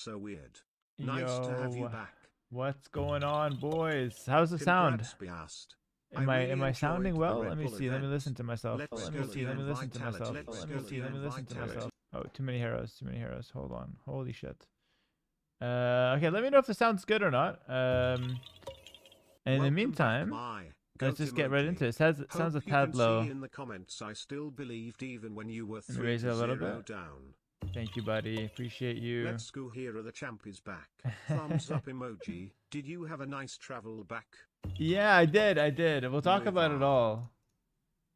so weird. Nice to have you back. What's going on, boys? How's the sound? Am I sounding well? Let me see. Let me listen to myself. Let me see. Let me listen to myself. Let me see. Let me listen to myself. Oh, too many heroes. Too many heroes. Hold on. Holy shit. Okay, let me know if it sounds good or not. And in the meantime, let's just get right into it. It sounds a tad low. In the comments, I still believed even when you were 3-0 raise it a little bit down. Thank you, buddy. Appreciate you. Let's go. Hera the champ is back. Thumbs up emoji. Did you have a nice travel back? Yeah, I did. We'll talk about it all.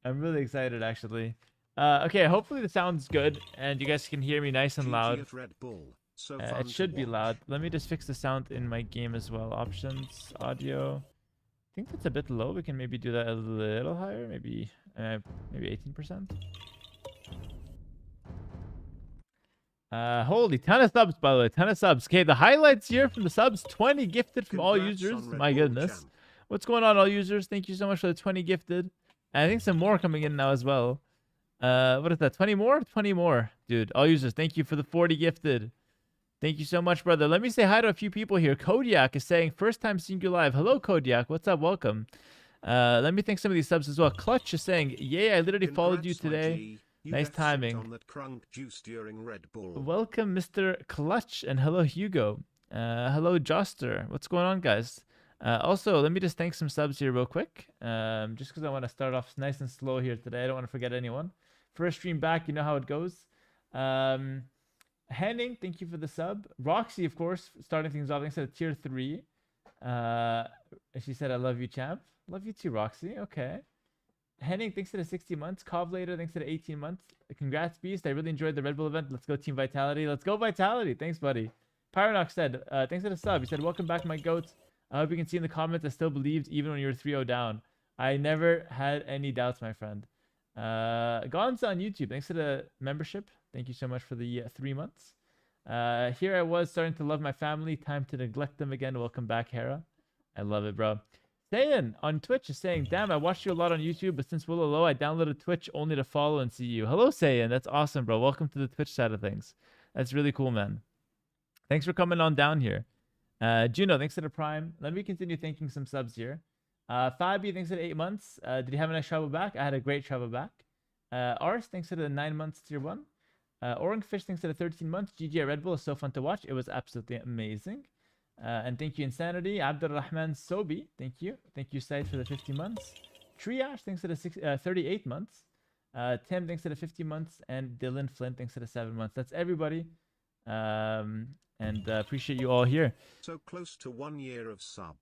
I'm really excited, actually. Okay, hopefully the sound's good and you guys can hear me nice and loud. Redbull. So it should be loud. Let me just fix the sound in my game as well. Options, audio. I think that's a bit low. We can maybe do that a little higher. Maybe 18%. Holy ton of subs, by the way. Ton of subs. Okay, the highlights here from the subs. 20 gifted from all users. My goodness. Champ. What's going on, all users? Thank you so much for the 20 gifted. And I think some more coming in now as well. What is that? 20 more? 20 more. Dude, all users, thank you for the 40 gifted. Thank you so much, brother. Let me say hi to a few people here. Kodiak is saying, first time seeing you live. Hello, Kodiak. What's up? Welcome. Let me thank some of these subs as well. Clutch is saying, yay, I literally followed you today. Nice timing. On that crunk juice during Redbull. Welcome, Mr. Clutch. And hello, Hugo. Hello, Joster. What's going on, guys? Also, let me just thank some subs here real quick. Just because I want to start off nice and slow here today. I don't want to forget anyone. First stream back, you know how it goes. Henning, thank you for the sub. Roxy, of course, starting things off. Thanks to tier 3. She said, I love you, champ. Love you too, Roxy. Okay. Henning, thanks to the 60 months. Kovlator, thanks to the 18 months. Congrats, Beast. I really enjoyed the Red Bull event. Let's go, Team Vitality. Let's go, Vitality. Thanks, buddy. Pyronox said, thanks for the sub. He said, welcome back, my goats. I hope you can see in the comments I still believed even when you were 3-0 down. I never had any doubts, my friend. Gonza on YouTube, thanks for the membership. Thank you so much for the 3 months. Here I was starting to love my family. Time to neglect them again. Welcome back, Hera. I love it, bro. Sayan on Twitch is saying, damn, I watched you a lot on YouTube, but since Willow Low, I downloaded Twitch only to follow and see you. Hello, Sayan. That's awesome, bro. Welcome to the Twitch side of things. That's really cool, man. Thanks for coming on down here. Juno, thanks for the Prime. Let me continue thanking some subs here. Fabi, thanks for the 8 months. Did you have a nice travel back? I had a great travel back. Ars, thanks for the 9 months tier 1. Oringfish, thanks for the 13 months. GG at Red Bull is so fun to watch. It was absolutely amazing. And thank you, Insanity. Abdurrahman Sobi, thank you. Thank you, Said, for the 50 months. Triage, thanks for the 38 months. Tim, thanks for the 50 months. And Dylan Flint, thanks for the 7 months. That's everybody. And appreciate you all here. So close to 1 year of sub.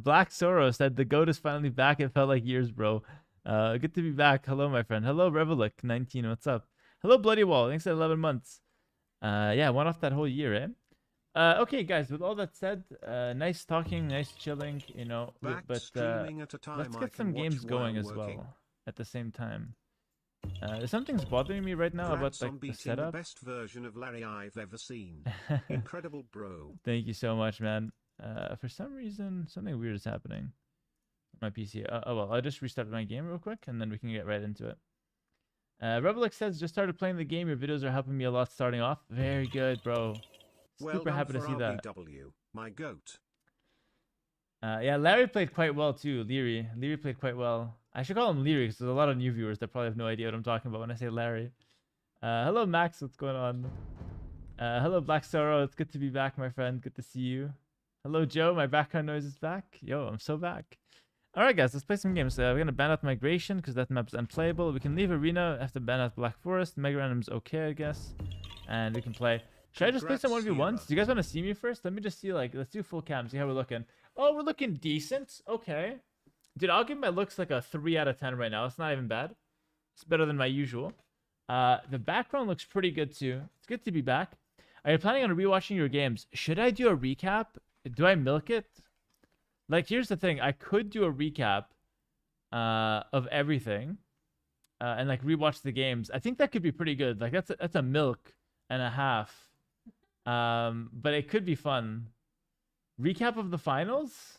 Black Sorrow said, the GOAT is finally back. It felt like years, bro. Good to be back. Hello, my friend. Hello, Revelik 19. What's up? Hello, Bloody Wall. Thanks for 11 months. Yeah, I went off that whole year, eh? Okay, guys, with all that said, nice talking, nice chilling, you know, but let's get some games going as well at the same time. Something's bothering me right now about like the setup. The best version of Larry I've ever seen. Incredible, bro. Thank you so much, man. For some reason, something weird is happening on my PC. Oh well, I'll just restart my game real quick and then we can get right into it. Revelix says, just started playing the game. Your videos are helping me a lot starting off. Very good, bro. Super happy to see that. My goat. Yeah, Larry played quite well too. Liry played quite well. I should call him Liry because there's a lot of new viewers that probably have no idea what I'm talking about when I say Larry. Hello, Max. What's going on? Hello, Black Sorrow. It's good to be back, my friend. Good to see you. Hello, Joe. My background noise is back. Yo, I'm so back. All right, guys. Let's play some games. We're going to ban out Migration because that map's unplayable. We can leave Arena after ban out Black Forest. Mega Random's okay, I guess. And we can play... Should I just play some 1v1s? Do you guys want to see me first? Let me just see, like, let's do full cam, see how we're looking. Oh, we're looking decent. Okay. Dude, I'll give my looks like a 3 out of 10 right now. It's not even bad. It's better than my usual. The background looks pretty good, too. It's good to be back. Are you planning on rewatching your games? Should I do a recap? Do I milk it? Like, here's the thing. I could do a recap of everything and, like, rewatch the games. I think that could be pretty good. Like, that's a milk and a half. But it could be fun. Recap of the finals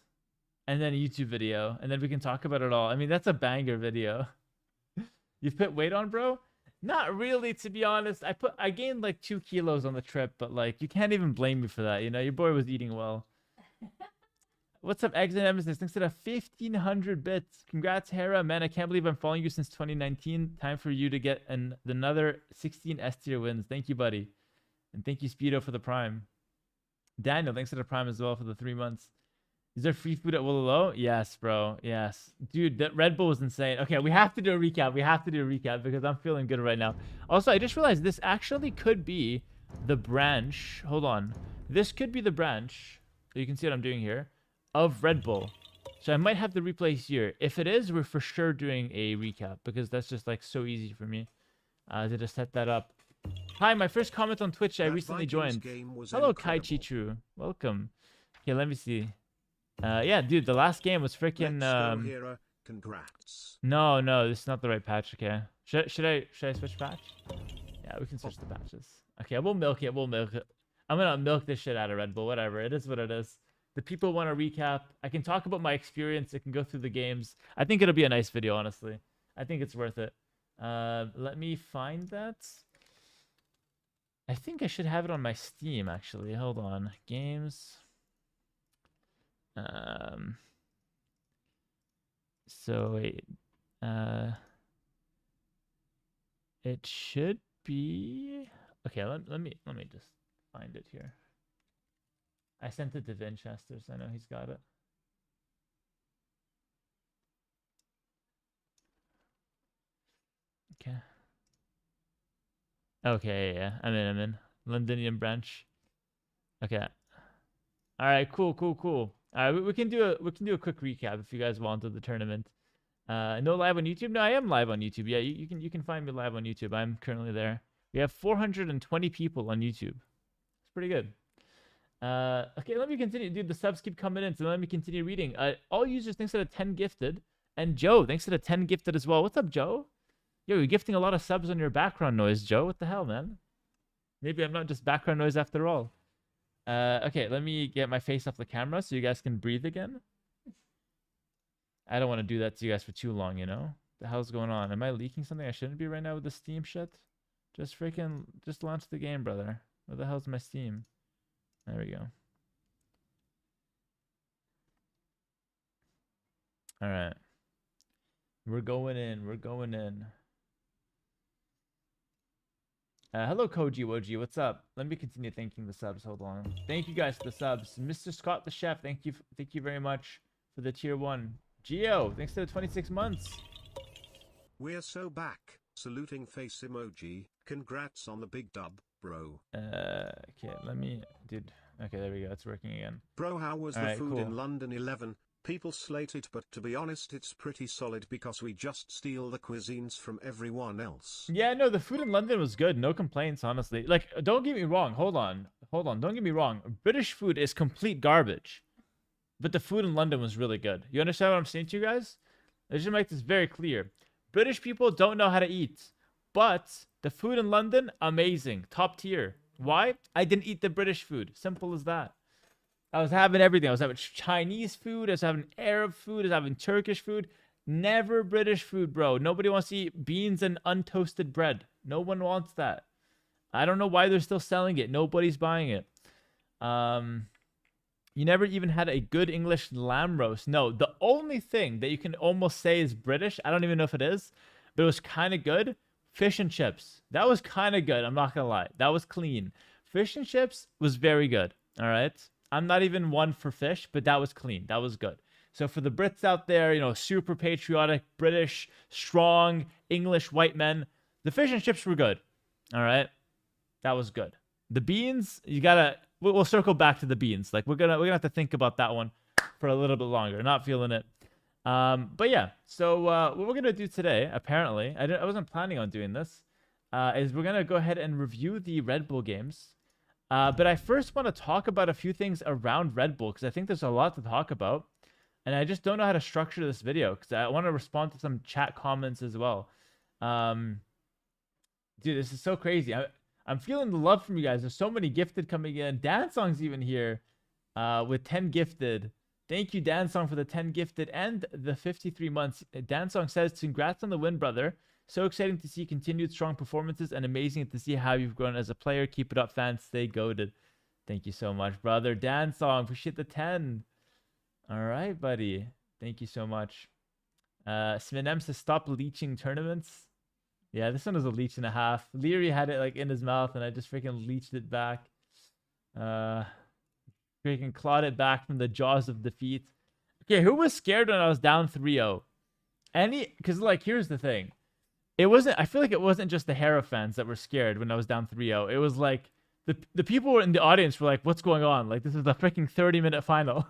and then a YouTube video, and then we can talk about it all. I mean, that's a banger video. You've put weight on, bro? Not really, to be honest. I gained like 2 kilos on the trip, but like you can't even blame me for that. You know, your boy was eating well. What's up, Eggs and Nemesis? Thanks to the 1,500 bits. Congrats, Hera. Man, I can't believe I'm following you since 2019. Time for you to get another 16 S tier wins. Thank you, buddy. And thank you, Speedo, for the Prime. Daniel, thanks to the Prime as well for the 3 months. Is there free food at Willalow? Yes, bro. Yes. Dude, that Red Bull was insane. Okay, we have to do a recap. We have to do a recap because I'm feeling good right now. Also, I just realized this actually could be the branch. Hold on. This could be the branch. You can see what I'm doing here. Of Red Bull. So I might have the replay here. If it is, we're for sure doing a recap because that's just like so easy for me to just set that up. Hi, my first comment on Twitch. I recently joined. Hello, Kai Chichu. Welcome. Okay, let me see. Yeah, dude, the last game was freaking. Hera. Congrats. No, this is not the right patch. Okay, should I switch patch? Yeah, we can switch the patches. Okay, we'll milk it. We'll milk it. I'm gonna milk this shit out of Red Bull. Whatever, it is what it is. The people want to recap. I can talk about my experience. I can go through the games. I think it'll be a nice video, honestly. I think it's worth it. Let me find that. I think I should have it on my Steam, actually. Hold on. Games. So wait. It should be... Okay, let me just find it here. I sent it to Vinchester, so I know he's got it. Okay. Okay, yeah. I'm in. Londonian branch. Okay. All right, cool. All right, we can do a quick recap if you guys wanted the tournament. No live on YouTube? No, I am live on YouTube. Yeah, you can find me live on YouTube. I'm currently there. We have 420 people on YouTube. It's pretty good. Okay, let me continue. Dude, the subs keep coming in, so let me continue reading. All users, thanks to the 10 gifted. And Joe, thanks to the 10 gifted as well. What's up, Joe? Yo, you're gifting a lot of subs on your background noise, Joe. What the hell, man? Maybe I'm not just background noise after all. Okay, let me get my face off the camera so you guys can breathe again. I don't want to do that to you guys for too long, you know? The hell's going on? Am I leaking something I shouldn't be right now with the Steam shit? Just launch the game, brother. Where the hell's my Steam? There we go. All right. We're going in. Hello, Koji Woji. What's up? Let me continue thanking the subs. Hold on. Thank you guys for the subs. Mr. Scott the Chef, thank you very much for the tier 1. Geo, thanks to the 26 months. We're so back. Saluting face emoji. Congrats on the big dub, bro. Okay, dude. Okay, there we go. It's working again. Bro, how was the food in London 11? People slate it, but to be honest, it's pretty solid because we just steal the cuisines from everyone else. Yeah, no, the food in London was good. No complaints, honestly. Like, don't get me wrong. Hold on. Don't get me wrong. British food is complete garbage. But the food in London was really good. You understand what I'm saying to you guys? I should make this very clear. British people don't know how to eat. But the food in London, amazing. Top tier. Why? I didn't eat the British food. Simple as that. I was having everything. I was having Chinese food. I was having Arab food. I was having Turkish food. Never British food, bro. Nobody wants to eat beans and untoasted bread. No one wants that. I don't know why they're still selling it. Nobody's buying it. You never even had a good English lamb roast. No, the only thing that you can almost say is British, I don't even know if it is, but it was kind of good. Fish and chips. That was kind of good. I'm not going to lie. That was clean. Fish and chips was very good. All right. I'm not even one for fish, but that was clean. That was good. So for the Brits out there, you know, super patriotic, British, strong, English white men, the fish and chips were good. All right. That was good. The beans, we'll circle back to the beans. Like we're gonna have to think about that one for a little bit longer. Not feeling it. But yeah, so what we're gonna do today, apparently, I wasn't planning on doing this, is we're gonna go ahead and review the Red Bull games. But I first want to talk about a few things around Red Bull because I think there's a lot to talk about, and I just don't know how to structure this video because I want to respond to some chat comments as well. Dude, this is so crazy. I'm feeling the love from you guys. There's so many gifted coming in. Dansong's even here with 10 gifted. Thank you, Dansong, for the 10 gifted and the 53 months. Dansong says, congrats on the win, brother. So exciting to see continued strong performances and amazing to see how you've grown as a player. Keep it up, fans. Stay goated. Thank you so much, brother. Dan Song, appreciate the 10. All right, buddy. Thank you so much. Sminem says stop leeching tournaments. Yeah, this one was a leech and a half. Liry had it like in his mouth, and I just freaking leeched it back. Freaking clawed it back from the jaws of defeat. Okay, who was scared when I was down 3-0? Because like, here's the thing. I feel like it wasn't just the Hera fans that were scared when I was down 3-0. It was like the people in the audience were like, what's going on? Like, this is the freaking 30-minute final.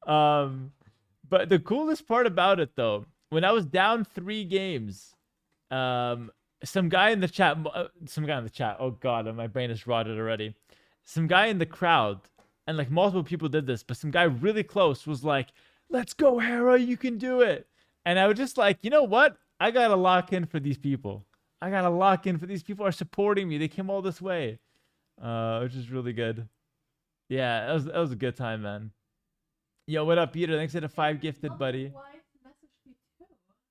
But the coolest part about it, though, when I was down 3 games, some guy in the chat, oh god, my brain is rotted already. Some guy in the crowd, and like multiple people did this, but some guy really close was like, let's go, Hera, you can do it. And I was just like, you know what? I gotta lock in for these people. These people are supporting me. They came all this way, which is really good. Yeah, that was a good time, man. Yo, what up, Peter? Thanks for the 5 gifted, buddy.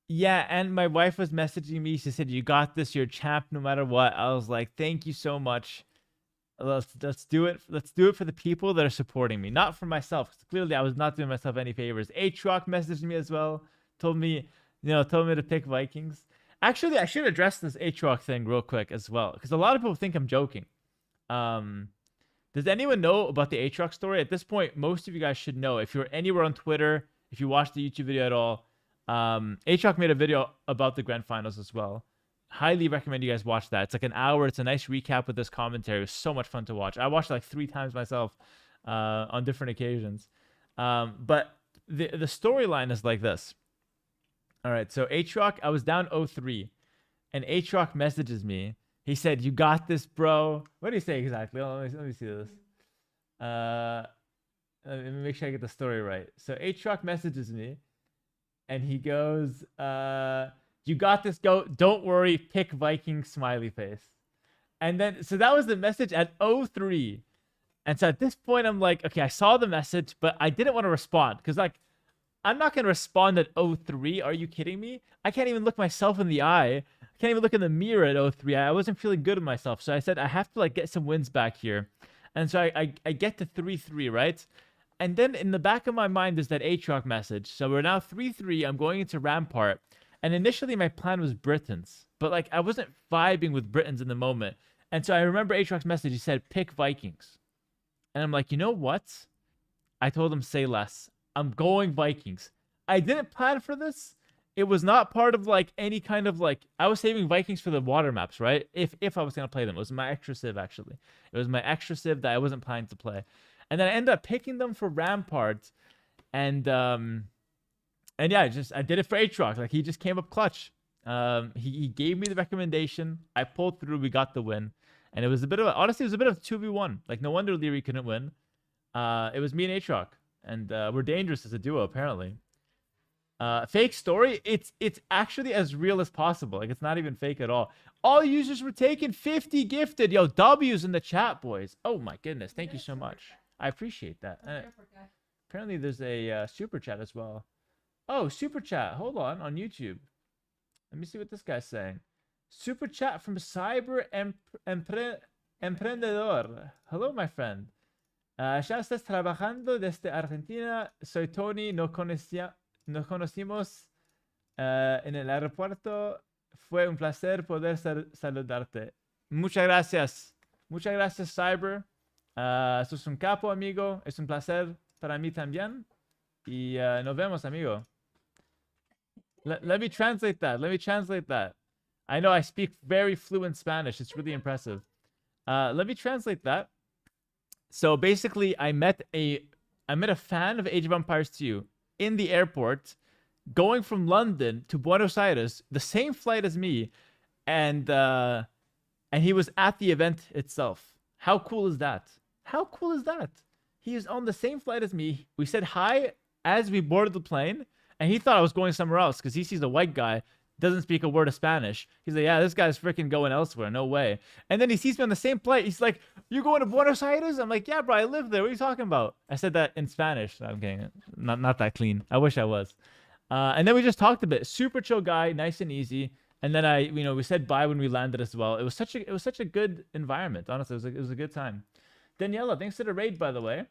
Yeah, and my wife was messaging me. She said, "You got this. You're a champ, no matter what." I was like, "Thank you so much. Let's do it. Let's do it for the people that are supporting me, not for myself. 'Cause clearly, I was not doing myself any favors." Atrox messaged me as well. Told me to pick Vikings. Actually, I should address this Atrox thing real quick as well, because a lot of people think I'm joking. Does anyone know about the Atrox story? At this point, most of you guys should know. If you're anywhere on Twitter, if you watched the YouTube video at all, Atrox made a video about the grand finals as well. Highly recommend you guys watch that. It's like an hour. It's a nice recap with this commentary. It was so much fun to watch. I watched it like 3 times myself on different occasions. But the storyline is like this. All right, so Atrox, I was down 0-3, and Atrox messages me. He said, "You got this, bro." What did he say exactly? Let me see this. Let me make sure I get the story right. So Atrox messages me, and he goes, "You got this, go. Don't worry. Pick Vikings, smiley face." And then, so that was the message at 0-3. And so at this point, I'm like, okay, I saw the message, but I didn't want to respond. Because, like, I'm not going to respond at 0-3. Are you kidding me? I can't even look myself in the eye. I can't even look in the mirror at 0-3. I wasn't feeling good with myself. So I said, I have to, like, get some wins back here. And so I get to 3-3, right? And then in the back of my mind is that Atrox message. So we're now 3-3. I'm going into Rampart. And initially my plan was Britons. But, like, I wasn't vibing with Britons in the moment. And so I remember Atrox message. He said, pick Vikings. And I'm like, you know what? I told him, say less. I'm going Vikings. I didn't plan for this. It was not part of, like, any kind of, like, I was saving Vikings for the water maps, right? If I was going to play them. It was my extra civ, actually. It was my extra civ that I wasn't planning to play. And then I ended up picking them for Rampart. And yeah, I did it for Atrox. Like, he just came up clutch. He gave me the recommendation. I pulled through. We got the win. And it was a bit of honestly, it was a bit of 2v1. Like, no wonder Liry couldn't win. It was me and Atrox. And we're dangerous as a duo, apparently. Fake story? It's actually as real as possible. Like, it's not even fake at all. All users were taken. 50 gifted. Yo, W's in the chat, boys. Oh my goodness. Thank you so much. I appreciate that. Apparently there's a super chat as well. Oh, super chat. Hold on YouTube. Let me see what this guy's saying. Super chat from Cyber Emprendedor. Hello, my friend. Ya estás trabajando desde Argentina. Soy Tony. Nos conocimos en el aeropuerto. Fue un placer poder saludarte. Muchas gracias. Muchas gracias, Cyber. Sos un capo, amigo. Es un placer para mí también. Y nos vemos, amigo. Let me translate that. I know I speak very fluent Spanish. It's really impressive. Let me translate that. So basically, I met a fan of Age of Empires 2 in the airport, going from London to Buenos Aires, the same flight as me, and he was at the event itself. How cool is that? How cool is that? He is on the same flight as me. We said hi as we boarded the plane, and he thought I was going somewhere else because he sees a white guy, doesn't speak a word of Spanish. He's like, yeah, this guy's freaking going elsewhere. No way. And then he sees me on the same flight. He's like, you going to Buenos Aires? I'm like, yeah, bro, I live there. What are you talking about? I said that in Spanish. I'm kidding. Not that clean. I wish I was. And then we just talked a bit. Super chill guy, nice and easy. And then we said bye when we landed as well. It was such a good environment. Honestly, it was a good time. Daniela, thanks for the raid, by the way.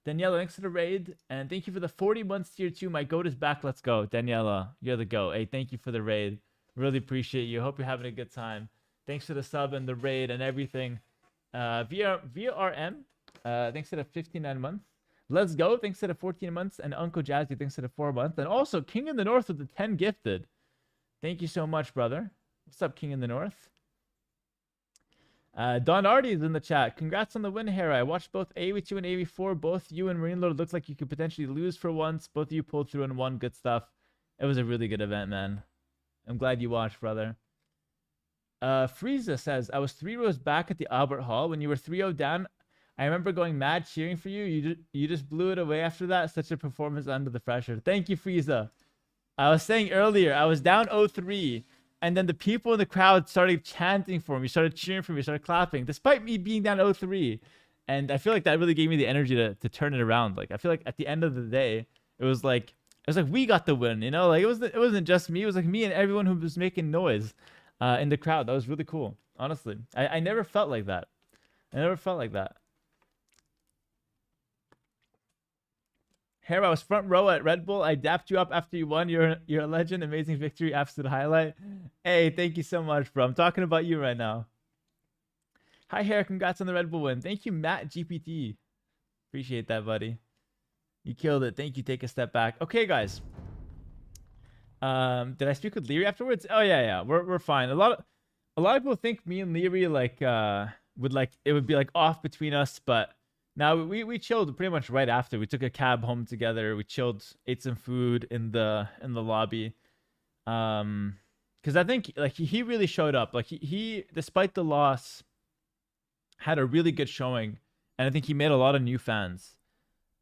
Daniela, thanks for the raid, and thank you for the 40 months tier 2. My goat is back. Let's go, Daniela. You're the goat. Hey, thank you for the raid. Really appreciate you. Hope you're having a good time. Thanks for the sub and the raid and everything. VRM, thanks for the 59 months. Let's go. Thanks to the 14 months, and Uncle Jazzy, thanks to the 4 months, and also King in the North with the 10 gifted. Thank you so much, brother. What's up, King in the North? Don Artie is in the chat. Congrats on the win, Hera. I watched both AV2 and AV4. Both you and Marine Lord looked like you could potentially lose for once. Both of you pulled through and won. Good stuff. It was a really good event, man. I'm glad you watched, brother. Frieza says, I was 3 rows back at the Albert Hall. When you were 3-0 down, I remember going mad cheering for you. You just blew it away after that. Such a performance under the pressure. Thank you, Frieza. I was saying earlier, I was down 0-3, and then the people in the crowd started chanting for me, started cheering for me, started clapping, despite me being down 0-3. And I feel like that really gave me the energy to turn it around. Like, I feel like at the end of the day, it was like we got the win, you know? Like, it wasn't just me. It was like me and everyone who was making noise in the crowd. That was really cool, honestly. I never felt like that. I never felt like that. Hera, I was front row at Redbull. I dapped you up after you won. You're a legend. Amazing victory. Absolute highlight. Hey, thank you so much, bro. I'm talking about you right now. Hi, Hera. Congrats on the Redbull win. Thank you, Matt GPT. Appreciate that, buddy. You killed it. Thank you. Take a step back. Okay, guys. Did I speak with Liry afterwards? Oh yeah. We're fine. A lot of people think me and Liry would be like off between us, but now we chilled pretty much right after. We took a cab home together. We chilled, ate some food in the lobby. Because I think like he really showed up. Like he despite the loss had a really good showing, and I think he made a lot of new fans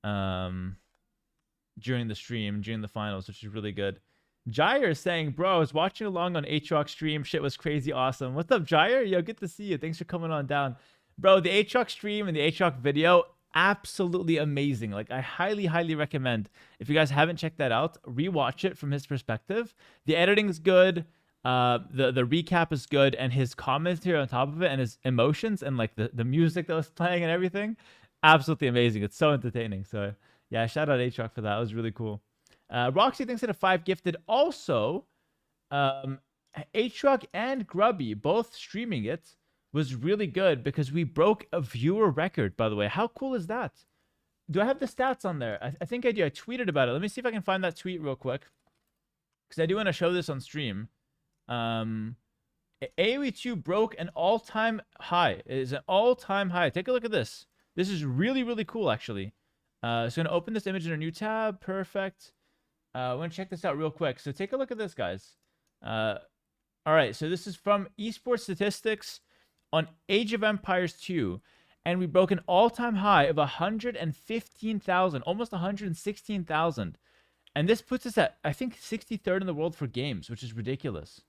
during the stream, during the finals, which is really good. Jair is saying, bro, I was watching along on Atrox stream. Shit was crazy awesome. What's up, Jair? Yo, good to see you. Thanks for coming on down. Bro, the Atrox stream and the Atrox video, absolutely amazing. Like, I highly, highly recommend. If you guys haven't checked that out, rewatch it from his perspective. The editing is good. The recap is good. And his commentary on top of it and his emotions and, like, the music that was playing and everything, absolutely amazing. It's so entertaining. So, yeah, shout out Atrox for that. It was really cool. Roxy thinks that a 5 gifted. Also, Atrox and Grubby both streaming it was really good because we broke a viewer record, by the way. How cool is that? Do I have the stats on there? I think I do. I tweeted about it. Let me see if I can find that tweet real quick, because I do want to show this on stream. AOE2 broke an all-time high. It is an all-time high. Take a look at this. This is really, really cool, actually. So I'm going to open this image in a new tab. Perfect. I want to check this out real quick. So take a look at this, guys. All right, so this is from Esports Statistics on Age of Empires 2, and we broke an all-time high of 115,000, almost 116,000. And this puts us at, I think, 63rd in the world for games, which is ridiculous.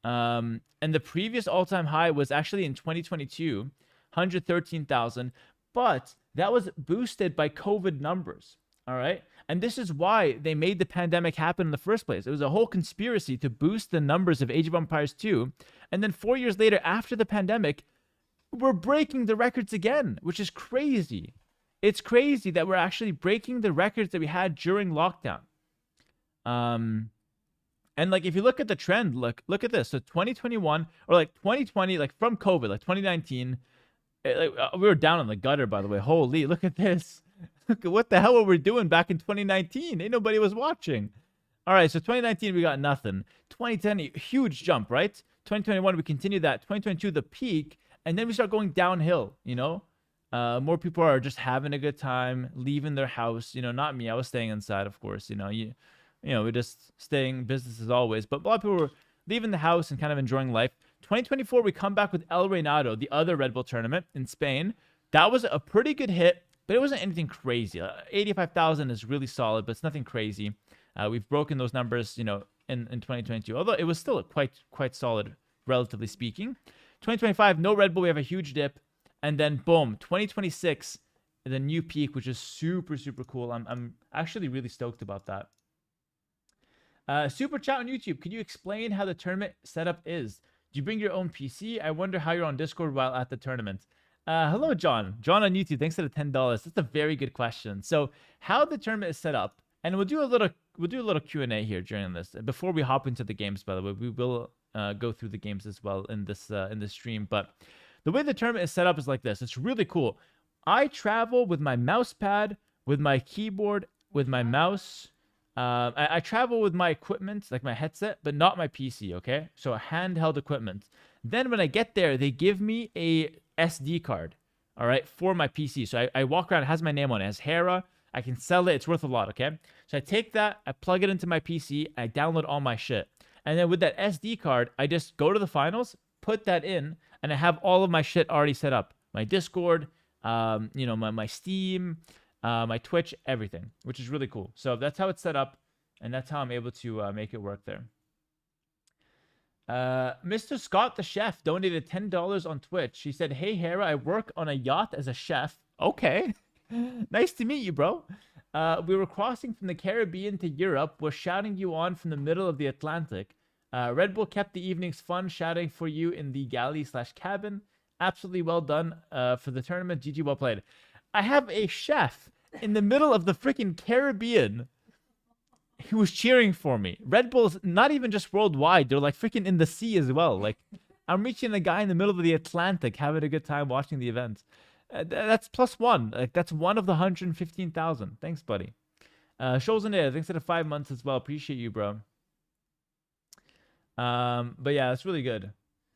And the previous all-time high was actually in 2022, 113,000, but that was boosted by COVID numbers, all right? And this is why they made the pandemic happen in the first place. It was a whole conspiracy to boost the numbers of Age of Empires 2. And then 4 years later, after the pandemic, we're breaking the records again, which is crazy. It's crazy that we're actually breaking the records that we had during lockdown. And like, if you look at the trend, look at this. So 2021, or like 2020, like from COVID, like 2019, we were down in the gutter, by the way. Holy, look at this. Look at what the hell were we doing back in 2019? Ain't nobody was watching. All right, so 2019, we got nothing. 2010, huge jump, right? 2021, we continue that. 2022, the peak. And then we start going downhill, you know? More people are just having a good time, leaving their house. You know, not me. I was staying inside, of course. You know, we're just staying business as always. But a lot of people were leaving the house and kind of enjoying life. 2024, we come back with El Reinado, the other Red Bull tournament in Spain. That was a pretty good hit, but it wasn't anything crazy. 85,000 is really solid, but it's nothing crazy. We've broken those numbers, you know, in 2022, although it was still quite solid, relatively speaking. 2025, no Red Bull. We have a huge dip. And then, boom, 2026, the new peak, which is super, super cool. I'm actually really stoked about that. Super chat on YouTube. Could you explain how the tournament setup is? Do you bring your own PC? I wonder how you're on Discord while at the tournament. Hello, John. John on YouTube. Thanks for the $10. That's a very good question. So, how the tournament is set up, and we'll do a little Q&A here during this before we hop into the games. By the way, we will go through the games as well in this stream. But the way the tournament is set up is like this. It's really cool. I travel with my mouse pad, with my keyboard, with my mouse. I travel with my equipment, like my headset, but not my PC, okay? So handheld equipment. Then when I get there, they give me a SD card, all right, for my PC. So I walk around, it has my name on it. It has Hera. I can sell it. It's worth a lot, okay? So I take that, I plug it into my PC, I download all my shit. And then with that SD card, I just go to the finals, put that in, and I have all of my shit already set up. My Discord, my Steam, my Twitch, everything, which is really cool. So that's how it's set up, and that's how I'm able to make it work there. Mr. Scott the chef donated $10 on Twitch. He said, "Hey Hera, I work on a yacht as a chef." Okay, nice to meet you, bro. We were crossing from the Caribbean to Europe. Was shouting you on from the middle of the Atlantic. Redbull kept the evenings fun, shouting for you in the galley/cabin. Absolutely well done for the tournament. GG, well played. I have a chef in the middle of the freaking Caribbean who was cheering for me. Red Bull's not even just worldwide. They're like freaking in the sea as well. Like, I'm reaching a guy in the middle of the Atlantic having a good time watching the event. That's +1. Like, that's one of the 115,000. Thanks, buddy. Shows in there. Thanks for the 5 months as well. Appreciate you, bro. But yeah, that's really good.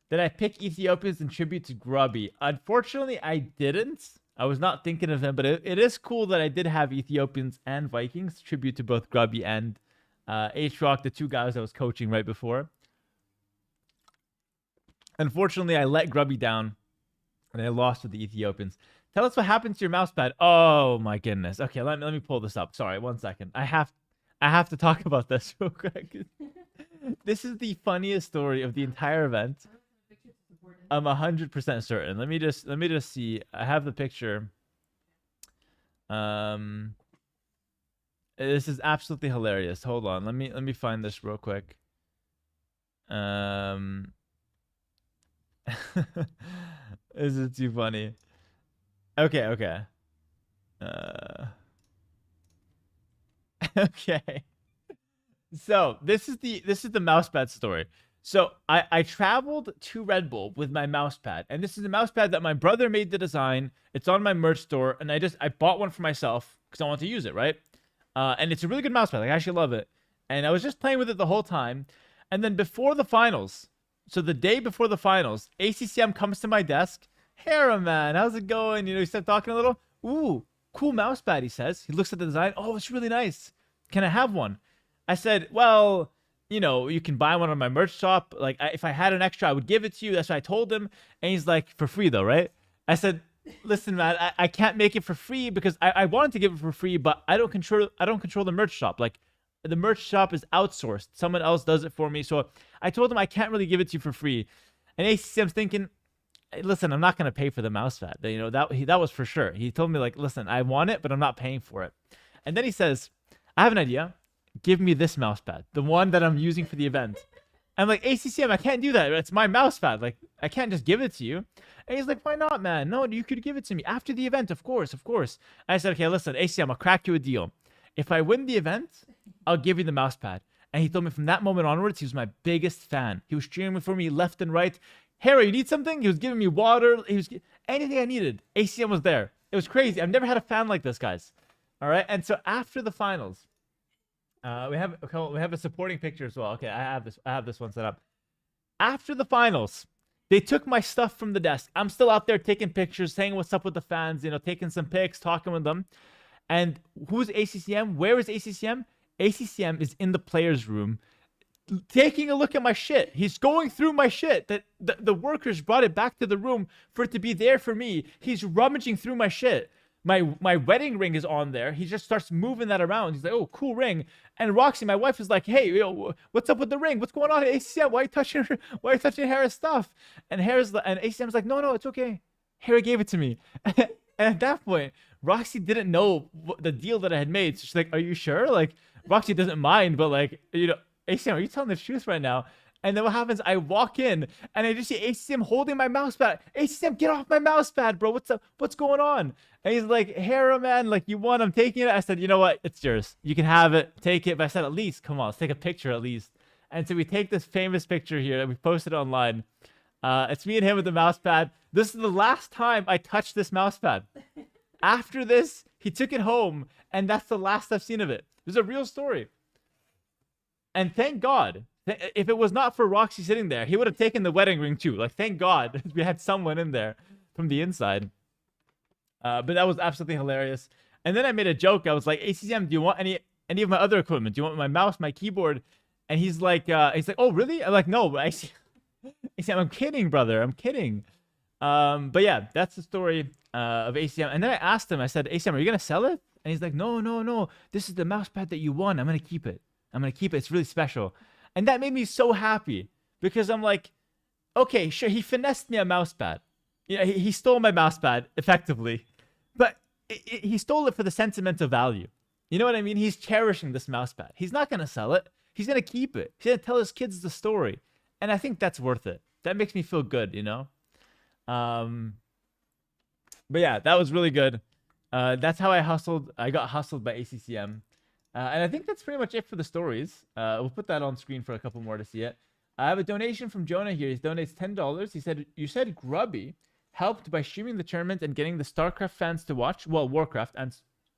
Did I pick Ethiopians in tribute to Grubby? Unfortunately, I didn't. I was not thinking of him, but it is cool that I did have Ethiopians and Vikings, tribute to both Grubby and Atrox, the two guys I was coaching right before. Unfortunately, I let Grubby down, and I lost with the Ethiopians. Tell us what happened to your mouse pad. Oh my goodness. Okay, let me pull this up. Sorry, 1 second. I have to talk about this real quick. This is the funniest story of the entire event. I'm 100% certain. Let me just see. I have the picture. This is absolutely hilarious. Hold on. Let me find this real quick. This is too funny. Okay. Okay. So this is the mousepad story. So I traveled to Red Bull with my mousepad, and this is a mousepad that my brother made the design. It's on my merch store, and I bought one for myself because I want to use it, right? And it's a really good mousepad. Like, I actually love it. And I was just playing with it the whole time. And then before the finals, so the day before the finals, ACCM comes to my desk. Hera, man, how's it going? You know, he started talking a little. Ooh, cool mousepad, he says. He looks at the design. Oh, it's really nice. Can I have one? I said, well, you know, you can buy one on my merch shop. Like, if I had an extra, I would give it to you. That's what I told him. And he's like, for free though, right? I said, listen, man, I can't make it for free because I wanted to give it for free, but I don't control the merch shop. Like, the merch shop is outsourced. Someone else does it for me. So I told him I can't really give it to you for free. And ACCM's thinking, hey, listen, I'm not going to pay for the mousepad. You know, that was for sure. He told me, like, listen, I want it, but I'm not paying for it. And then he says, I have an idea. Give me this mousepad, the one that I'm using for the event. I'm like, ACCM, I can't do that. It's my mousepad. Like, I can't just give it to you. And he's like, why not, man? No, you could give it to me after the event. Of course. I said, okay, listen, ACCM, I'll crack you a deal. If I win the event, I'll give you the mousepad. And he told me from that moment onwards, he was my biggest fan. He was cheering for me left and right. Hera, you need something? He was giving me water. He was anything I needed. ACCM was there. It was crazy. I've never had a fan like this, guys. All right. And so after the finals, we have a supporting picture as well. Okay, I have this one set up. After the finals, they took my stuff from the desk. I'm still out there taking pictures, saying what's up with the fans, you know, taking some pics, talking with them. And who's ACCM? Where is ACCM? ACCM is in the players' room, taking a look at my shit. He's going through my shit. That the workers brought it back to the room for it to be there for me. He's rummaging through my shit. My wedding ring is on there. He just starts moving that around. He's like, oh, cool ring. And Roxy, my wife, is like, hey, yo, what's up with the ring? What's going on at ACCM? Why are you touching Hera's stuff? And ACCM's like, no, it's okay. Hera gave it to me. And at that point, Roxy didn't know the deal that I had made. So she's like, are you sure? Like, Roxy doesn't mind, but like, you know, ACM, are you telling the truth right now? And then what happens? I walk in and I just see ACM holding my mouse pad. ACM, get off my mouse pad, bro. What's up? What's going on? And he's like, Hera, man, like you won. I'm taking it. I said, you know what? It's yours. You can have it. Take it. But I said, at least, come on, let's take a picture at least. And so we take this famous picture here that we posted online. It's me and him with the mouse pad. This is the last time I touched this mouse pad. After this, he took it home, and that's the last I've seen of it. This is a real story. And thank God, if it was not for Roxy sitting there, he would have taken the wedding ring too. Like, thank God we had someone in there from the inside. But that was absolutely hilarious. And then I made a joke. I was like, ACM, do you want any of my other equipment? Do you want my mouse, my keyboard? And he's like, oh, really? I'm like, no, but ACM, I'm kidding, brother. I'm kidding. But yeah, that's the story of ACM. And then I asked him, I said, ACM, are you going to sell it? And he's like, no. This is the mouse pad that you won. I'm going to keep it. It's really special. And that made me so happy because I'm like, okay, sure, he finessed me a mouse pad. Yeah, he stole my mouse pad effectively, but he stole it for the sentimental value. You know what I mean? He's cherishing this mouse pad. He's not going to sell it. He's going to keep it. He's going to tell his kids the story. And I think that's worth it. That makes me feel good, you know? But yeah, that was really good. That's how I hustled. I got hustled by ACCM. And I think that's pretty much it for the stories. We'll put that on screen for a couple more to see it. I have a donation from Jonah here. He donates $10. He said, you said Grubby helped by streaming the tournament and getting the StarCraft fans to watch. Well, Warcraft and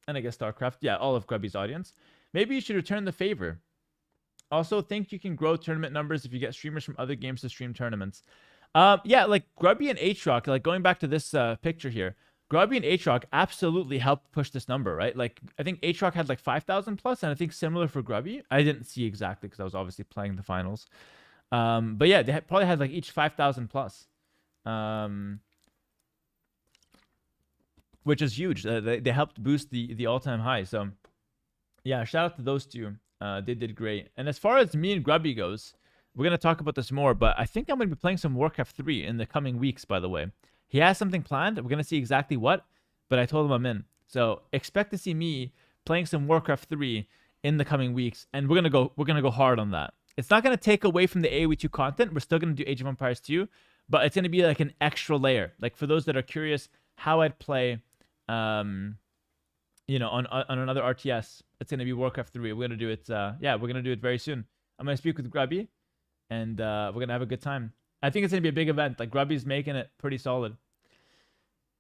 I guess StarCraft. Yeah, all of Grubby's audience. Maybe you should return the favor. Also, think you can grow tournament numbers if you get streamers from other games to stream tournaments. Yeah, like Grubby and Atrox, like going back to this picture here. Grubby and Atrox absolutely helped push this number, right? Like, I think Atrox had like 5,000 plus, and I think similar for Grubby. I didn't see exactly because I was obviously playing the finals. But yeah, they probably had like each 5,000 plus. Which is huge. They helped boost the all-time high. So, yeah, shout out to those two. They did great. And as far as me and Grubby goes, we're going to talk about this more, but I think I'm going to be playing some Warcraft 3 in the coming weeks, by the way. He has something planned. We're going to see exactly what, but I told him I'm in. So expect to see me playing some Warcraft 3 in the coming weeks, and we're going to go hard on that. It's not going to take away from the AoE2 content. We're still going to do Age of Empires 2, but it's going to be like an extra layer. Like for those that are curious how I'd play you know, on another RTS, it's going to be Warcraft 3. We're going to do it yeah, we're going to do it very soon. I'm going to speak with Grubby, and we're going to have a good time. I think it's going to be a big event. Like, Grubby's making it pretty solid.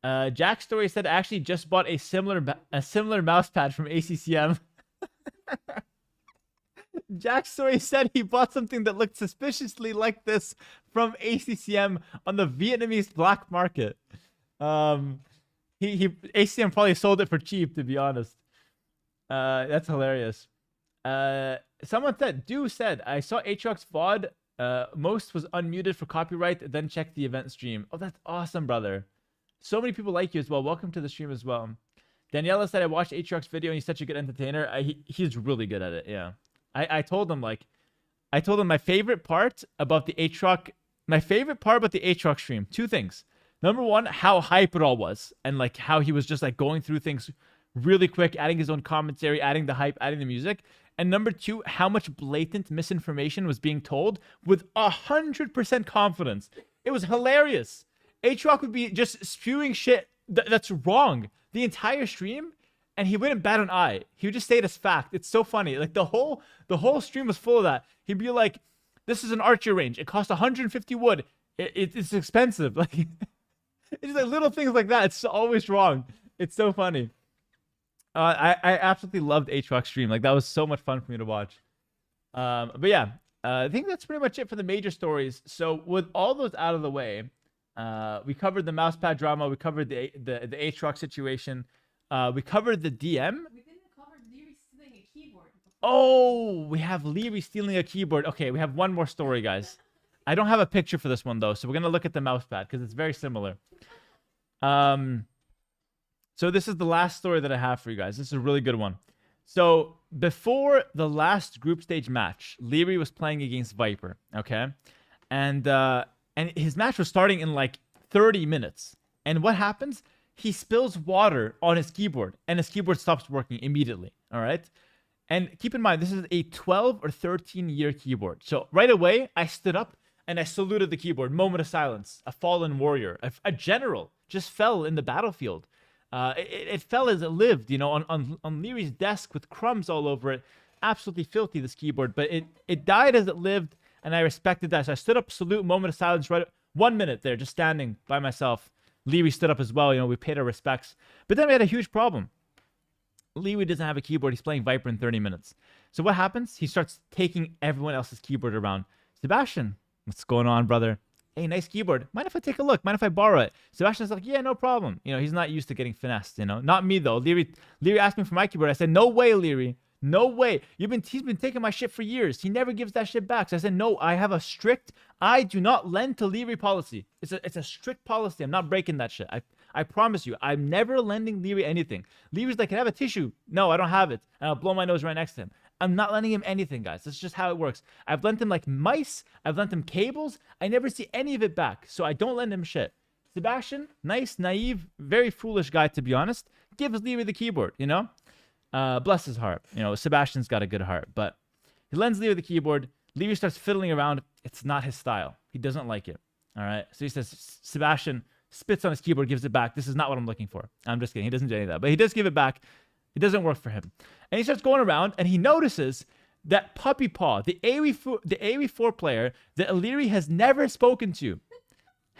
Jack Story said, I actually just bought a similar mouse pad from ACCM. Jack Story said he bought something that looked suspiciously like this from ACCM on the Vietnamese black market. ACCM probably sold it for cheap, to be honest. That's hilarious. Someone said, I saw Atrox VOD. Most was unmuted for copyright, then checked the event stream. Oh, that's awesome, brother. So many people like you as well. Welcome to the stream as well. Daniela said, I watched Atrox video and he's such a good entertainer. He's really good at it, yeah. I told him my favorite part about the Atrox stream, two things. Number one, how hype it all was, and like how he was just like going through things really quick, adding his own commentary, adding the hype, adding the music. And number two, how much blatant misinformation was being told with 100% confidence. It was hilarious. Atrox would be just spewing shit that's wrong the entire stream, and he wouldn't bat an eye. He would just say it as fact. It's so funny. Like the whole stream was full of that. He'd be like, "This is an archer range. It costs 150 wood. It's expensive." Like it's just like little things like that. It's always wrong. It's so funny. I absolutely loved Atrox stream. Like that was so much fun for me to watch. But yeah, I think that's pretty much it for the major stories. So with all those out of the way, we covered the mousepad drama. We covered the Atrox situation. We covered the DM. We didn't cover Liry stealing a keyboard. Oh, we have Liry stealing a keyboard. Okay, we have one more story, guys. I don't have a picture for this one though, so we're gonna look at the mousepad because it's very similar. So this is the last story that I have for you guys. This is a really good one. So before the last group stage match, Liry was playing against Viper, okay? And his match was starting in like 30 minutes. And what happens? He spills water on his keyboard, and his keyboard stops working immediately, all right? And keep in mind, this is a 12 or 13-year keyboard. So right away, I stood up and I saluted the keyboard. Moment of silence. A fallen warrior, a general, just fell in the battlefield. It fell as it lived, you know, on Liry's desk with crumbs all over it. Absolutely filthy, this keyboard. But it died as it lived, and I respected that. So I stood up, salute, moment of silence, right 1 minute there, just standing by myself. Liry stood up as well. You know, we paid our respects. But then we had a huge problem. Liry doesn't have a keyboard. He's playing Viper in 30 minutes. So what happens? He starts taking everyone else's keyboard around. Sebastian, what's going on, brother? Hey, nice keyboard. Mind if I take a look? Mind if I borrow it? Sebastian's like, yeah, no problem. You know, he's not used to getting finessed, you know. Not me, though. Liry asked me for my keyboard. I said, no way, Liry. No way. He's been taking my shit for years. He never gives that shit back. So I said, no, I have a strict, I do not lend to Liry policy. It's a strict policy. I'm not breaking that shit. I promise you, I'm never lending Liry anything. Liry's like, can I have a tissue? No, I don't have it. And I'll blow my nose right next to him. I'm not lending him anything, guys. That's just how it works. I've lent him like mice. I've lent him cables. I never see any of it back. So I don't lend him shit. Sebastian, nice, naive, very foolish guy, to be honest, gives Liry the keyboard, you know? Bless his heart. You know, Sebastian's got a good heart. But he lends Liry the keyboard. Liry starts fiddling around. It's not his style. He doesn't like it. All right? So he says, Sebastian spits on his keyboard, gives it back. This is not what I'm looking for. I'm just kidding. He doesn't do any of that. But he does give it back. It doesn't work for him. And he starts going around, and he notices that Puppy Paw, the AoE4 player that Liry has never spoken to,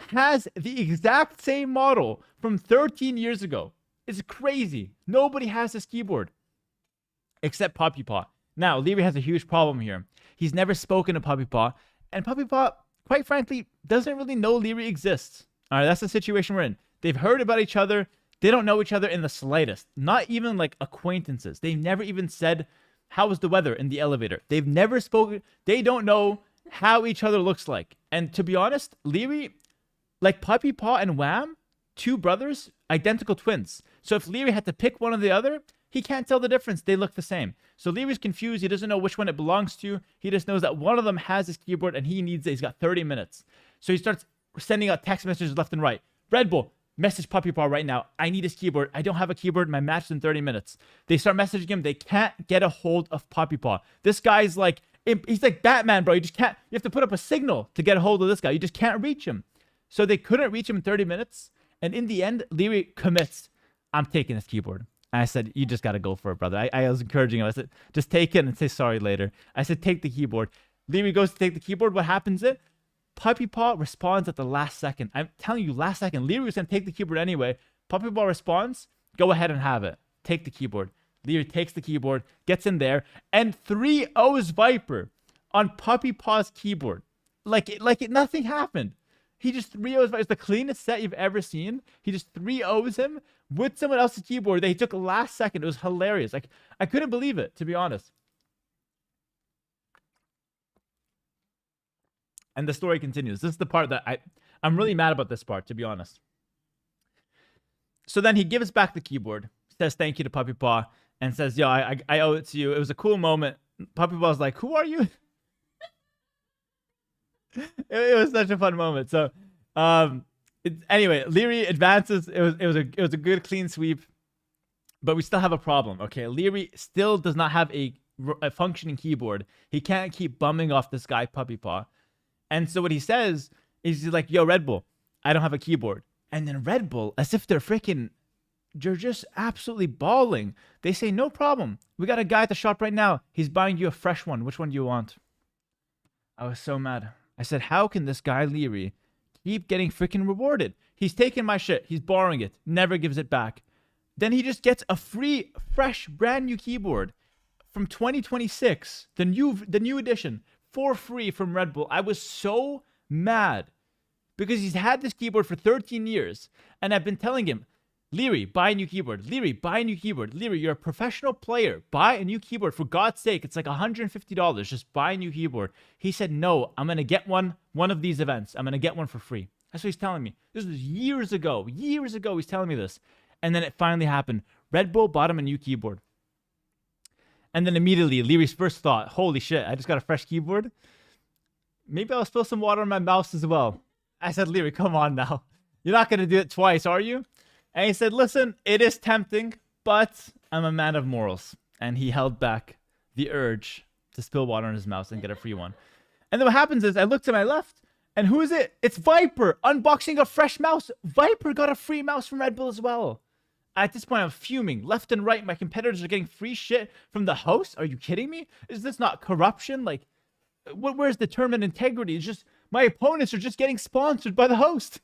has the exact same model from 13 years ago. It's crazy. Nobody has this keyboard except Puppy Paw. Now, Liry has a huge problem here. He's never spoken to Puppy Paw, and Puppy Paw, quite frankly, doesn't really know Liry exists. All right, that's the situation we're in. They've heard about each other. They don't know each other in the slightest. Not even like acquaintances. They've never even said, how was the weather in the elevator? They've never spoken. They don't know how each other looks like. And to be honest, Liry, like Puppy Paw and Wham, two brothers, identical twins. So if Liry had to pick one or the other, he can't tell the difference. They look the same. So Leary's confused. He doesn't know which one it belongs to. He just knows that one of them has his keyboard and he needs it. He's got 30 minutes. So he starts sending out text messages left and right. Redbull, message Puppy Paw right now. I need his keyboard. I don't have a keyboard. My match is in 30 minutes. They start messaging him. They can't get a hold of Puppy Paw. This guy's like, he's like Batman, bro. You just can't, you have to put up a signal to get a hold of this guy. You just can't reach him. So they couldn't reach him in 30 minutes. And in the end, Liry commits. I'm taking this keyboard. And I said, you just got to go for it, brother. I was encouraging him. I said, just take it and say sorry later. I said, take the keyboard. Liry goes to take the keyboard. What happens is, Puppy Paw responds at the last second. I'm telling you, last second. Liry was going to take the keyboard anyway. Puppy Paw responds, go ahead and have it. Take the keyboard. Liry takes the keyboard, gets in there, and 3-0s Viper on Puppy Paw's keyboard. Nothing happened. He just 3-0s Viper. It's the cleanest set you've ever seen. He just 3-0s him with someone else's keyboard that he took last second. It was hilarious. Like, I couldn't believe it, to be honest. And the story continues. This is the part that I'm really mad about this part, to be honest. So then he gives back the keyboard, says thank you to Puppy Paw, and says, yo, I owe it to you. It was a cool moment. Puppy Paw's like, who are you? it was such a fun moment. So anyway, Liry advances. It was a good clean sweep, but we still have a problem. Okay, Liry still does not have a functioning keyboard. He can't keep bumming off this guy, Puppy Paw. And so what he says is he's like, yo, Redbull, I don't have a keyboard. And then Redbull, as if they're just absolutely bawling. They say, no problem. We got a guy at the shop right now. He's buying you a fresh one. Which one do you want? I was so mad. I said, how can this guy, Liry, keep getting freaking rewarded? He's taking my shit. He's borrowing it. Never gives it back. Then he just gets a free, fresh, brand new keyboard from 2026. The new edition. For free from Redbull. I was so mad because he's had this keyboard for 13 years and I've been telling him, Liry, buy a new keyboard. Liry, buy a new keyboard. Liry, you're a professional player. Buy a new keyboard. For God's sake, it's like $150. Just buy a new keyboard. He said, no, I'm going to get one of these events. I'm going to get one for free. That's what he's telling me. This was years ago. Years ago, he's telling me this. And then it finally happened. Redbull bought him a new keyboard. And then immediately, Liry's first thought, holy shit, I just got a fresh keyboard. Maybe I'll spill some water on my mouse as well. I said, Liry, come on now. You're not going to do it twice, are you? And he said, listen, it is tempting, but I'm a man of morals. And he held back the urge to spill water on his mouse and get a free one. And then what happens is I look to my left, and who is it? It's Viper unboxing a fresh mouse. Viper got a free mouse from Red Bull as well. At this point, I'm fuming. Left and right, my competitors are getting free shit from the host. Are you kidding me? Is this not corruption? Like, where's the tournament integrity? It's just my opponents are just getting sponsored by the host,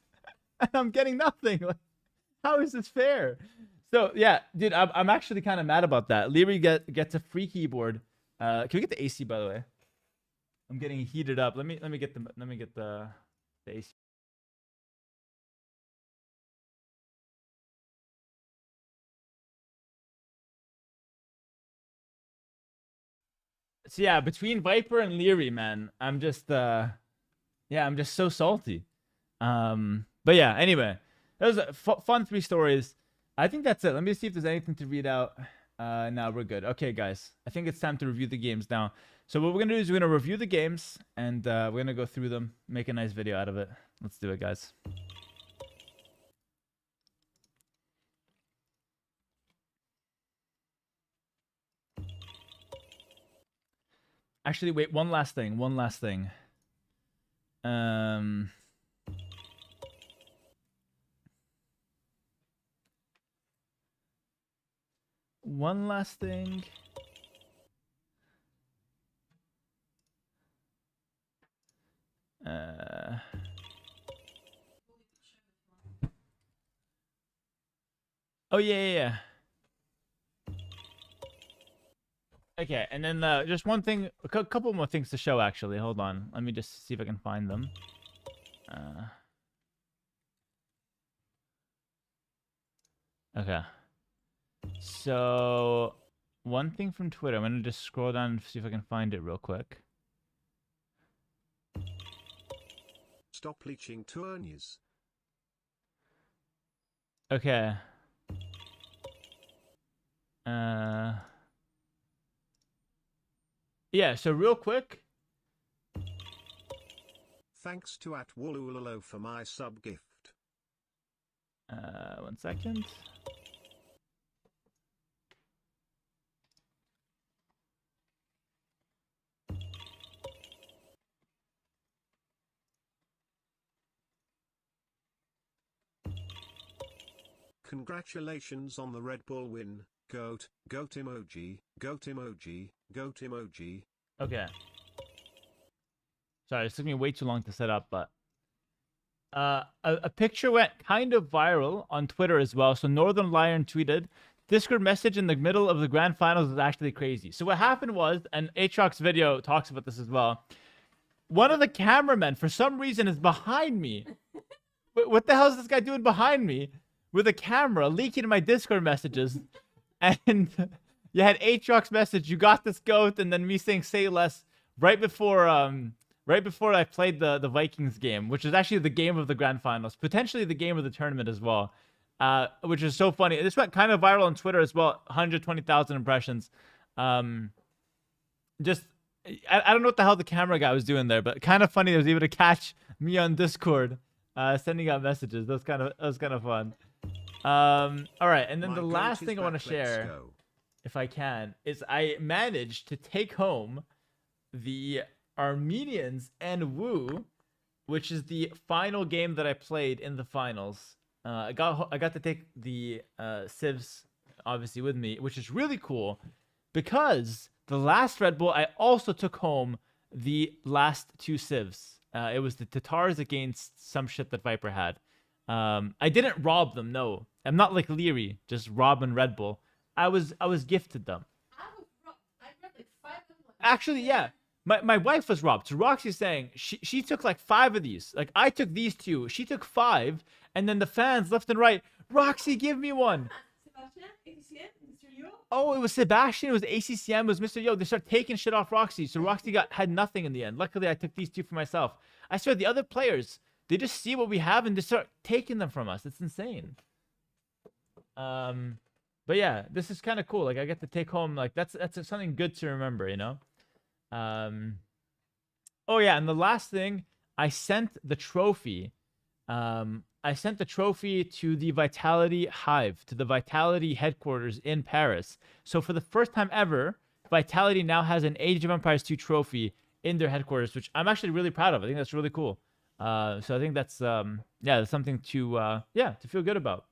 and I'm getting nothing. Like, how is this fair? So yeah, dude, I'm actually kind of mad about that. Liry gets a free keyboard. Can we get the AC, by the way? I'm getting heated up. Let me get the AC. So yeah, between Viper and Liry, man, I'm just I'm just so salty. But yeah, anyway, that was a fun 3 stories. I think that's it. Let me see if there's anything to read out. No, we're good. Okay, guys, I think it's time to review the games now. So what we're gonna do is we're gonna review the games, and we're gonna go through them, make a nice video out of it. Let's do it, guys. Actually, wait, one last thing. One last thing. One last thing. Oh yeah. Okay, and then just one thing, a couple more things to show actually. Hold on, let me just see if I can find them. Okay. So one thing from Twitter. I'm gonna just scroll down and see if I can find it real quick. Stop leeching tourneys. Okay. Yeah, so real quick. Thanks to @Woolulolo for my sub gift. 1 second. Congratulations on the Red Bull win. Goat emoji, goat emoji, goat emoji. Okay. Sorry, it took me way too long to set up, but a picture went kind of viral on Twitter as well. So Northern Lion tweeted, Discord message in the middle of the grand finals is actually crazy. So what happened was, and Atrox video talks about this as well, one of the cameramen for some reason is behind me. What the hell is this guy doing behind me with a camera leaking my Discord messages? And you had Atrox message, you got this goat, and then me saying say less right before I played the Vikings game, which is actually the game of the grand finals, potentially the game of the tournament as well, which is so funny. This went kind of viral on Twitter as well, 120,000 impressions. I don't know what the hell the camera guy was doing there, but kind of funny. He was able to catch me on Discord, sending out messages. That was kind of fun. All right, and then the last thing I want to share, if I can, is I managed to take home the Armenians and Wu, which is the final game that I played in the finals. I got to take the civs obviously with me, which is really cool because the last Red Bull I also took home the last 2 civs. It was the Tatars against some shit that Viper had. I didn't rob them, no. I'm not like Liry, just robbing Red Bull. I was gifted them. I read like 5 of them. Actually, yeah. My wife was robbed. So Roxy's saying she took like 5 of these. Like I took these 2. She took 5, and then the fans left and right. Roxy, give me one. Sebastian, ACCN, Mr. Yo. Oh, it was Sebastian. It was ACCM. It was Mr. Yo. They started taking shit off Roxy. So Roxy had nothing in the end. Luckily, I took these 2 for myself. I swear the other players, they just see what we have and they start taking them from us. It's insane. But yeah, this is kind of cool. Like I get to take home, like that's something good to remember, you know? Oh yeah, and the last thing, I sent the trophy. I sent the trophy to the Vitality Hive, to the Vitality headquarters in Paris. So for the first time ever, Vitality now has an Age of Empires 2 trophy in their headquarters, which I'm actually really proud of. I think that's really cool. So I think that's that's something to to feel good about.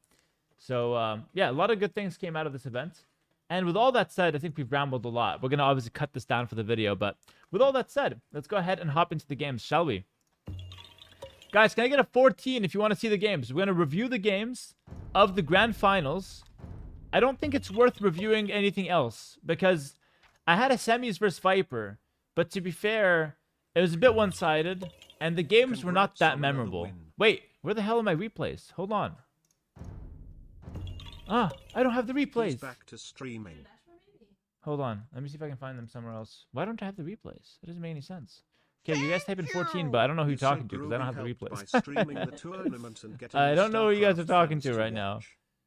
So yeah, a lot of good things came out of this event. And with all that said, I think we've rambled a lot. We're gonna obviously cut this down for the video, but with all that said, let's go ahead and hop into the games, shall we? Guys, can I get a 14 if you want to see the games? We're gonna review the games of the grand finals. I don't think it's worth reviewing anything else because I had a semis versus Viper, but to be fair, it was a bit one-sided, and the games were not that memorable. Wait, where the hell are my replays? Hold on. Ah, I don't have the replays. He's back to streaming. Hold on. Let me see if I can find them somewhere else. Why don't I have the replays? It doesn't make any sense. Okay, you guys type in 14, but I don't know who you're talking to because I don't have the replays. I don't know who you guys are talking to right now.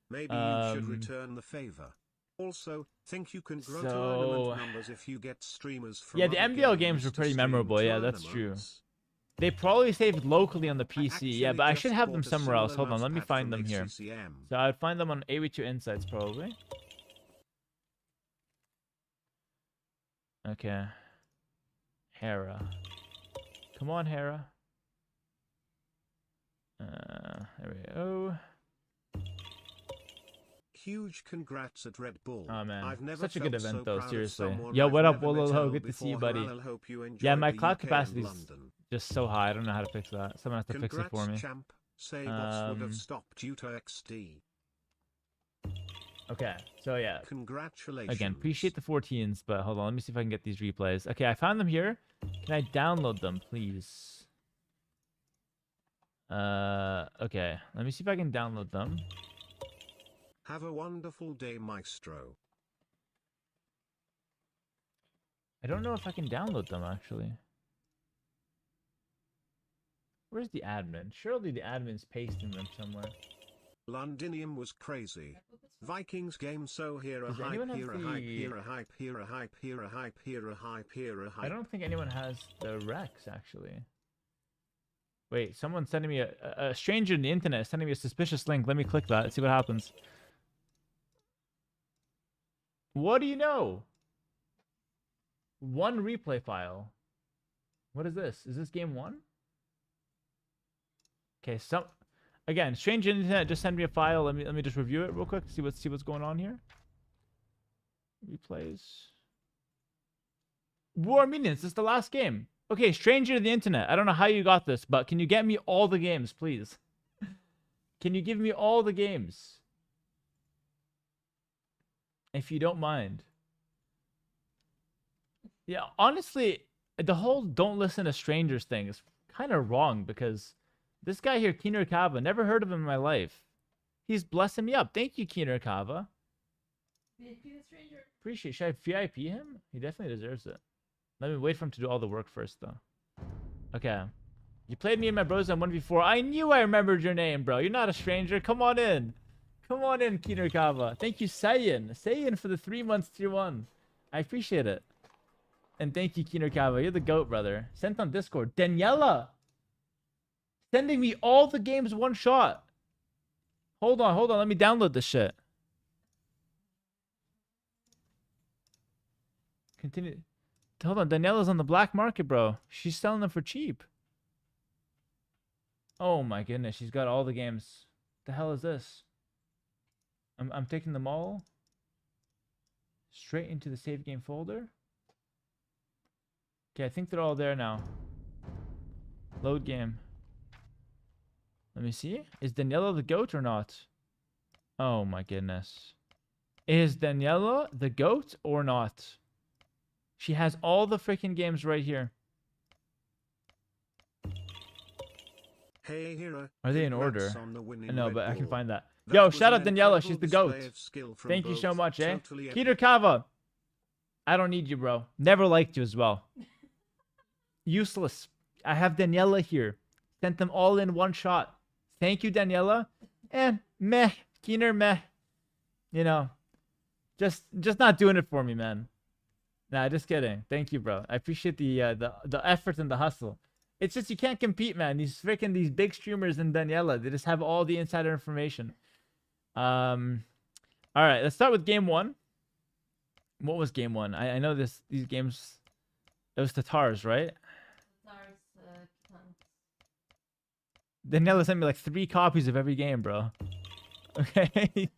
Maybe you should return the favor. Also, think you can grow tournament numbers if you get streamers from the MBL games were pretty memorable. Yeah, that's true. They probably saved locally on the PC. Yeah, but I should have them somewhere else. Hold on, let me find them here. So I'd find them on AV2 Insights probably. Okay. Hera. Come on, Hera. There we go. Huge congrats at Redbull. Oh man, I've never such a good event so though, seriously. Yo, what up, Wolo? Good to see you, buddy. Yeah, my cloud capacity is London. just so high. I don't know how to fix that. Someone has to fix it for me. Champ. Say bots would have stopped due to XD. Okay, so yeah. Congratulations. Again, appreciate the 14s, but hold on, let me see if I can get these replays. Okay, I found them here. Can I download them, please? Okay. Let me see if I can download them. Have a wonderful day, Maestro. I don't know if I can download them, actually. Where's the admin? Surely the admin's pasting them somewhere. Londinium was crazy. Vikings game so Hera Does hype, anyone have Hera the- hype, Hera hype, Hera hype, Hera hype, Hera hype, Hera hype. I don't think anyone has the Rex, actually. Wait, someone's sending me a stranger on the internet is sending me a suspicious link. Let me click that. See what happens. What do you know? One replay file. What is this? Is this game one? Okay, again, strange internet just send me a file. Let me just review it real quick. See what's going on here. Replays. War Minions. This is the last game. Okay, stranger to the internet. I don't know how you got this, but can you get me all the games, please? Can you give me all the games? If you don't mind. Yeah, honestly, the whole don't listen to strangers thing is kind of wrong because this guy here, Keener Kava, never heard of him in my life. He's blessing me up. Thank you, Keener Kava. Appreciate it. Should I VIP him? He definitely deserves it. Let me wait for him to do all the work first, though. Okay. You played me and my bros on 1v4. I knew I remembered your name, bro. You're not a stranger. Come on in. Come on in, Keener Kava. Thank you, Saiyan. Saiyan for the 3 months tier 1. I appreciate it. And thank you, Keener Kava. You're the GOAT, brother. Sent on Discord. Daniela. Sending me all the games one shot. Hold on. Let me download this shit. Continue. Hold on. Daniela's on the black market, bro. She's selling them for cheap. Oh my goodness. She's got all the games. The hell is this? I'm taking them all straight into the save game folder. Okay, I think they're all there now. Load game. Let me see. Is Daniela the GOAT or not? Oh my goodness. Is Daniela the GOAT or not? She has all the freaking games right here. Hey, Hera. Are they in order? No, but I can find that. Yo, Was shout an out Daniela. incredible She's the display GOAT. of skill from Thank you so both. much, eh? Totally Keter Kava. I don't need you, bro. Never liked you as well. Useless. I have Daniela here. Sent them all in one shot. Thank you, Daniela. And meh. Keener, meh. You know, just not doing it for me, man. Nah, just kidding. Thank you, bro. I appreciate the effort and the hustle. It's just you can't compete, man. These big streamers and Daniela, they just have all the insider information. All right, let's start with game one. What was game 1? I know these games. It was Tatars, right? Daniela sent me like 3 copies of every game, bro. Okay.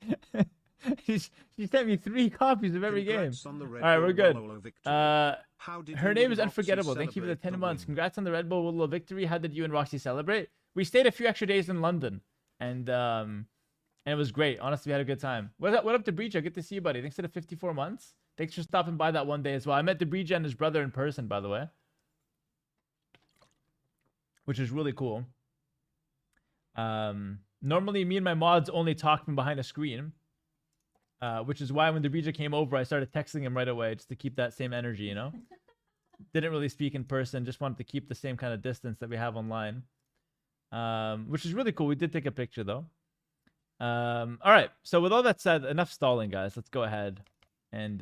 she sent me 3 copies of every game. Alright, we're good. Her name is Unforgettable. Thank you for the 10 months. Congrats on the Red Bull Willow victory. How did you and Roxy celebrate? We stayed a few extra days in London. And it was great. Honestly, we had a good time. What up to Breacher? Good to see you, buddy. Thanks for the 54 months. Thanks for stopping by that one day as well. I met Debrija and his brother in person, by the way. Which is really cool. Normally, me and my mods only talk from behind a screen. Which is why when Debrija came over, I started texting him right away just to keep that same energy, you know? Didn't really speak in person. Just wanted to keep the same kind of distance that we have online. Which is really cool. We did take a picture, though. All right. So with all that said, enough stalling, guys. Let's go ahead and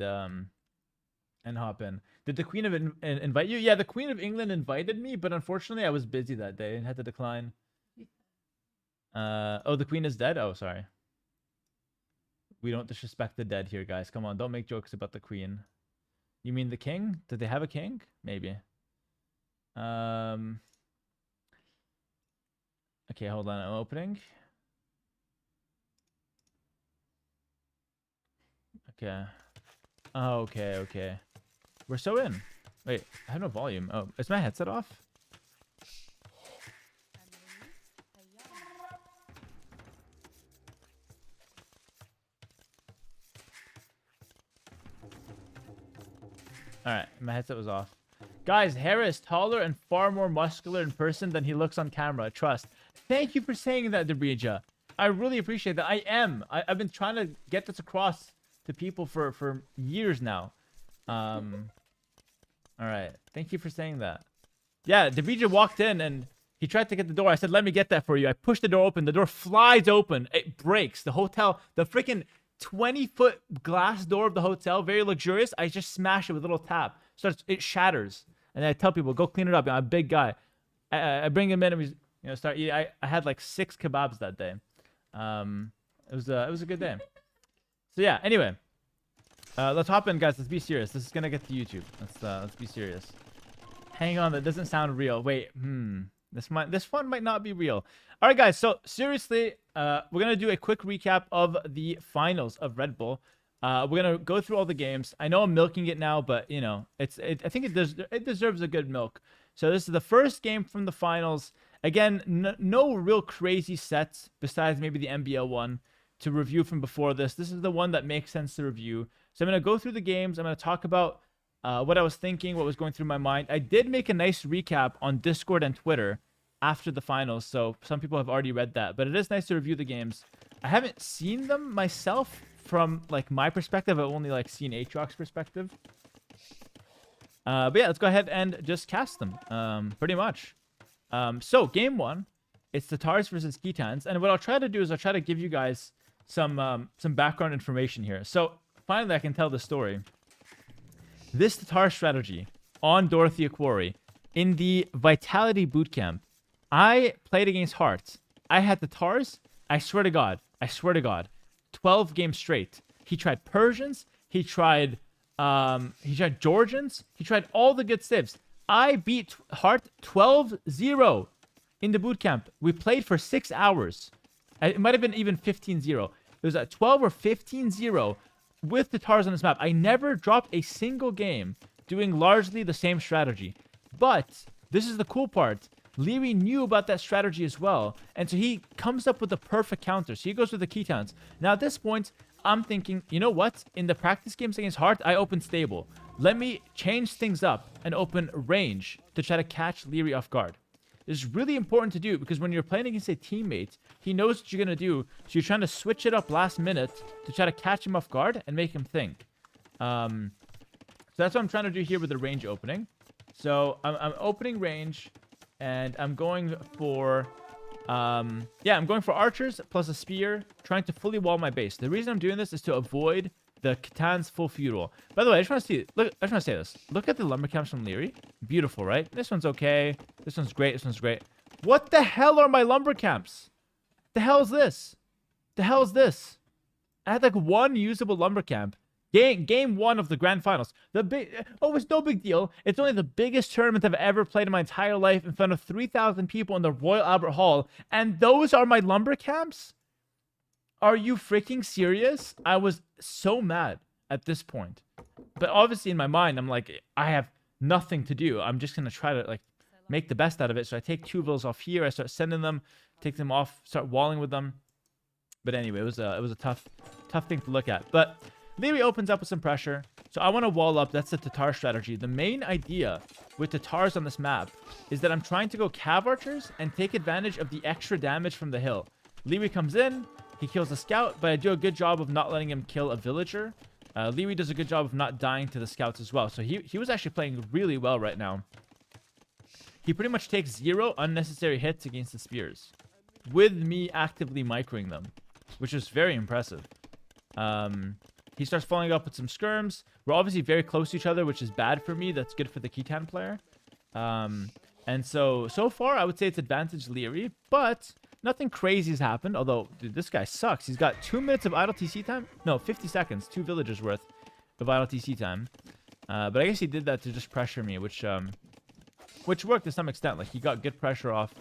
hop in. Did the Queen of invite you? Yeah, the Queen of England invited me, but unfortunately I was busy that day and had to decline. Oh, the Queen is dead? Oh, sorry. We don't disrespect the dead here, guys. Come on, don't make jokes about the Queen. You mean the King? Did they have a king? Maybe. Okay, hold on. I'm opening. Okay. Oh, okay. We're so in. Wait, I have no volume. Oh, is my headset off? Alright, my headset was off. Guys, Hera is taller and far more muscular in person than he looks on camera. Trust. Thank you for saying that, Debrija. I really appreciate that. I am. I've been trying to get this across to people for years now. Alright. Thank you for saying that. Yeah, Debrija walked in and he tried to get the door. I said, let me get that for you. I pushed the door open. The door flies open. It breaks. The hotel, the freaking 20-foot glass door of the hotel, very luxurious. I just smash it with a little tap. It shatters. And I tell people, go clean it up. I'm a big guy. I bring him in and we start eating. I had like 6 kebabs that day. It was a good day. So yeah, anyway. Let's hop in, guys. Let's be serious. This is gonna get to YouTube. Let's be serious. Hang on, that doesn't sound real. Wait, this one might not be real. All right, guys. So seriously, we're gonna do a quick recap of the finals of Red Bull. We're gonna go through all the games. I know I'm milking it now, but you know, I think it deserves a good milk. So this is the first game from the finals. Again, no real crazy sets besides maybe the NBL one to review from before this. This is the one that makes sense to review. So I'm going to go through the games. I'm going to talk about what I was thinking, what was going through my mind. I did make a nice recap on Discord and Twitter after the finals, so some people have already read that. But it is nice to review the games. I haven't seen them myself from like my perspective. I've only like seen Atrox perspective. But yeah, let's go ahead and just cast them. Pretty much. So game 1, it's Tatars versus Khitans, and what I'll try to do is I'll try to give you guys some background information here. So finally, I can tell the story. This Tatar strategy on Dorothea Quarry in the Vitality Bootcamp, I played against Hearts. I had Tatars. I swear to God, 12 games straight. He tried Persians. He tried Georgians. He tried all the good civs. I beat Heart 12-0 in the bootcamp. We played for 6 hours. It might have been even 15-0. It was at 12 or 15-0 with the Tatars on this map. I never dropped a single game doing largely the same strategy. But this is the cool part. Liry knew about that strategy as well. And so he comes up with the perfect counter. So he goes with the Khitans. Now at this point, I'm thinking, you know what? In the practice games against Heart, I opened stable. Let me change things up and open range to try to catch Liry off guard. This is really important to do because when you're playing against a teammate, he knows what you're going to do. So you're trying to switch it up last minute to try to catch him off guard and make him think. So that's what I'm trying to do here with the range opening. So I'm opening range and I'm going for... I'm going for archers plus a spear, trying to fully wall my base. The reason I'm doing this is to avoid the Khitan's full feudal. By the way, I just want to say this. Look at the lumber camps from Liry. Beautiful, right? This one's okay. This one's great. This one's great. What the hell are my lumber camps? The hell is this? The hell is this? I had like one usable lumber camp. Game 1 of the grand finals. It's no big deal. It's only the biggest tournament I've ever played in my entire life in front of 3,000 people in the Royal Albert Hall. And those are my lumber camps? Are you freaking serious? I was so mad at this point. But obviously in my mind, I'm like, I have nothing to do. I'm just going to try to like make the best out of it. So I take 2 villas off here. I start sending them, take them off, start walling with them. But anyway, it was a tough thing to look at. But Liry opens up with some pressure. So I want to wall up. That's the Tatar strategy. The main idea with Tatars on this map is that I'm trying to go cav archers and take advantage of the extra damage from the hill. Liry comes in. He kills a scout, but I do a good job of not letting him kill a villager. Liry does a good job of not dying to the scouts as well. So he was actually playing really well right now. He pretty much takes 0 unnecessary hits against the spears, with me actively microing them, which is very impressive. He starts following up with some skirms. We're obviously very close to each other, which is bad for me. That's good for the Khitan player. And so far, I would say it's advantage Liry, but nothing crazy has happened. Although, dude, this guy sucks. He's got 2 minutes of idle TC time. No, 50 seconds. 2 villagers worth of idle TC time. But I guess he did that to just pressure me, which worked to some extent. Like, he got good pressure off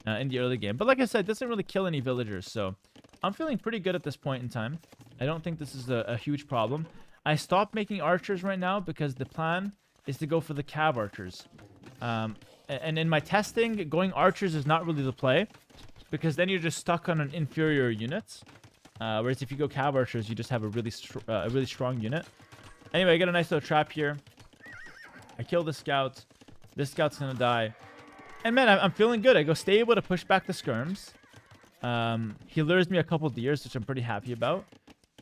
in the early game. But like I said, doesn't really kill any villagers. So I'm feeling pretty good at this point in time. I don't think this is a huge problem. I stopped making archers right now because the plan is to go for the cav archers. And in my testing, going archers is not really the play, because then you're just stuck on an inferior unit. Whereas if you go cav archers, you just have a really strong unit. Anyway, I get a nice little trap here. I kill the scout. This scout's gonna die. And man, I'm feeling good. I go stable to push back the skirms. He lures me a couple deers, which I'm pretty happy about.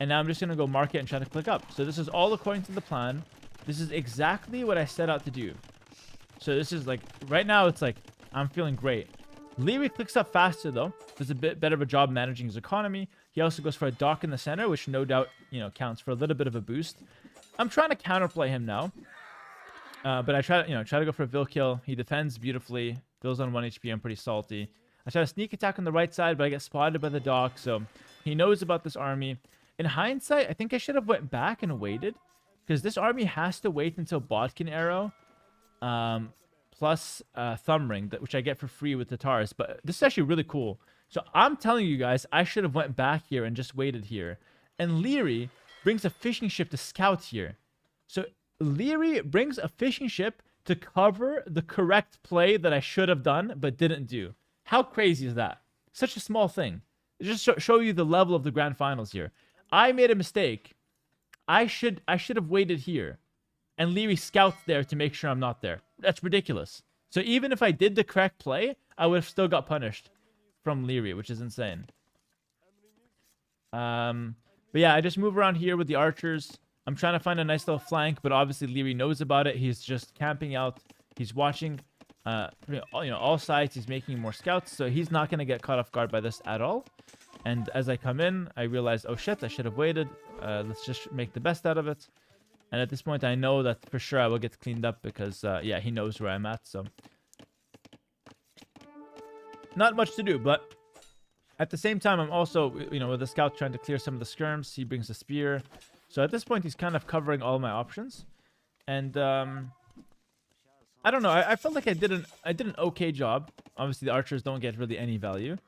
And now I'm just gonna go market and try to click up. So this is all according to the plan. This is exactly what I set out to do. So this is like, right now it's like, I'm feeling great. Liry clicks up faster though. Does a bit better of a job managing his economy. He also goes for a dock in the center, which no doubt, counts for a little bit of a boost. I'm trying to counterplay him now. But I try to go for a Vil kill. He defends beautifully. Vil's on 1 HP. I'm pretty salty. I try to sneak attack on the right side, but I get spotted by the dock. So he knows about this army. In hindsight, I think I should have went back and waited, because this army has to wait until Bodkin Arrow, plus Thumb Ring, which I get for free with Tatars. But this is actually really cool. So I'm telling you guys, I should have went back here and just waited here. And Liry brings a fishing ship to scout here. So Liry brings a fishing ship to cover the correct play that I should have done but didn't do. How crazy is that? Such a small thing. It just show you the level of the grand finals here. I made a mistake. I should have waited here, and Liry scouts there to make sure I'm not there. That's ridiculous. So even if I did the correct play, I would have still got punished from Liry, which is insane. But yeah, I just move around here with the archers. I'm trying to find a nice little flank, but obviously Liry knows about it. He's just camping out. He's watching, all sides. He's making more scouts, so he's not going to get caught off guard by this at all. And as I come in, I realize, oh shit, I should have waited. Let's just make the best out of it. And at this point, I know that for sure I will get cleaned up because, yeah, he knows where I'm at. So not much to do, but at the same time, I'm also, with the scout trying to clear some of the skirms. He brings a spear. So at this point, he's kind of covering all my options. And I don't know. I felt like I did an okay job. Obviously, the archers don't get really any value.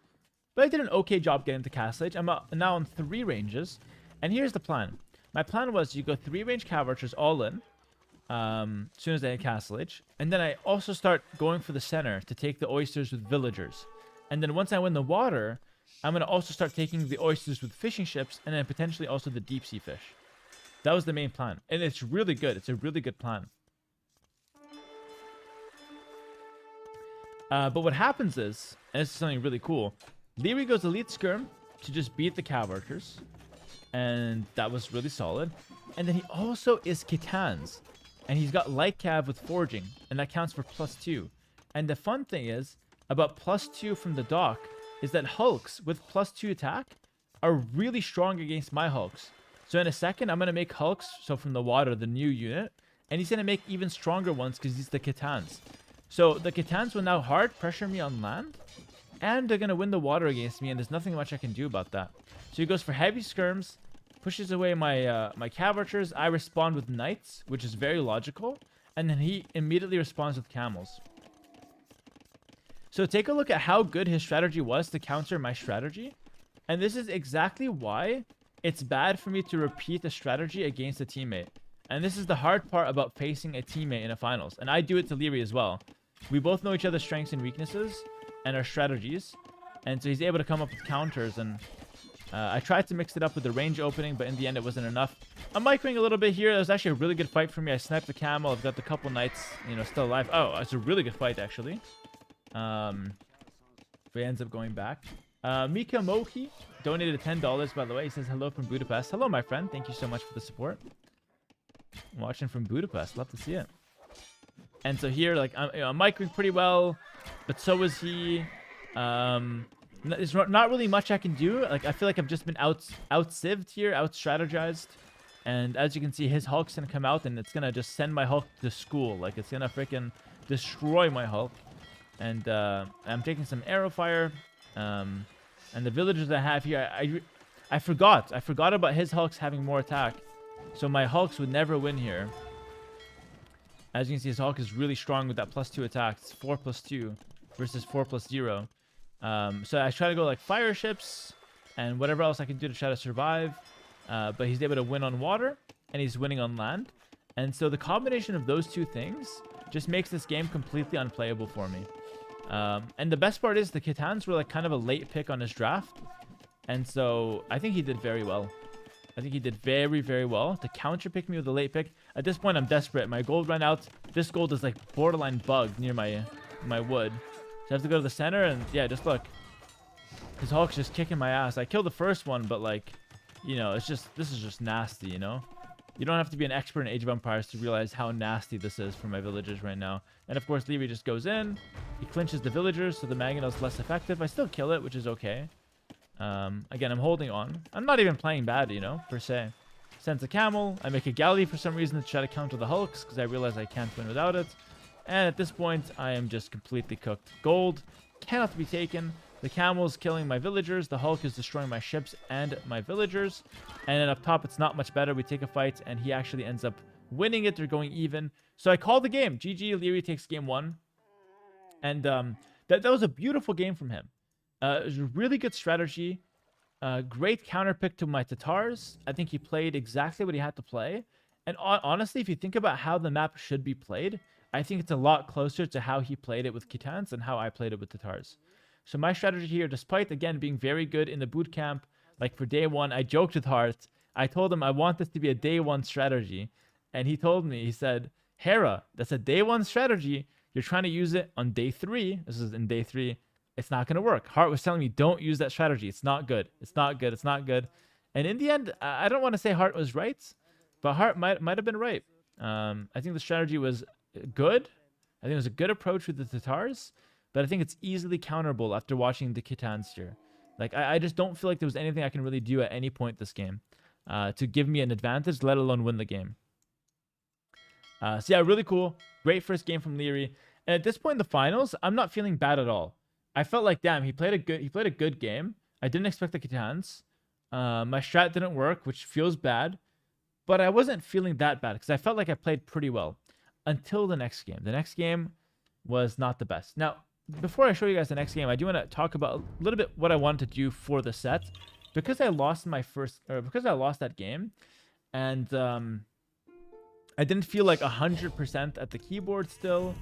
But I did an okay job getting to castle age. I'm now on 3 ranges. And here's the plan. My plan was you go 3 range cav archers all in. As soon as I hit castle age. And then I also start going for the center to take the oysters with villagers. And then once I win the water, I'm going to also start taking the oysters with fishing ships. And then potentially also the deep sea fish. That was the main plan. And it's really good. It's a really good plan. But what happens is, and this is something really cool, Liry goes elite skirm to just beat the cav archers. And that was really solid. And then he also is Khitans. And he's got light cav with forging. And that counts for +2. And the fun thing is, about +2 from the dock, is that hulks with +2 attack are really strong against my hulks. So in a second, I'm going to make hulks, so from the water, the new unit. And he's going to make even stronger ones because he's the Khitans. So the Khitans will now hard pressure me on land. And they're going to win the water against me. And there's nothing much I can do about that. So he goes for heavy skirms, pushes away my my cav archers. I respond with knights, which is very logical, and then he immediately responds with camels. So take a look at how good his strategy was to counter my strategy, and this is exactly why it's bad for me to repeat a strategy against a teammate. And this is the hard part about facing a teammate in a finals, and I do it to Liry as well. We both know each other's strengths and weaknesses and our strategies, and so he's able to come up with counters. And I tried to mix it up with the range opening, but in the end it wasn't enough. I'm microing a little bit here. That was actually a really good fight for me. I sniped the camel. I've got the couple knights, you know, still alive. Oh, it's a really good fight actually. But he ends up going back. Mika Moki donated $10, by the way. He says hello from Budapest. Hello, my friend. Thank you so much for the support. I'm watching from Budapest. Love to see it. And so here, like, I'm microing pretty well, but so is he. There's not really much I can do. Like, I feel like I've just been out-civved here, out-strategized. And as you can see, his Hulk's gonna come out, and it's gonna just send my Hulk to school. Like, it's gonna freaking destroy my Hulk. And I'm taking some arrow fire. And the villagers I have here, I forgot about his Hulks having more attack. So my Hulks would never win here. As you can see, his Hulk is really strong with that +2 attack. It's 4+2 versus 4+0. So I try to go like fire ships and whatever else I can do to try to survive. But he's able to win on water and he's winning on land. And so the combination of those two things just makes this game completely unplayable for me. And the best part is the Khitans were like kind of a late pick on his draft. And so I think he did very well. I think he did very, very well to counter pick me with a late pick. At this point, I'm desperate. My gold ran out. This gold is like borderline bugged near my wood. So I have to go to the center and yeah, just look. His Hulk's just kicking my ass. I killed the first one, but like, you know, this is just nasty, you know? You don't have to be an expert in Age of Empires to realize how nasty this is for my villagers right now. And of course, Liry just goes in. He clinches the villagers, so the Magneto's less effective. I still kill it, which is okay. Again, I'm holding on. I'm not even playing bad, you know, per se. Sends a camel. I make a galley for some reason to try to counter the Hulks, because I realize I can't win without it. And at this point, I am just completely cooked. Gold cannot be taken. The camel's killing my villagers. The Hulk is destroying my ships and my villagers. And then up top, it's not much better. We take a fight, and he actually ends up winning it. They're going even. So I call the game. GG, Liry takes game 1. And that was a beautiful game from him. It was a really good strategy. Great counter pick to my Tatars. I think he played exactly what he had to play. And honestly, if you think about how the map should be played, I think it's a lot closer to how he played it with Khitans and how I played it with Tatars. So my strategy here, despite, again, being very good in the boot camp, like for day 1, I joked with Hart. I told him I want this to be a day 1 strategy. And he told me, he said, Hera, that's a day 1 strategy. You're trying to use it on day 3. This is in day 3. It's not going to work. Hart was telling me, don't use that strategy. It's not good. It's not good. It's not good. And in the end, I don't want to say Hart was right, but Hart might have been right. I think the strategy was good. I think it was a good approach with the Tatars, but I think it's easily counterable after watching the Khitans here. Like, I just don't feel like there was anything I can really do at any point this game to give me an advantage, let alone win the game. So yeah, really cool. Great first game from Liry. And at this point in the finals, I'm not feeling bad at all. I felt like, damn, he played a good game. I didn't expect the Khitans. My strat didn't work, which feels bad. But I wasn't feeling that bad because I felt like I played pretty well until the next game. The next game was not the best. Now, before I show you guys the next game, I do want to talk about a little bit what I wanted to do for the set. Because I lost because I lost that game, and I didn't feel like 100% at the keyboard still,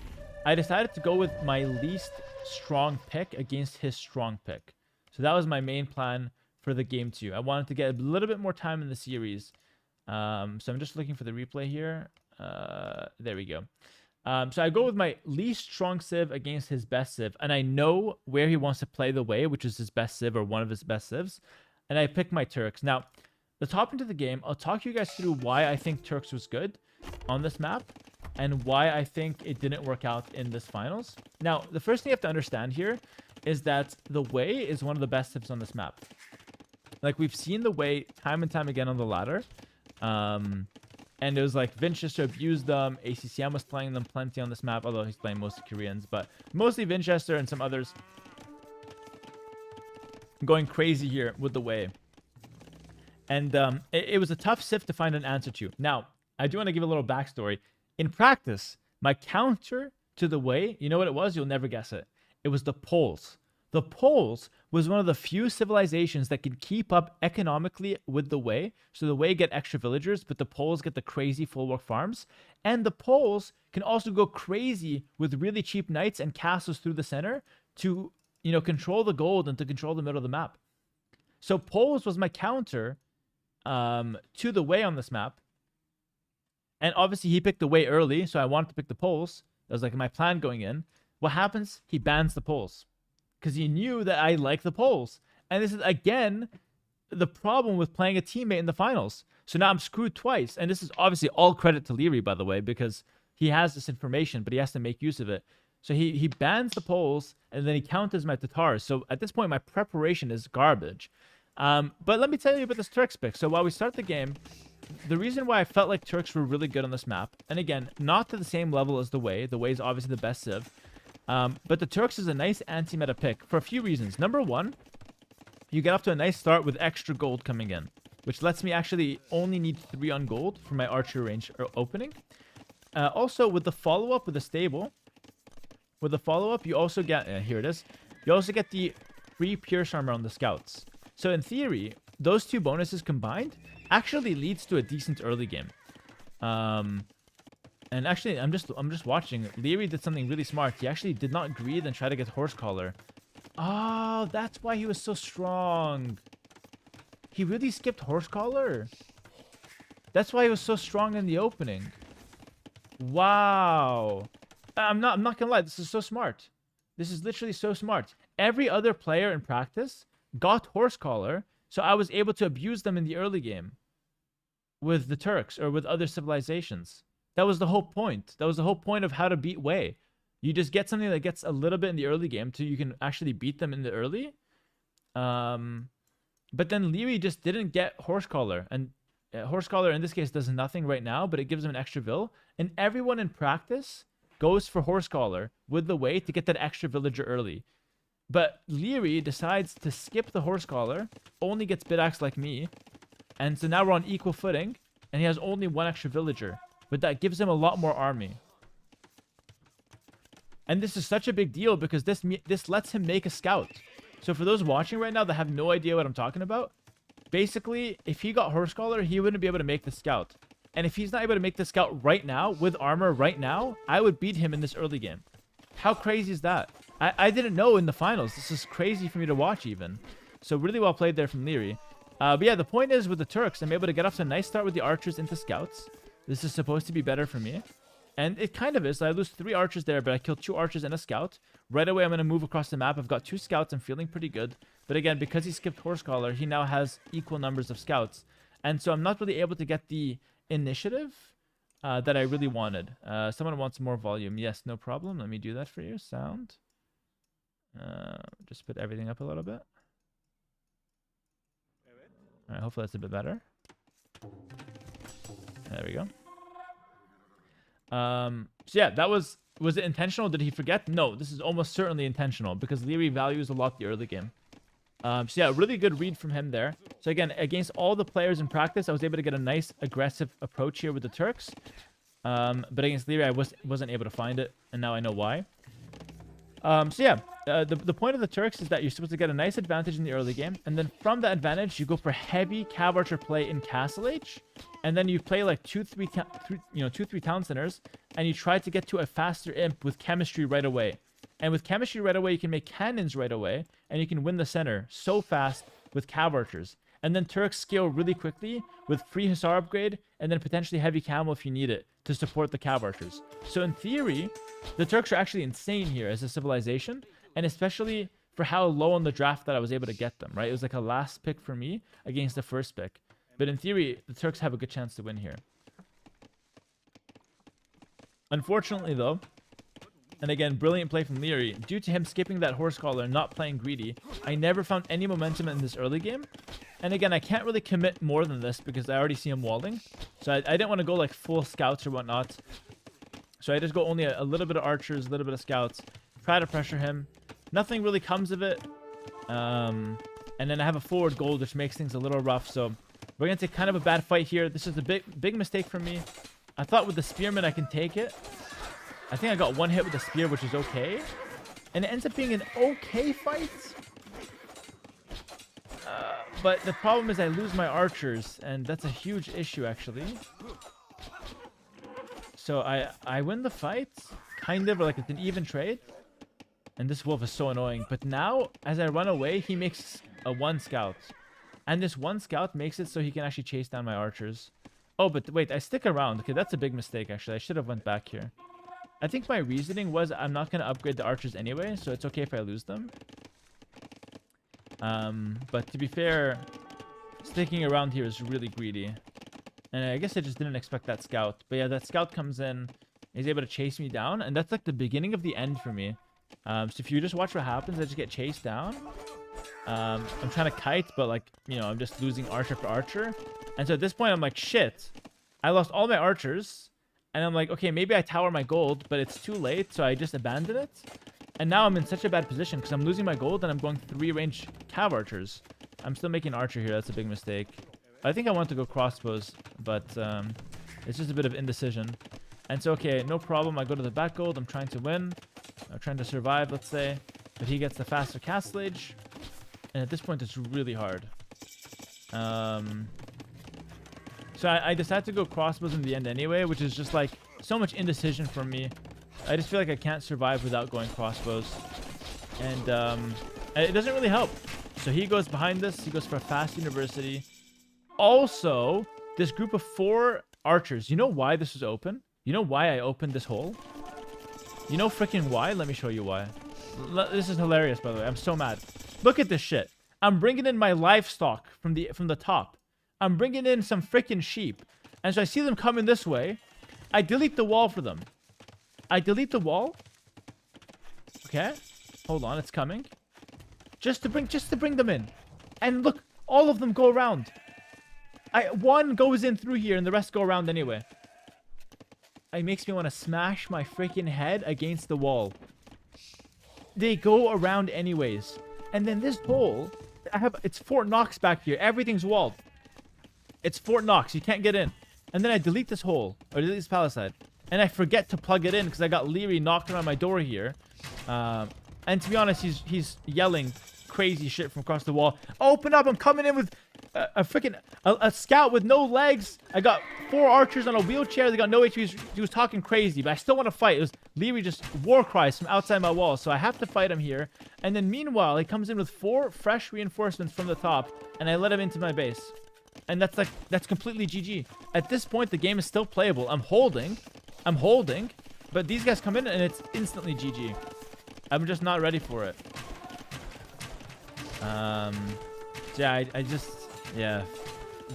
I decided to go with my least strong pick against his strong pick. So that was my main plan for the game 2. I wanted to get a little bit more time in the series. So I'm just looking for the replay here. There we go. So I go with my least strong civ against his best civ, and I know where he wants to play the way, which is his best civ or one of his best civs, and I pick my Turks. Now, let's hop into the game. I'll talk you guys through why I think Turks was good on this map and why I think it didn't work out in this finals. Now, the first thing you have to understand here is that the way is one of the best civs on this map. Like, we've seen the way time and time again on the ladder. And it was like Winchester abused them. ACCM was playing them plenty on this map, although he's playing mostly Koreans, but mostly Winchester and some others going crazy here with the way. And it was a tough sift to find an answer to. Now, I do want to give a little backstory. In practice, my counter to the way, you know what it was? You'll never guess it. It was the poles. The poles was one of the few civilizations that could keep up economically with the way. So the way get extra villagers, but the poles get the crazy full work farms. And the poles can also go crazy with really cheap knights and castles through the center to, you know, control the gold and to control the middle of the map. So poles was my counter to the way on this map. And obviously he picked the way early, so I wanted to pick the poles. That was like my plan going in. What happens? He bans the poles. Because he knew that I like the poles. And this is, again, the problem with playing a teammate in the finals. So now I'm screwed twice. And this is obviously all credit to Liry, by the way, because he has this information, but he has to make use of it. So he bans the poles, and then he counters my Tatars. So at this point, my preparation is garbage. But let me tell you about this Turks pick. So while we start the game, the reason why I felt like Turks were really good on this map, and again, not to the same level as the Way. The Way is obviously the best civ. But the Turks is a nice anti-meta pick for a few reasons. Number one, you get off to a nice start with extra gold coming in, which lets me actually only need 3 on gold for my archer range opening. Also, with the follow-up with the stable, you also get, here it is, you also get the free Pierce armor on the scouts. So in theory, those 2 bonuses combined actually leads to a decent early game. And actually, I'm just watching. Liry did something really smart. He actually did not greed and try to get horse collar. Oh, that's why he was so strong. He really skipped horse collar. That's why he was so strong in the opening. Wow. I'm not gonna lie. This is so smart. This is literally so smart. Every other player in practice got horse collar, so I was able to abuse them in the early game with the Turks or with other civilizations. That was the whole point. That was the whole point of how to beat Way. You just get something that gets a little bit in the early game so you can actually beat them in the early. But then Liry just didn't get horse collar. And horse collar in this case does nothing right now, but it gives him an extra vill. And everyone in practice goes for horse collar with the Way to get that extra villager early. But Liry decides to skip the horse collar, only gets bid-axe like me. And so now we're on equal footing, and he has only 1 extra villager. But that gives him a lot more army. And this is such a big deal because this lets him make a scout. So for those watching right now that have no idea what I'm talking about, basically, if he got horse collar, he wouldn't be able to make the scout. And if he's not able to make the scout right now, with armor right now, I would beat him in this early game. How crazy is that? I didn't know in the finals. This is crazy for me to watch even. So really well played there from Liry. But yeah, the point is with the Turks, I'm able to get off to a nice start with the archers into scouts. This is supposed to be better for me. And it kind of is. I lose 3 archers there, but I kill 2 archers and a scout. Right away, I'm going to move across the map. I've got 2 scouts. I'm feeling pretty good. But again, because he skipped horse collar, he now has equal numbers of scouts. And so I'm not really able to get the initiative that I really wanted. Someone wants more volume. Yes, no problem. Let me do that for you. Sound. Just put everything up a little bit. All right, hopefully that's a bit better. There we go. So yeah, that was it intentional? Did he forget? No, this is almost certainly intentional because Liry values a lot the early game. So yeah, really good read from him there. So again, against all the players in practice, I was able to get a nice aggressive approach here with the Turks. But against Liry, I wasn't able to find it, and now I know why. So yeah, the point of the Turks is that you're supposed to get a nice advantage in the early game, and then from that advantage, you go for heavy cav archer play in Castle Age, and then you play like 2-3 town centers, and you try to get to a faster imp with chemistry right away. And with chemistry right away, you can make cannons right away, and you can win the center so fast with cav archers. And then Turks scale really quickly with free Hussar upgrade, and then potentially heavy camel if you need it to support the cav archers. So in theory, the Turks are actually insane here as a civilization, and especially for how low on the draft that I was able to get them, right? It was like a last pick for me against the first pick. But in theory, the Turks have a good chance to win here. Unfortunately, though, and again, brilliant play from Liry, due to him skipping that horse collar and not playing greedy, I never found any momentum in this early game. And again, I can't really commit more than this because I already see him walling. So I didn't want to go like full scouts or whatnot. So I just go only a little bit of archers, a little bit of scouts, try to pressure him. Nothing really comes of it. And then I have a forward gold, which makes things a little rough. So We're going to take kind of a bad fight here. This is a big mistake from me. I thought with the spearman I can take it. I think I got one hit with the spear, which is okay. And it ends up being an okay fight. But the problem is I lose my archers, and that's a huge issue, actually. So I win the fight, kind of, like it's an even trade. And this wolf is so annoying. But now, as I run away, he makes a 1 scout. And this 1 scout makes it so he can actually chase down my archers. Oh, but wait, I stick around. Okay, that's a big mistake, actually. I should have went back here. I think my reasoning was I'm not going to upgrade the archers anyway, so it's okay if I lose them. But to be fair, sticking around here is really greedy. And I guess I just didn't expect that scout. But yeah, that scout comes in. He's able to chase me down. And that's like the beginning of the end for me. So if you just watch what happens, I just get chased down. I'm trying to kite, but like, you know, I'm just losing archer after archer. And so at this point, I'm like, shit. I lost all my archers. And I'm like, okay, maybe I tower my gold, but it's too late. So I just abandon it. And now I'm in such a bad position because I'm losing my gold and I'm going 3-range cav archers. I'm still making archer here. That's a big mistake. I think I want to go crossbows, but it's just a bit of indecision. And so, okay, no problem. I go to the back gold. I'm trying to win. I'm trying to survive, let's say. But he gets the faster cast ledge. And at this point, it's really hard. So I decided to go crossbows in the end anyway, which is just like so much indecision from me. I just feel like I can't survive without going crossbows. And it doesn't really help. So he goes behind this. He goes for a fast university. Also, this group of 4 archers. You know why this is open? You know why I opened this hole? You know freaking why? Let me show you why. This is hilarious, by the way. I'm so mad. Look at this shit. I'm bringing in my livestock from the top. I'm bringing in some freaking sheep. And so I see them coming this way. I delete the wall for them. I delete the wall. Okay. Hold on, it's coming. Just to bring them in. And look, all of them go around. One goes in through here and the rest go around anyway. It makes me want to smash my freaking head against the wall. They go around anyways. And then this hole, it's Fort Knox back here. Everything's walled. It's Fort Knox. You can't get in. And then I delete this hole, or delete this palisade. And I forget to plug it in because I got Liry knocked around my door here. And to be honest, he's yelling crazy shit from across the wall. Open up! I'm coming in with a freaking a scout with no legs. I got 4 archers on a wheelchair. They got no HP. He was talking crazy, but I still want to fight. It was Liry just war cries from outside my wall, so I have to fight him here. And then meanwhile, he comes in with 4 fresh reinforcements from the top, and I let him into my base. And that's completely GG. At this point, the game is still playable. I'm holding, but these guys come in and it's instantly GG. I'm just not ready for it. Yeah,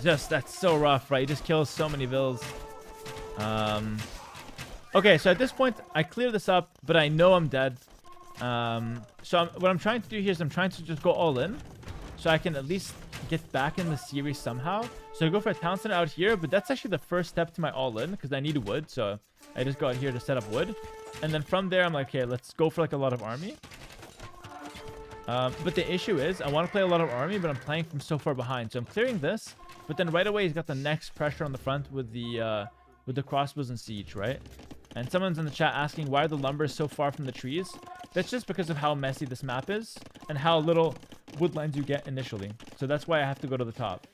that's so rough, right? He just kills so many vills. Okay, so at this point, I clear this up, but I know I'm dead. So what I'm trying to do here is I'm trying to just go all in, so I can at least get back in the series somehow. So I go for a town center out here, but that's actually the first step to my all-in because I need wood. So I just go out here to set up wood. And then from there, I'm like, okay, let's go for like a lot of army. But the issue is I want to play a lot of army, but I'm playing from so far behind. So I'm clearing this, but then right away he's got the next pressure on the front with the crossbows and siege, right? And someone's in the chat asking why are the lumber so far from the trees? That's just because of how messy this map is and how little woodlands you get initially. So that's why I have to go to the top.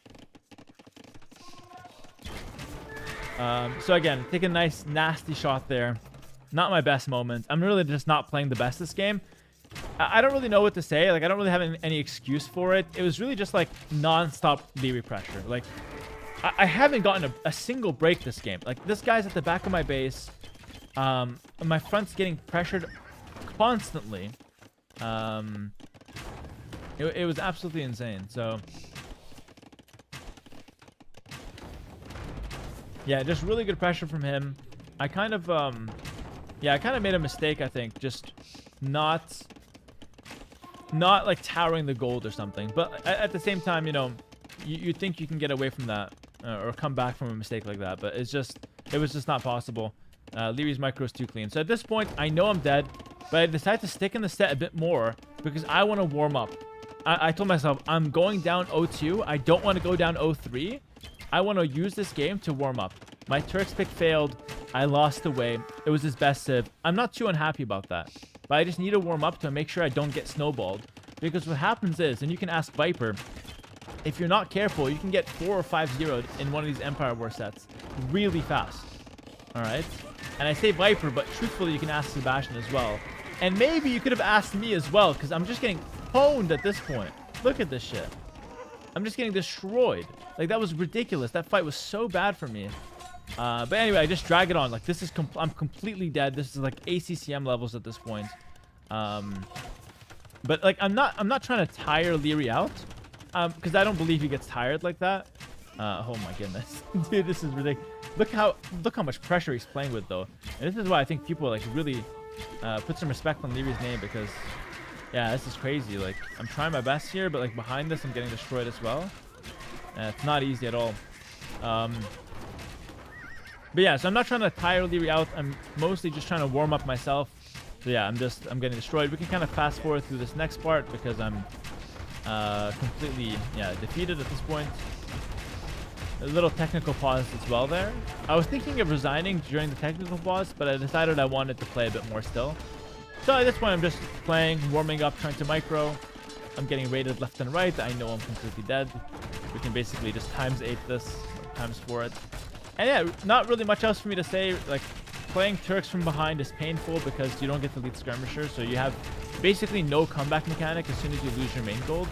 So again, take a nice nasty shot there. Not my best moment. I'm really just not playing the best this game. I don't really know what to say. Like, I don't really have any excuse for it. It was really just like non-stop Liry pressure. Like, I haven't gotten a single break this game. Like, this guy's at the back of my base. My front's getting pressured constantly. It was absolutely insane. So yeah, just really good pressure from him. I kind of made a mistake, I think, just not like towering the gold or something. But at the same time, you know, you think you can get away from that or come back from a mistake like that, but it was just not possible. Liry's micro is too clean. So at this point, I know I'm dead, but I decided to stick in the set a bit more because I want to warm up. I told myself I'm going down 0-2. I don't want to go down 0-3. I want to use this game to warm up. My Turks pick failed. I lost the way. It was his best civ. I'm not too unhappy about that. But I just need to warm up to make sure I don't get snowballed. Because what happens is, and you can ask Viper, if you're not careful, you can get 4 or 5-0'd in one of these Empire War sets really fast. Alright? And I say Viper, but truthfully, you can ask Sebastian as well. And maybe you could have asked me as well, because I'm just getting pwned at this point. Look at this shit. I'm just getting destroyed. Like, that was ridiculous. That fight was so bad for me. But anyway, I just drag it on. Like, this is I'm completely dead. This is like ACCM levels at this point. But like, I'm not trying to tire Liry out, because I don't believe he gets tired like that. Oh my goodness, dude, this is ridiculous. Look how much pressure he's playing with though. And this is why I think people like really put some respect on Liry's name, because yeah, this is crazy. Like, I'm trying my best here, but like behind this, I'm getting destroyed as well. It's not easy at all. But yeah, so I'm not trying to tire Liry out. I'm mostly just trying to warm up myself. So yeah, I'm getting destroyed. We can kind of fast forward through this next part because I'm completely defeated at this point. A little technical pause as well there. I was thinking of resigning during the technical pause, but I decided I wanted to play a bit more still. So at this point, I'm just playing, warming up, trying to micro. I'm getting raided left and right. I know I'm completely dead. We can basically just ×8 this, ×4 it. And yeah, not really much else for me to say. Like, playing Turks from behind is painful because you don't get the lead skirmisher, so you have basically no comeback mechanic as soon as you lose your main gold.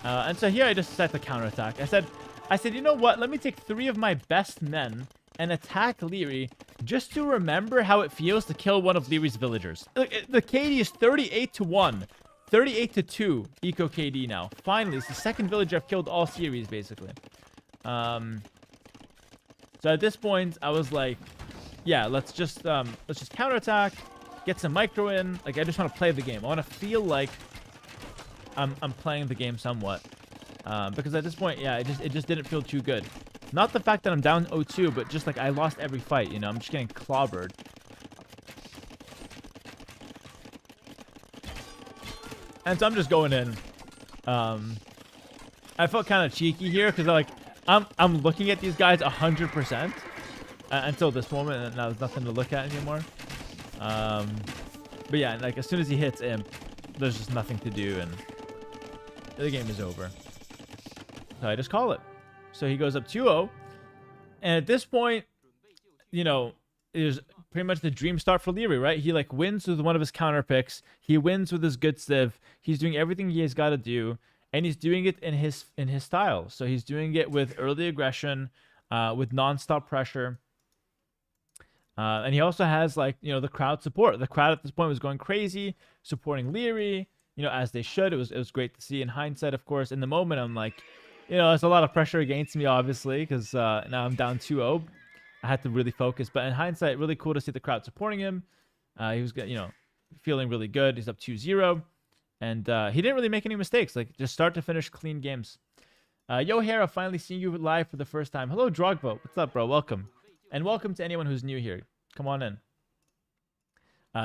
And so here I just decided to counterattack. I said, you know what? Let me take 3 of my best men and attack Liry just to remember how it feels to kill one of Liry's villagers. The KD is 38-1. 38-2 eco KD now. Finally, it's the second villager I've killed all series, basically. So at this point, I was like, yeah, let's just counterattack, get some micro in. Like, I just want to play the game. I want to feel like I'm playing the game somewhat. Because at this point, yeah, it just didn't feel too good. Not the fact that I'm down 0-2, but just like I lost every fight, you know, I'm just getting clobbered. And so I'm just going in. I felt kind of cheeky here because like I'm looking at these guys 100% until this moment, and now there's nothing to look at anymore. But yeah, like as soon as he hits Imp, there's just nothing to do, and the game is over. So I just call it. So he goes up 2-0, and at this point, you know, it was pretty much the dream start for Liry, right? He like wins with one of his counter picks. He wins with his good civ. He's doing everything he has got to do, and he's doing it in his style. So he's doing it with early aggression, with non-stop pressure. And he also has, like, you know, the crowd support. The crowd at this point was going crazy, supporting Liry, you know, as they should. It was great to see. In hindsight, of course, in the moment, I'm like, you know, there's a lot of pressure against me, obviously, because now I'm down 2-0. I had to really focus. But in hindsight, really cool to see the crowd supporting him. He was, you know, feeling really good. He's up 2-0. And he didn't really make any mistakes. Like, just start to finish clean games. Yo, Hera, finally seeing you live for the first time. Hello, Drogbo. What's up, bro? Welcome. And welcome to anyone who's new here. Come on in.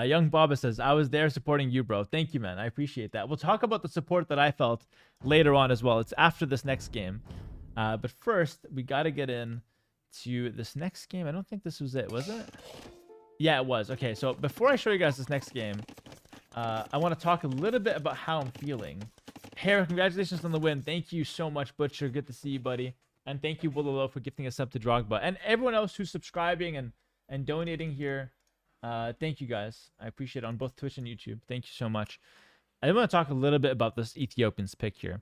Young Baba says, I was there supporting you, bro. Thank you, man. I appreciate that. We'll talk about the support that I felt later on as well. It's after this next game. But first, we got to get in to this next game. I don't think this was it, was it? Yeah, it was. Okay, so before I show you guys this next game, I want to talk a little bit about how I'm feeling. Hera, congratulations on the win. Thank you so much, Butcher. Good to see you, buddy. And thank you, Wololo, for gifting a sub to Drogba. And everyone else who's subscribing and donating here. Thank you, guys. I appreciate it on both Twitch and YouTube. Thank you so much. I want to talk a little bit about this Ethiopians pick here.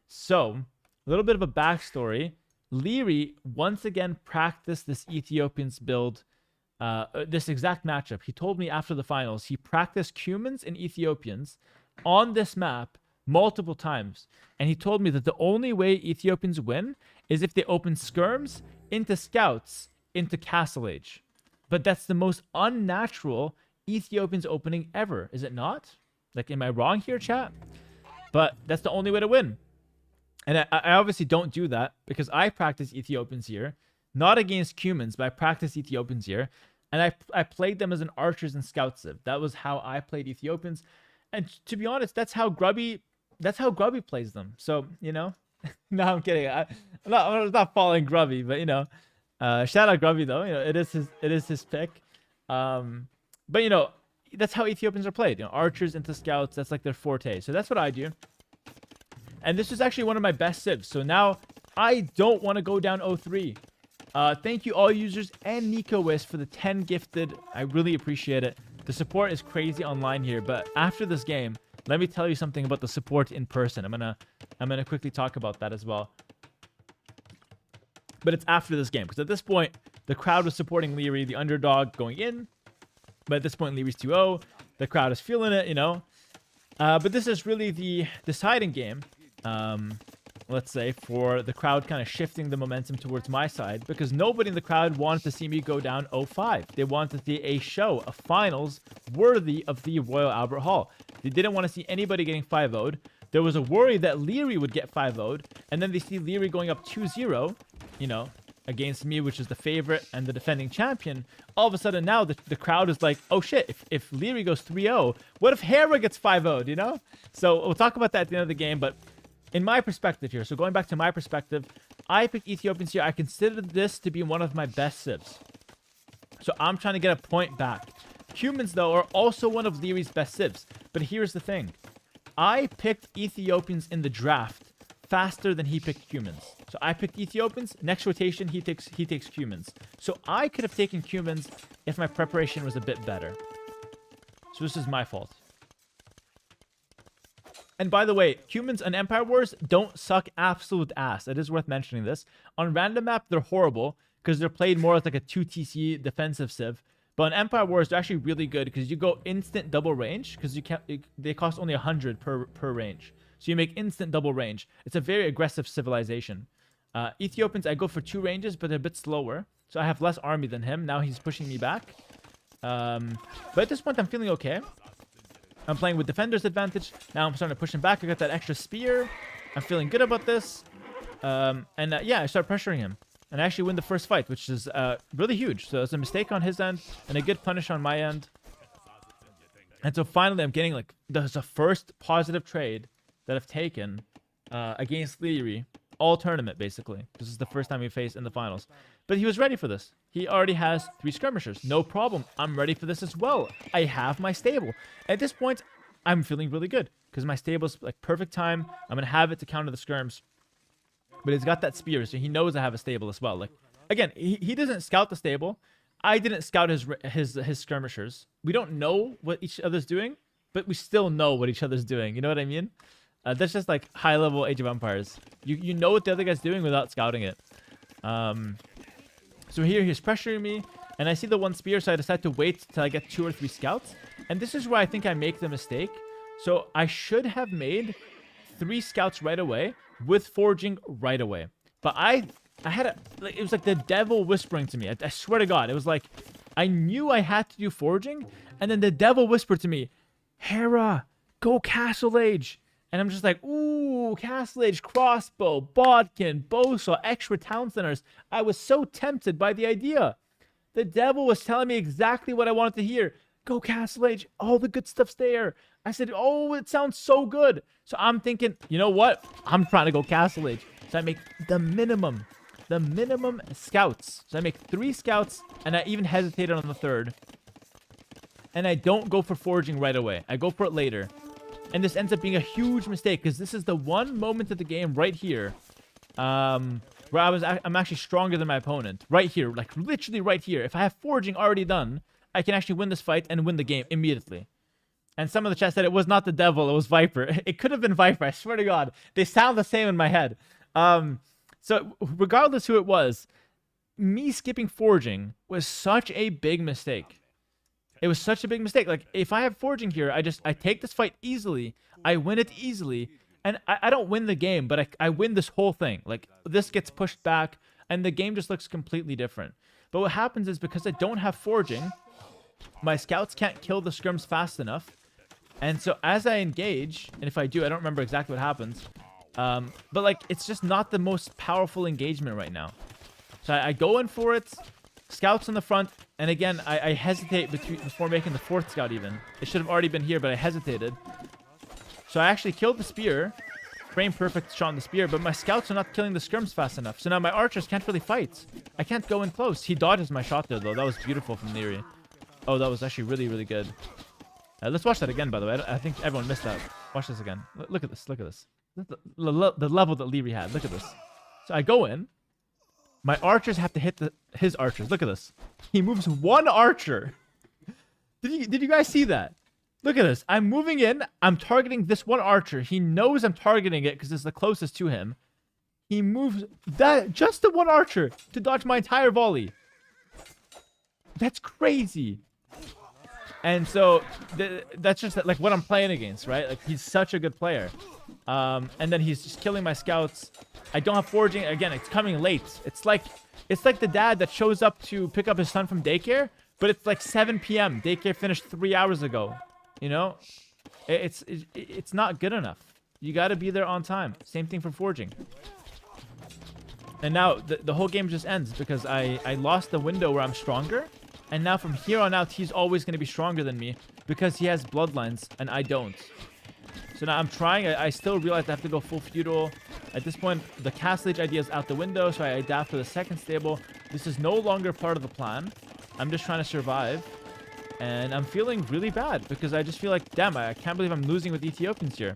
So, a little bit of a backstory. Liry once again practiced this Ethiopians build, this exact matchup. He told me after the finals, he practiced Cumans and Ethiopians on this map multiple times. And he told me that the only way Ethiopians win is if they open skirms into scouts into Castle Age. But that's the most unnatural Ethiopians opening ever, is it not? Like, am I wrong here, chat? But that's the only way to win. And I obviously don't do that because I practice Ethiopians here, not against Cumans, but I practice Ethiopians here. And I played them as an archers and scouts civ. That was how I played Ethiopians. And to be honest, that's how Grubby plays them. So, you know, No, I'm kidding. I'm not following Grubby, but you know, shout out Grubby though. You know, it is his pick. But you know, that's how Ethiopians are played. You know, archers into scouts. That's like their forte. So that's what I do. And this is actually one of my best civs. So now I don't want to go down 0-3. Thank you all users and NicoWis for the 10 gifted. I really appreciate it. The support is crazy online here, but after this game, let me tell you something about the support in person. I'm gonna quickly talk about that as well. But it's after this game, because at this point, the crowd was supporting Liry, the underdog, going in. But at this point, Liry's 2-0. The crowd is feeling it, you know. But this is really the deciding game. Let's say, for the crowd kind of shifting the momentum towards my side, because nobody in the crowd wanted to see me go down 0-5. They wanted to see a show, a finals worthy of the Royal Albert Hall. They didn't want to see anybody getting 5-0'd. There was a worry that Liry would get 5-0'd, and then they see Liry going up 2-0, you know, against me, which is the favorite and the defending champion. All of a sudden now the crowd is like, oh shit, if Liry goes 3-0, what if Hera gets 5-0'd, you know? So we'll talk about that at the end of the game, but in my perspective here, so going back to my perspective, I picked Ethiopians here. I considered this to be one of my best civs. So I'm trying to get a point back. Humans, though, are also one of Liry's best civs. But here's the thing. I picked Ethiopians in the draft faster than he picked humans. So I picked Ethiopians. Next rotation, he takes humans. So I could have taken humans if my preparation was a bit better. So this is my fault. And by the way, humans on Empire Wars don't suck absolute ass. It is worth mentioning this. On random map, they're horrible because they're played more as like a 2 TC defensive civ. But on Empire Wars, they're actually really good because you go instant double range because they cost only 100 per range. So you make instant double range. It's a very aggressive civilization. Ethiopians, I go for 2 ranges, but they're a bit slower. So I have less army than him. Now he's pushing me back. But at this point, I'm feeling okay. I'm playing with defender's advantage. Now I'm starting to push him back. I got that extra spear. I'm feeling good about this. Yeah, I start pressuring him. And I actually win the first fight, which is really huge. So it's a mistake on his end and a good punish on my end. And so finally I'm getting like, there's the first positive trade that I've taken against Liry. All tournament, basically. This is the first time we faced in the finals. But he was ready for this. He already has 3 skirmishers. No problem. I'm ready for this as well. I have my stable. At this point, I'm feeling really good. Because my stable's like perfect time. I'm going to have it to counter the skirms. But he's got that spear, so he knows I have a stable as well. Like, again, he doesn't scout the stable. I didn't scout his skirmishers. We don't know what each other's doing, but we still know what each other's doing. You know what I mean? That's just like high-level Age of Empires. You know what the other guy's doing without scouting it. So here he's pressuring me, and I see the 1 spear, so I decide to wait till I get 2 or 3 scouts. And this is where I think I make the mistake. So I should have made 3 scouts right away with forging right away. But I had it was like the devil whispering to me. I swear to God, it was like I knew I had to do forging, and then the devil whispered to me, Hera, go Castle Age. And I'm just like, ooh, Castle Age, crossbow, bodkin, bowsaw, extra town centers. I was so tempted by the idea. The devil was telling me exactly what I wanted to hear. Go Castle Age, all the good stuff's there. I said, oh, it sounds so good. So I'm thinking, you know what? I'm trying to go Castle Age. So I make the minimum scouts. So I make 3 scouts, and I even hesitated on the 3rd. And I don't go for forging right away. I go for it later. And this ends up being a huge mistake because this is the one moment of the game right here where I'm actually stronger than my opponent. Right here, like literally right here. If I have forging already done, I can actually win this fight and win the game immediately. And some of the chat said it was not the devil, it was Viper. It could have been Viper, I swear to God. They sound the same in my head. So regardless who it was, me skipping forging was such a big mistake. It was such a big mistake. Like, if I have forging here, I take this fight easily. I win it easily. And I don't win the game, but I win this whole thing. Like, this gets pushed back, and the game just looks completely different. But what happens is, because I don't have forging, my scouts can't kill the skirms fast enough. And so as I engage, and if I do, I don't remember exactly what happens. But, like, it's just not the most powerful engagement right now. So I go in for it. Scouts in the front, and again, I hesitate before making the 4th scout even. It should have already been here, but I hesitated. So I actually killed the spear, frame perfect shot on the spear, but my scouts are not killing the skirms fast enough. So now my archers can't really fight. I can't go in close. He dodges my shot there, though. That was beautiful from Liry. Oh, that was actually really, really good. Let's watch that again, by the way. I think everyone missed that. Watch this again. Look at this. Look at this. The level that Liry had. Look at this. So I go in. My archers have to hit his archers. Look at this. He moves one archer. Did you guys see that? Look at this. I'm moving in. I'm targeting this one archer. He knows I'm targeting it because it's the closest to him. He moves that just the one archer to dodge my entire volley. That's crazy. And so that's just like what I'm playing against, right? Like he's such a good player. And then he's just killing my scouts. I don't have foraging. Again, it's coming late. It's like the dad that shows up to pick up his son from daycare, but it's like 7 p.m. Daycare finished 3 hours ago. You know, it's not good enough. You got to be there on time. Same thing for forging. And now the whole game just ends because I lost the window where I'm stronger. And now from here on out, he's always going to be stronger than me because he has bloodlines and I don't. So now I'm trying. I still realize I have to go full feudal. At this point, the castle age idea is out the window, so I adapt to the second stable. This is no longer part of the plan. I'm just trying to survive. And I'm feeling really bad because I just feel like, damn, I can't believe I'm losing with Ethiopians here.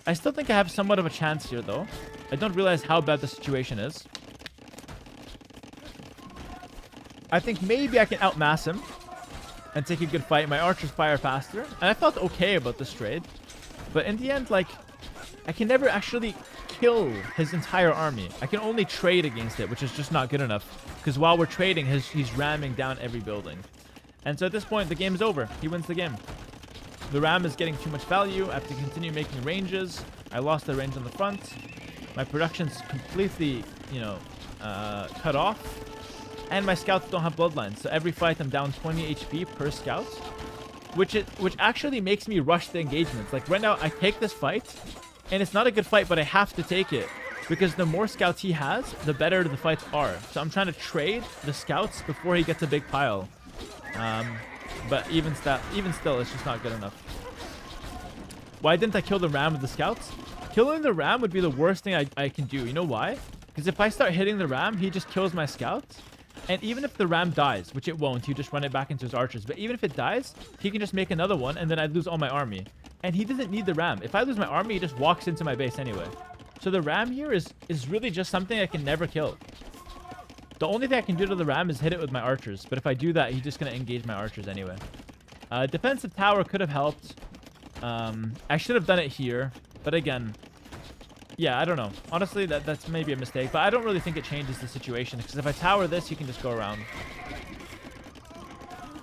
I still think I have somewhat of a chance here, though. I don't realize how bad the situation is. I think maybe I can outmass him and take a good fight. My archers fire faster. And I felt okay about this trade. But in the end, like, I can never actually kill his entire army. I can only trade against it, which is just not good enough. Because while we're trading, he's ramming down every building. And so at this point, the game is over. He wins the game. The ram is getting too much value. I have to continue making ranges. I lost the range on the front. My production's completely, you know, cut off. And my scouts don't have bloodlines. So every fight, I'm down 20 HP per scout. Which actually makes me rush the engagements. Like right now, I take this fight. And it's not a good fight, but I have to take it. Because the more scouts he has, the better the fights are. So I'm trying to trade the scouts before he gets a big pile. But even still, it's just not good enough. Why didn't I kill the ram with the scouts? Killing the ram would be the worst thing I can do. You know why? Because if I start hitting the ram, he just kills my scouts. And even if the ram dies, which it won't, he just run it back into his archers. But even if it dies, he can just make another one, and then I'd lose all my army. And he doesn't need the ram. If I lose my army, he just walks into my base anyway. So the ram here is really just something I can never kill. The only thing I can do to the ram is hit it with my archers. But if I do that, he's just going to engage my archers anyway. Defensive tower could have helped. I should have done it here. But again, yeah, I don't know. Honestly, that's maybe a mistake. But I don't really think it changes the situation. Because if I tower this, he can just go around.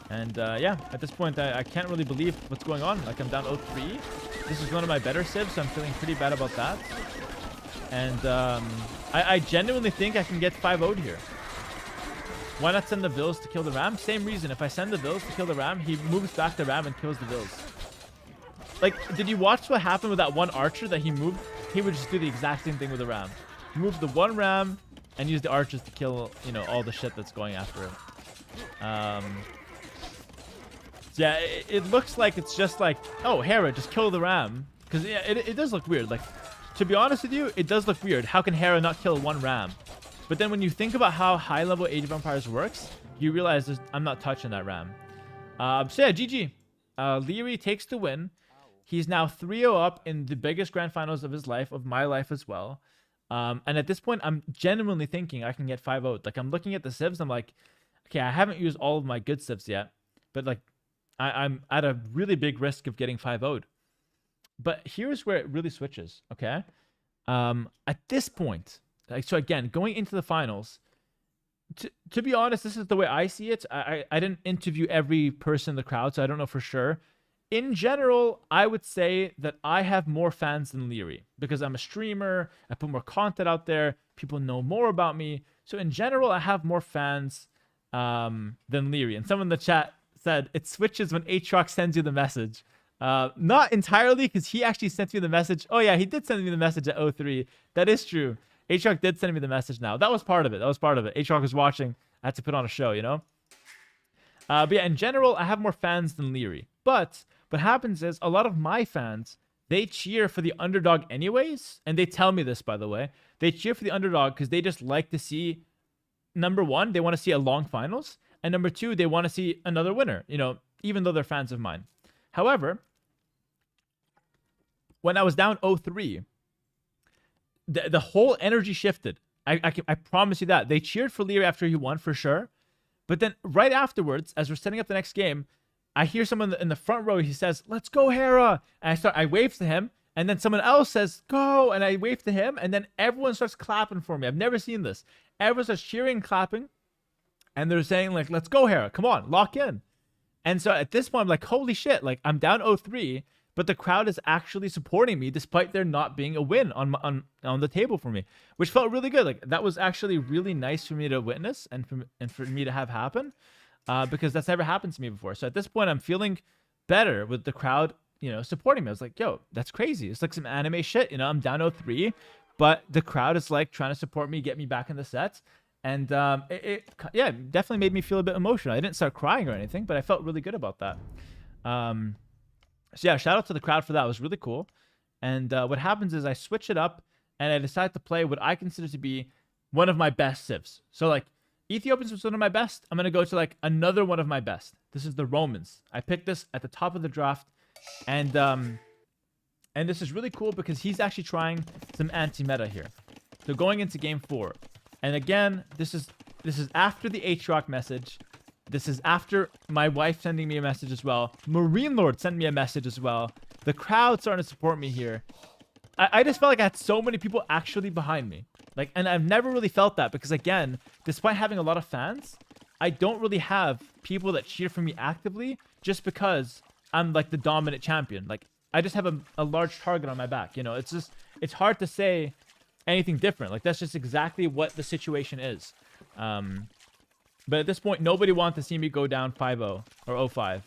And yeah, at this point, I can't really believe what's going on. Like, I'm down 0-3. This is one of my better civs, so I'm feeling pretty bad about that. And I genuinely think I can get 5-0'd here. Why not send the Vills to kill the ram? Same reason. If I send the Vills to kill the ram, he moves back the ram and kills the Vills. Like, did you watch what happened with that one archer that he moved? He would just do the exact same thing with the ram. Move the one ram and use the archers to kill, you know, all the shit that's going after it. Yeah, it looks like it's just like, oh, Hera, just kill the ram. Because yeah, it does look weird. Like, to be honest with you, it does look weird. How can Hera not kill one ram? But then when you think about how high-level Age of Empires works, you realize I'm not touching that ram. So yeah, GG. Liry takes the win. He's now 3-0 up in the biggest grand finals of his life, of my life as well. And at this point, I'm genuinely thinking I can get 5-0'd. Like, I'm looking at the civs, I'm like, okay, I haven't used all of my good civs yet. But like, I'm at a really big risk of getting 5-0'd. But here's where it really switches, okay? At this point, like, so again, going into the finals, to be honest, this is the way I see it. I didn't interview every person in the crowd, so I don't know for sure. In general, I would say that I have more fans than Liry because I'm a streamer. I put more content out there. People know more about me. So in general, I have more fans than Liry. And someone in the chat said it switches when Atrox sends you the message. Not entirely, because he actually sent me the message. Oh yeah, he did send me the message at 03. That is true. Atrox did send me the message now. That was part of it. Atrox was watching. I had to put on a show, you know? But yeah, in general, I have more fans than Liry. But what happens is a lot of my fans, they cheer for the underdog anyways. And they tell me this, by the way. They cheer for the underdog because they just like to see, number one, they want to see a long finals. And number two, they want to see another winner, you know, even though they're fans of mine. However, when I was down 0-3, the whole energy shifted. I promise you that. They cheered for Liry after he won, for sure. But then right afterwards, as we're setting up the next game, I hear someone in the front row. He says, "Let's go, Hera." And I wave to him. And then someone else says, "Go." And I wave to him. And then everyone starts clapping for me. I've never seen this. Everyone starts cheering and clapping. And they're saying, like, "Let's go, Hera. Come on, lock in." And so at this point, I'm like, holy shit. Like, I'm down 0-3. But the crowd is actually supporting me despite there not being a win on the table for me, which felt really good. Like, that was actually really nice for me to witness and for me to have happen, because that's never happened to me before. So at this point, I'm feeling better with the crowd, you know, supporting me. I was like, yo, that's crazy. It's like some anime shit. You know, I'm down 0-3, but the crowd is like trying to support me, get me back in the sets. And yeah, definitely made me feel a bit emotional. I didn't start crying or anything, but I felt really good about that. So yeah, shout out to the crowd for that. It was really cool. And what happens is I switch it up and I decide to play what I consider to be one of my best civs. So like Ethiopians was one of my best. I'm going to go to like another one of my best. This is the Romans. I picked this at the top of the draft. And this is really cool because he's actually trying some anti-meta here. So going into game 4. And again, this is after the Atrox message. This is after my wife sending me a message as well. Marine Lord sent me a message as well. The crowd starting to support me here. I just felt like I had so many people actually behind me. Like, and I've never really felt that because, again, despite having a lot of fans, I don't really have people that cheer for me actively just because I'm like the dominant champion. Like, I just have a large target on my back. You know, it's hard to say anything different. Like, that's just exactly what the situation is. But at this point, nobody wanted to see me go down 5-0 or 0-5.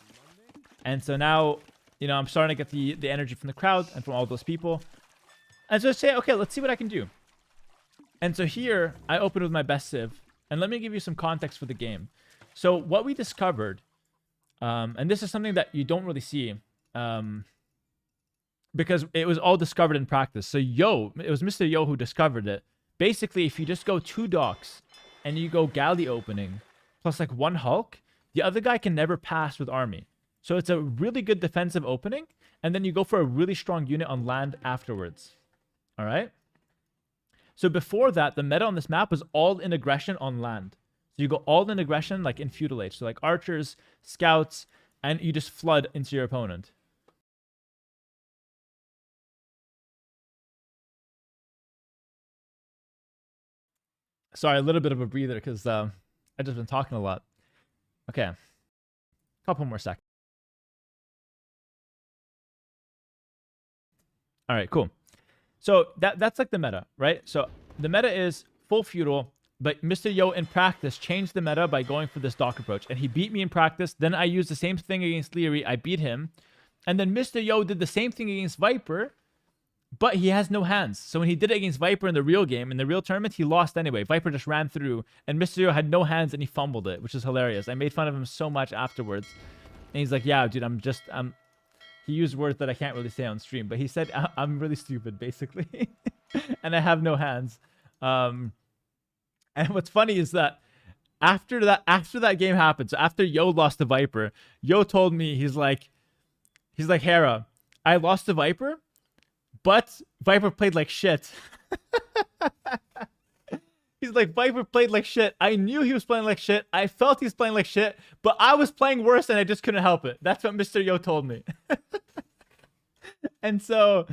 And so now, you know, I'm starting to get the energy from the crowd and from all those people. And so I say, okay, let's see what I can do. And so here, I open with my best civ. And let me give you some context for the game. So what we discovered, and this is something that you don't really see, because it was all discovered in practice. So it was Mr. Yo who discovered it. Basically, if you just go 2 docks, and you go galley opening plus like 1 Hulk, the other guy can never pass with army. So it's a really good defensive opening. And then you go for a really strong unit on land afterwards. All right. So before that, the meta on this map was all in aggression on land. So you go all in aggression like in feudal age. So like archers, scouts, and you just flood into your opponent. Sorry, a little bit of a breather because I've just been talking a lot. Okay. Couple more seconds. All right, cool. So that's like the meta, right? So the meta is full feudal, but Mr. Yo in practice changed the meta by going for this dock approach. And he beat me in practice. Then I used the same thing against Liry. I beat him. And then Mr. Yo did the same thing against Viper, but he has no hands. So when he did it against Viper in the real game, in the real tournament, he lost anyway. Viper just ran through, and Mr. Yo had no hands, and he fumbled it, which is hilarious. I made fun of him so much afterwards. And he's like, yeah, dude, he used words that I can't really say on stream, but he said, I'm really stupid, basically. And I have no hands. And what's funny is that after that game happened, so after Yo lost to Viper, Yo told me, he's like, Hera, I lost to Viper, but Viper played like shit. He's like, Viper played like shit. I knew he was playing like shit. I felt he was playing like shit, but I was playing worse and I just couldn't help it. That's what Mr. Yo told me. And so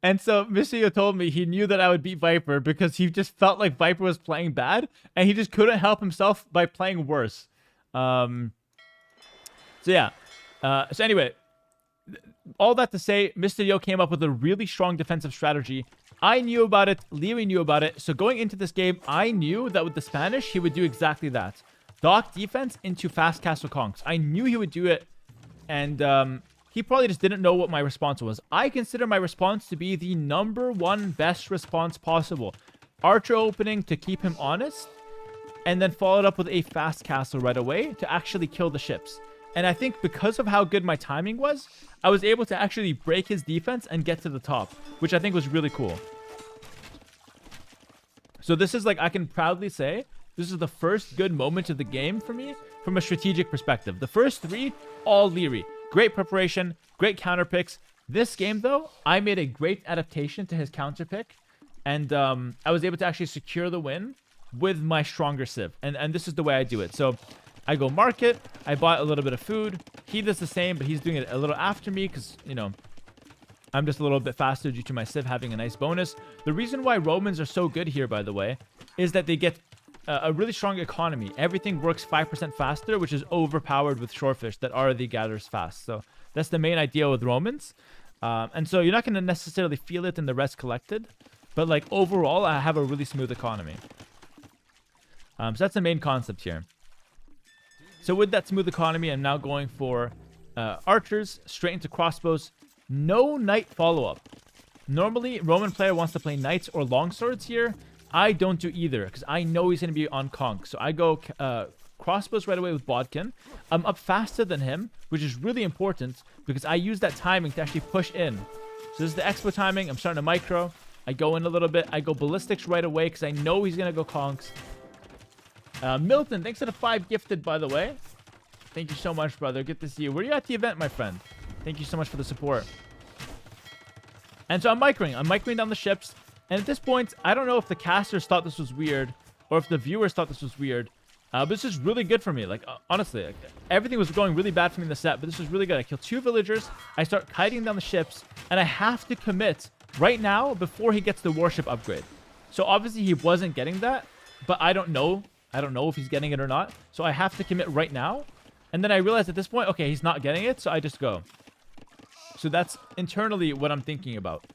Mr. Yo told me he knew that I would beat Viper because he just felt like Viper was playing bad and he just couldn't help himself by playing worse. So yeah. So anyway, all that to say, Mr. Yo came up with a really strong defensive strategy. I knew about it. Liry knew about it. So going into this game, I knew that with the Spanish, he would do exactly that. Dock defense into fast castle conks. I knew he would do it. And he probably just didn't know what my response was. I consider my response to be the #1 best response possible. Archer opening to keep him honest. And then followed up with a fast castle right away to actually kill the ships. And I think because of how good my timing was, I was able to actually break his defense and get to the top, which I think was really cool. So this is like, I can proudly say, this is the first good moment of the game for me from a strategic perspective. The first 3, all Liry. Great preparation, great counter picks. This game, though, I made a great adaptation to his counter pick. And I was able to actually secure the win with my stronger civ. And this is the way I do it. So I go market. I bought a little bit of food. He does the same, but he's doing it a little after me because, you know, I'm just a little bit faster due to my civ having a nice bonus. The reason why Romans are so good here, by the way, is that they get a really strong economy. Everything works 5% faster, which is overpowered with shorefish that already gathers fast. So that's the main idea with Romans. And so you're not going to necessarily feel it in the rest collected. But like overall, I have a really smooth economy. So that's the main concept here. So with that smooth economy, I'm now going for archers, straight into crossbows. No knight follow-up. Normally, Roman player wants to play knights or longswords here. I don't do either, because I know he's going to be on conch. So I go crossbows right away with Bodkin. I'm up faster than him, which is really important, because I use that timing to actually push in. So this is the expo timing. I'm starting to micro. I go in a little bit. I go ballistics right away, because I know he's going to go conchs. Milton, thanks for the 5 gifted, by the way. Thank you so much, brother. Good to see you. Were you at the event, my friend? Thank you so much for the support. And so I'm microing. I'm microing down the ships. And at this point, I don't know if the casters thought this was weird or if the viewers thought this was weird. But this is really good for me. Like, honestly, like, everything was going really bad for me in the set, but this was really good. I kill 2 villagers. I start kiting down the ships. And I have to commit right now before he gets the warship upgrade. So obviously he wasn't getting that, but I don't know. I don't know if he's getting it or not. So I have to commit right now. And then I realized at this point, okay, he's not getting it. So I just go. So that's internally what I'm thinking about.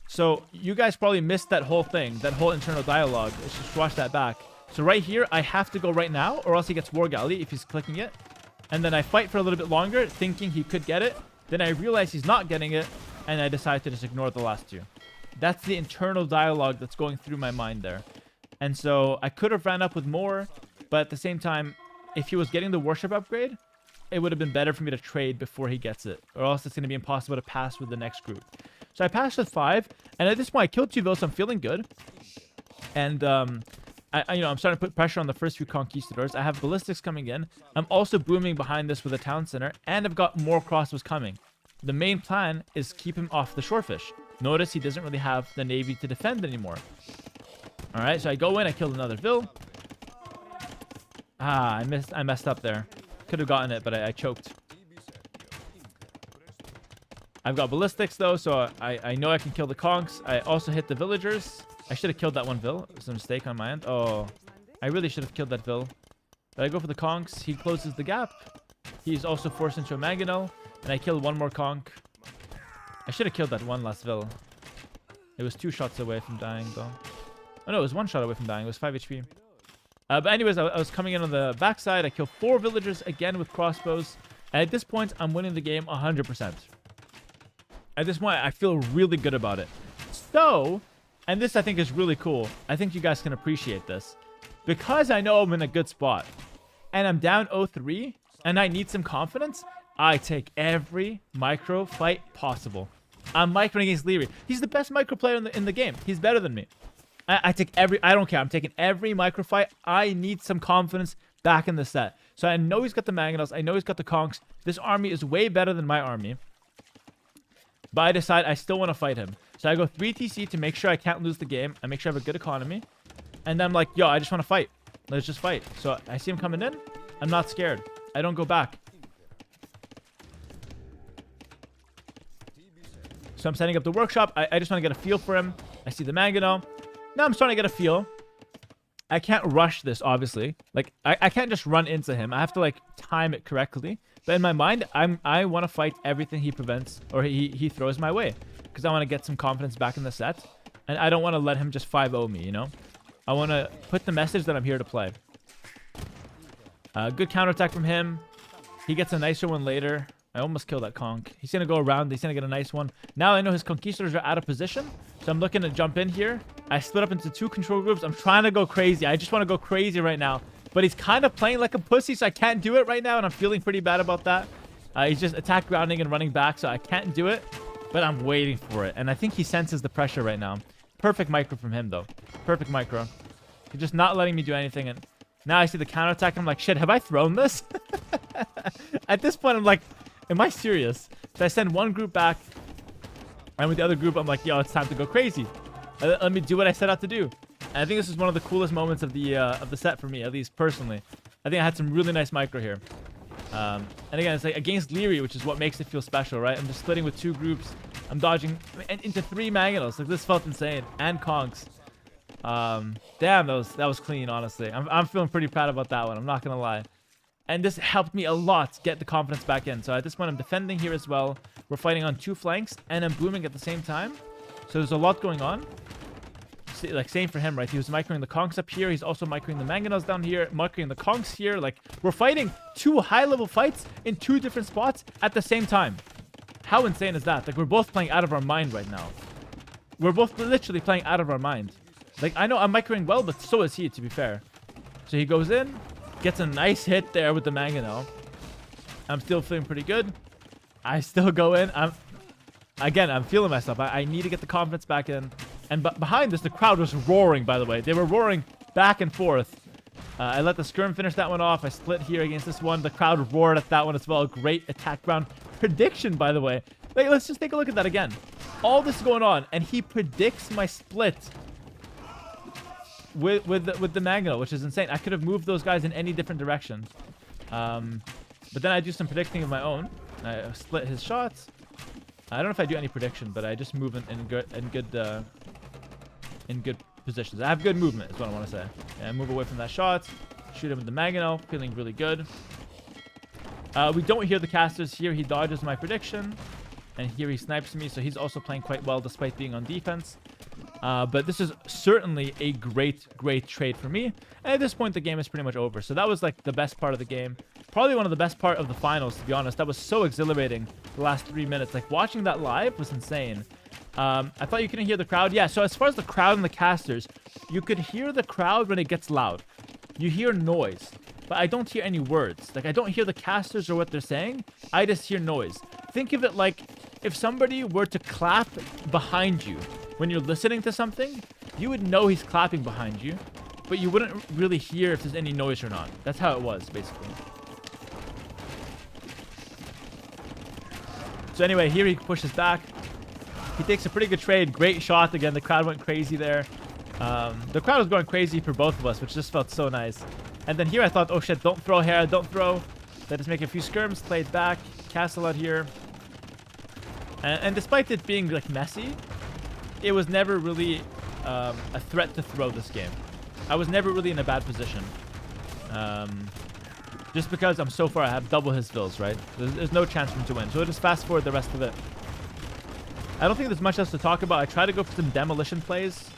So you guys probably missed that whole thing, that whole internal dialogue. Let's just watch that back. So right here, I have to go right now, or else he gets War Galley if he's clicking it. And then I fight for a little bit longer, thinking he could get it. Then I realize he's not getting it, and I decide to just ignore the last 2. That's the internal dialogue that's going through my mind there. And so I could have ran up with more, but at the same time, if he was getting the warship upgrade, it would have been better for me to trade before he gets it, or else it's going to be impossible to pass with the next group. So I passed with 5, and at this point I killed 2 villas, so I'm feeling good. And I'm starting to put pressure on the first few conquistadors. I have ballistics coming in. I'm also booming behind this with a town center, and I've got more crossbows coming. The main plan is keep him off the shorefish. Notice he doesn't really have the navy to defend anymore. All right, so I go in, I killed another vill. I messed up there. Could have gotten it, but I choked. I've got ballistics though, so I know I can kill the conchs. I also hit the villagers. I should have killed that one vill. It was a mistake on my end. Oh, I really should have killed that vill. But I go for the conchs. He closes the gap. He's also forced into a mangonel. And I killed one more conch. I should have killed that one last vill. It was 2 shots away from dying though. Oh no, it was 1 shot away from dying. It was 5 HP. But anyways, I was coming in on the backside. I killed 4 villagers again with crossbows. And at this point, I'm winning the game 100%. At this point, I feel really good about it. So, and this I think is really cool. I think you guys can appreciate this. Because I know I'm in a good spot, and I'm down 0-3, and I need some confidence, I take every micro fight possible. I'm microing against Liry. He's the best micro player in the game. He's better than me. I take I don't care. I'm taking every micro fight. I need some confidence back in the set. So I know he's got the mangonels. I know he's got the conchs. This army is way better than my army. But I decide I still want to fight him. So I go 3 TC to make sure I can't lose the game. I make sure I have a good economy. And then I'm like, yo, I just want to fight. Let's just fight. So I see him coming in. I'm not scared. I don't go back. So I'm setting up the workshop. I just want to get a feel for him. I see the mangonel. Now I'm starting to get a feel. I can't rush this, obviously. Like, I can't just run into him. I have to, like, time it correctly. But in my mind, I want to fight everything he prevents or he throws my way. Because I want to get some confidence back in the set. And I don't want to let him just 5-0 me, you know? I want to put the message that I'm here to play. Good counterattack from him. He gets a nicer one later. I almost killed that conch. He's going to go around. He's going to get a nice one. Now I know his conquistadors are out of position. So I'm looking to jump in here. I split up into 2 control groups. I'm trying to go crazy. I just want to go crazy right now. but he's kind of playing like a pussy, so I can't do it right now, and I'm feeling pretty bad about that. He's just attack grounding and running back, so I can't do it, but I'm waiting for it, and I think he senses the pressure right now. Perfect micro from him, though. Perfect micro. He's just not letting me do anything, and now I see the counterattack, and I'm like, shit, have I thrown this? At this point, I'm like, am I serious? So I send one group back, and with the other group, I'm like, yo, it's time to go crazy. Let me do what I set out to do. And I think this is one of the coolest moments of the set for me, at least personally. I think I had some really nice micro here. And again, it's like against Liry, which is what makes it feel special, right? I'm just splitting with 2 groups. I'm dodging into 3 Manganos. Like, this felt insane. And Kongs. Damn, that was clean, honestly. I'm feeling pretty proud about that one. I'm not going to lie. And this helped me a lot get the confidence back in. So at this point, I'm defending here as well. We're fighting on 2 flanks, and I'm booming at the same time. So there's a lot going on. Like, same for him, right? He was microing the Kongs up here. He's also microing the Manganos down here, microing the Kongs here. Like, we're fighting 2 high-level fights in 2 different spots at the same time. How insane is that? Like, we're both playing out of our mind right now. We're both literally playing out of our mind. Like, I know I'm microing well, but so is he, to be fair. So he goes in, gets a nice hit there with the Mangano. I'm still feeling pretty good. I still go in. I'm feeling myself. I need to get the confidence back in. And behind this, the crowd was roaring, by the way. They were roaring back and forth. I let the skirm finish that one off. I split here against this one. The crowd roared at that one as well. Great attack round prediction, by the way. Like, let's just take a look at that again. All this is going on, and he predicts my split with the Magno, which is insane. I could have moved those guys in any different direction. But then I do some predicting of my own. I split his shots. I don't know if I do any prediction, but I just move in good positions. I have good movement, is what I want to say. And I move away from that shot. Shoot him with the Magano. Feeling really good. We don't hear the casters here. He dodges my prediction. And here he snipes me. So he's also playing quite well despite being on defense. But this is certainly a great trade for me. And at this point, the game is pretty much over. So that was like the best part of the game. Probably one of the best part of the finals, to be honest. That was so exhilarating the last 3 minutes. Like, watching that live was insane. I thought you couldn't hear the crowd. Yeah, so as far as the crowd and the casters, you could hear the crowd when it gets loud. You hear noise, but I don't hear any words. Like, I don't hear the casters or what they're saying. I just hear noise. Think of it like if somebody were to clap behind you when you're listening to something, you would know he's clapping behind you, but you wouldn't really hear if there's any noise or not. That's how it was, basically. So anyway, here he pushes back. He takes a pretty good trade. Great shot. Again, the crowd went crazy there. The crowd was going crazy for both of us, which just felt so nice. And then here I thought, oh shit, don't throw, Hera, don't throw. Let us make a few skirms, played back, castle out here. And despite it being like messy, it was never really a threat to throw this game. I was never really in a bad position. Just because I'm so far, I have double his fills, right? There's no chance for him to win. So we'll just fast forward the rest of it. I don't think there's much else to talk about. I try to go for some demolition plays.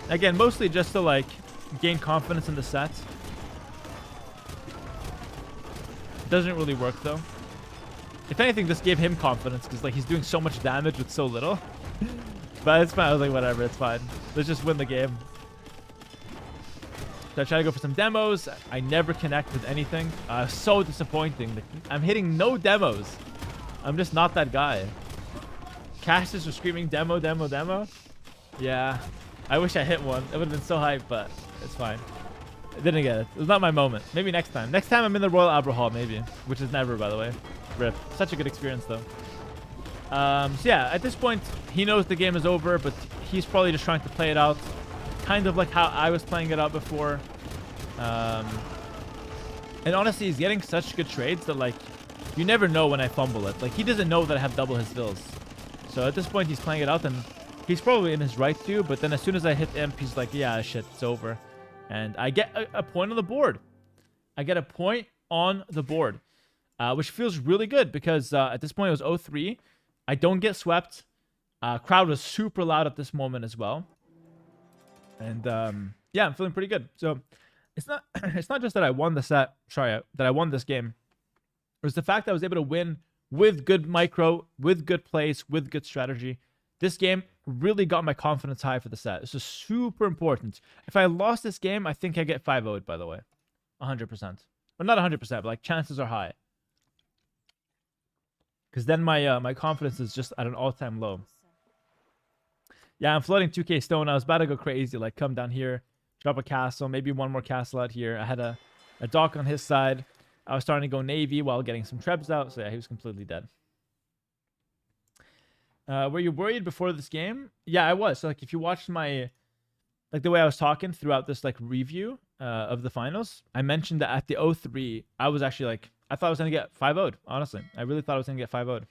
Again, mostly just to like gain confidence in the set. Doesn't really work though. If anything, this gave him confidence because like he's doing so much damage with so little. But it's fine. I was like, whatever, it's fine. Let's just win the game. So I try to go for some demos. I never connect with anything. So disappointing. I'm hitting no demos. I'm just not that guy. Casters were screaming demo, demo, demo. Yeah. I wish I hit one. It would have been so hype, but it's fine. I didn't get it. It was not my moment. Maybe next time. Next time I'm in the Royal Albert Hall, maybe. Which is never, by the way. RIP. Such a good experience, though. So yeah, at this point, he knows the game is over, but he's probably just trying to play it out. Kind of like how I was playing it out before. And honestly, he's getting such good trades that, like, you never know when I fumble it. Like, he doesn't know that I have double his fills. So at this point, he's playing it out, and he's probably in his right to, but then as soon as I hit imp, he's like, yeah, shit, it's over. And I get a point on the board. I get a point on the board, which feels really good because at this point, it was 0-3. I don't get swept. Crowd was super loud at this moment as well. And yeah, I'm feeling pretty good. So it's not just that I won the set. Sorry, that I won this game. It was the fact that I was able to win with good micro, with good plays, with good strategy. This game really got my confidence high for the set. This is super important. If I lost this game, I think I get 5-0'd, by the way. 100%. Or not 100%, but like chances are high. Because then my confidence is just at an all-time low. Yeah, I'm floating 2k stone. I was about to go crazy, like come down here, drop a castle, maybe one more castle out here. I had a dock on his side. I was starting to go navy while getting some trebs out. So yeah, he was completely dead. Were you worried before this game? Yeah, I was. So like if you watched my, like the way I was talking throughout this like review of the finals, I mentioned that at the 0-3, I was actually like, I thought I was going to get 5-0'd, honestly. I really thought I was going to get 5-0'd.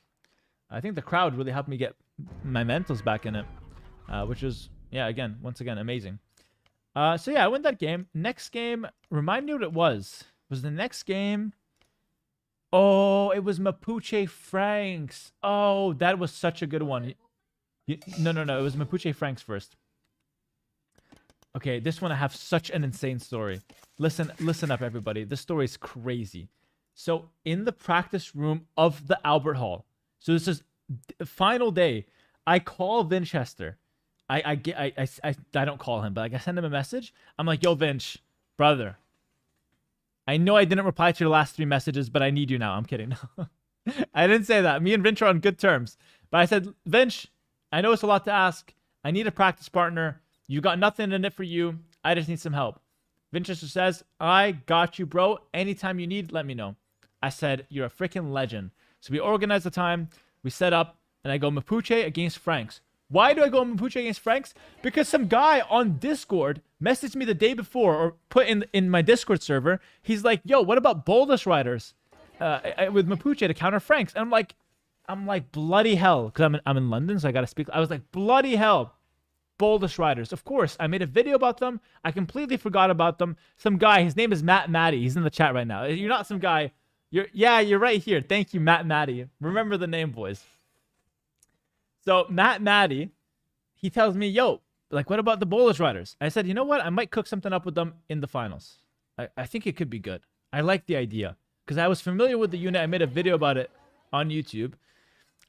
I think the crowd really helped me get my mentals back in it. Which is, yeah, again, once again, amazing. So yeah, I win that game. Next game, remind me what it was. Was the next game? Oh, it was Mapuche Franks. Oh, that was such a good one. No. It was Mapuche Franks first. Okay, this one I have such an insane story. Listen up, everybody. This story is crazy. So in the practice room of the Albert Hall. So this is final day. I call Vinchester. I don't call him, but like I send him a message. I'm like, yo, Vinch, brother. I know I didn't reply to your last 3 messages, but I need you now. I'm kidding. I didn't say that. Me and Vinch are on good terms. But I said, Vinch, I know it's a lot to ask. I need a practice partner. You got nothing in it for you. I just need some help. Vinchester says, I got you, bro. Anytime you need, let me know. I said, you're a freaking legend. So we organize the time. We set up. And I go Mapuche against Franks. Why do I go Mapuche against Franks? Because some guy on Discord messaged me the day before or put in my Discord server. He's like, yo, what about Boldest Riders with Mapuche to counter Franks? And I'm like bloody hell. Because I'm in London, so I got to speak. I was like, bloody hell. Boldest Riders. Of course, I made a video about them. I completely forgot about them. Some guy, his name is Matt Matty. He's in the chat right now. You're not some guy. You're right here. Thank you, Matt Matty. Remember the name, boys. So Matt Matty, he tells me, yo, like, what about the Boldest Riders? I said, you know what? I might cook something up with them in the finals. I think it could be good. I like the idea. Because I was familiar with the unit. I made a video about it on YouTube.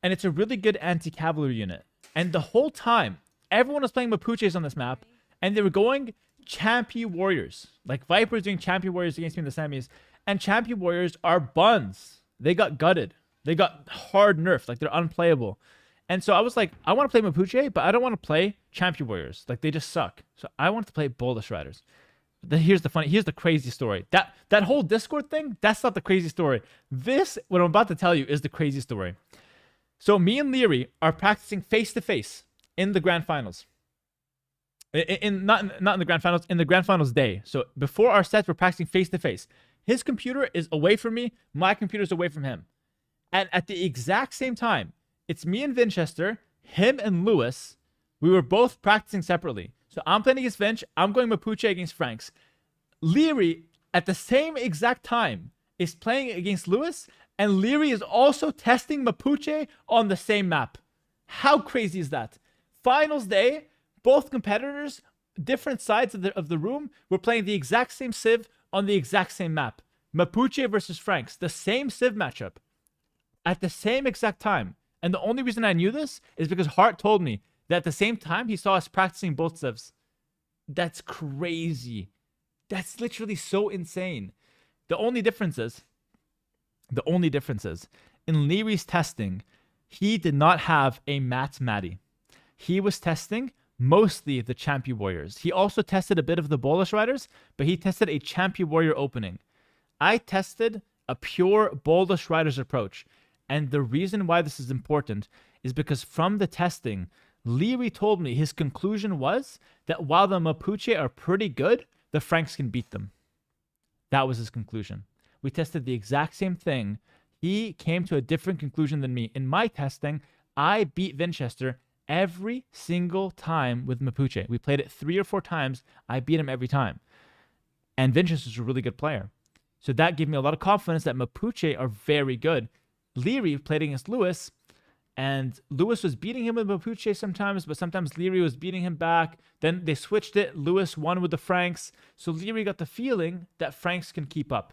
And it's a really good anti-cavalry unit. And the whole time, everyone was playing Mapuches on this map. And they were going Champion Warriors. Like Vipers doing Champion Warriors against me in the semis. And Champion Warriors are buns. They got gutted. They got hard nerfed. Like, they're unplayable. And so I was like, I want to play Mapuche, but I don't want to play Champion Warriors. Like, they just suck. So I want to play Boldest Riders. Here's the crazy story. That whole Discord thing, that's not the crazy story. This, what I'm about to tell you, is the crazy story. So me and Liry are practicing face-to-face in the Grand Finals. Not in the Grand Finals, in the Grand Finals day. So before our sets, we're practicing face-to-face. His computer is away from me. My computer is away from him. And at the exact same time, it's me and Vinchester, him and Lewis. We were both practicing separately. So I'm playing against Vinch. I'm going Mapuche against Franks. Liry, at the same exact time, is playing against Lewis. And Liry is also testing Mapuche on the same map. How crazy is that? Finals day, both competitors, different sides of the room, were playing the exact same Civ on the exact same map. Mapuche versus Franks, the same Civ matchup. At the same exact time. And the only reason I knew this is because Hart told me that at the same time he saw us practicing both civs. That's crazy. That's literally so insane. The only difference is in Liry's testing, he did not have a Matt Matty. He was testing mostly the Champion Warriors. He also tested a bit of the Boldest Riders, but he tested a Champion Warrior opening. I tested a pure Boldest Riders approach. And the reason why this is important is because from the testing, Liry told me his conclusion was that while the Mapuche are pretty good, the Franks can beat them. That was his conclusion. We tested the exact same thing. He came to a different conclusion than me. In my testing, I beat Vinchester every single time with Mapuche. We played it 3 or 4 times. I beat him every time. And Vinchester's a really good player. So that gave me a lot of confidence that Mapuche are very good. Liry played against Lewis, and Lewis was beating him with Mapuche sometimes, but sometimes Liry was beating him back. Then they switched it. Lewis won with the Franks. So Liry got the feeling that Franks can keep up,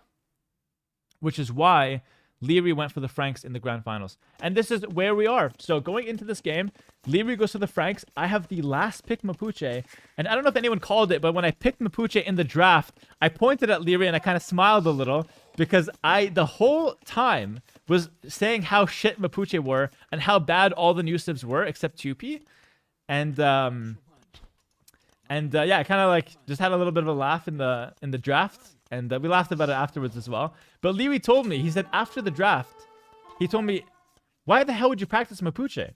which is why Liry went for the Franks in the grand finals. And this is where we are. So going into this game, Liry goes for the Franks. I have the last pick Mapuche. And I don't know if anyone called it, but when I picked Mapuche in the draft, I pointed at Liry and I kind of smiled a little because I, the whole time, was saying how shit Mapuche were and how bad all the new sibs were except 2P. And yeah, I kind of like just had a little bit of a laugh in the draft. And we laughed about it afterwards as well. But Liry told me, he said after the draft, he told me, why the hell would you practice Mapuche?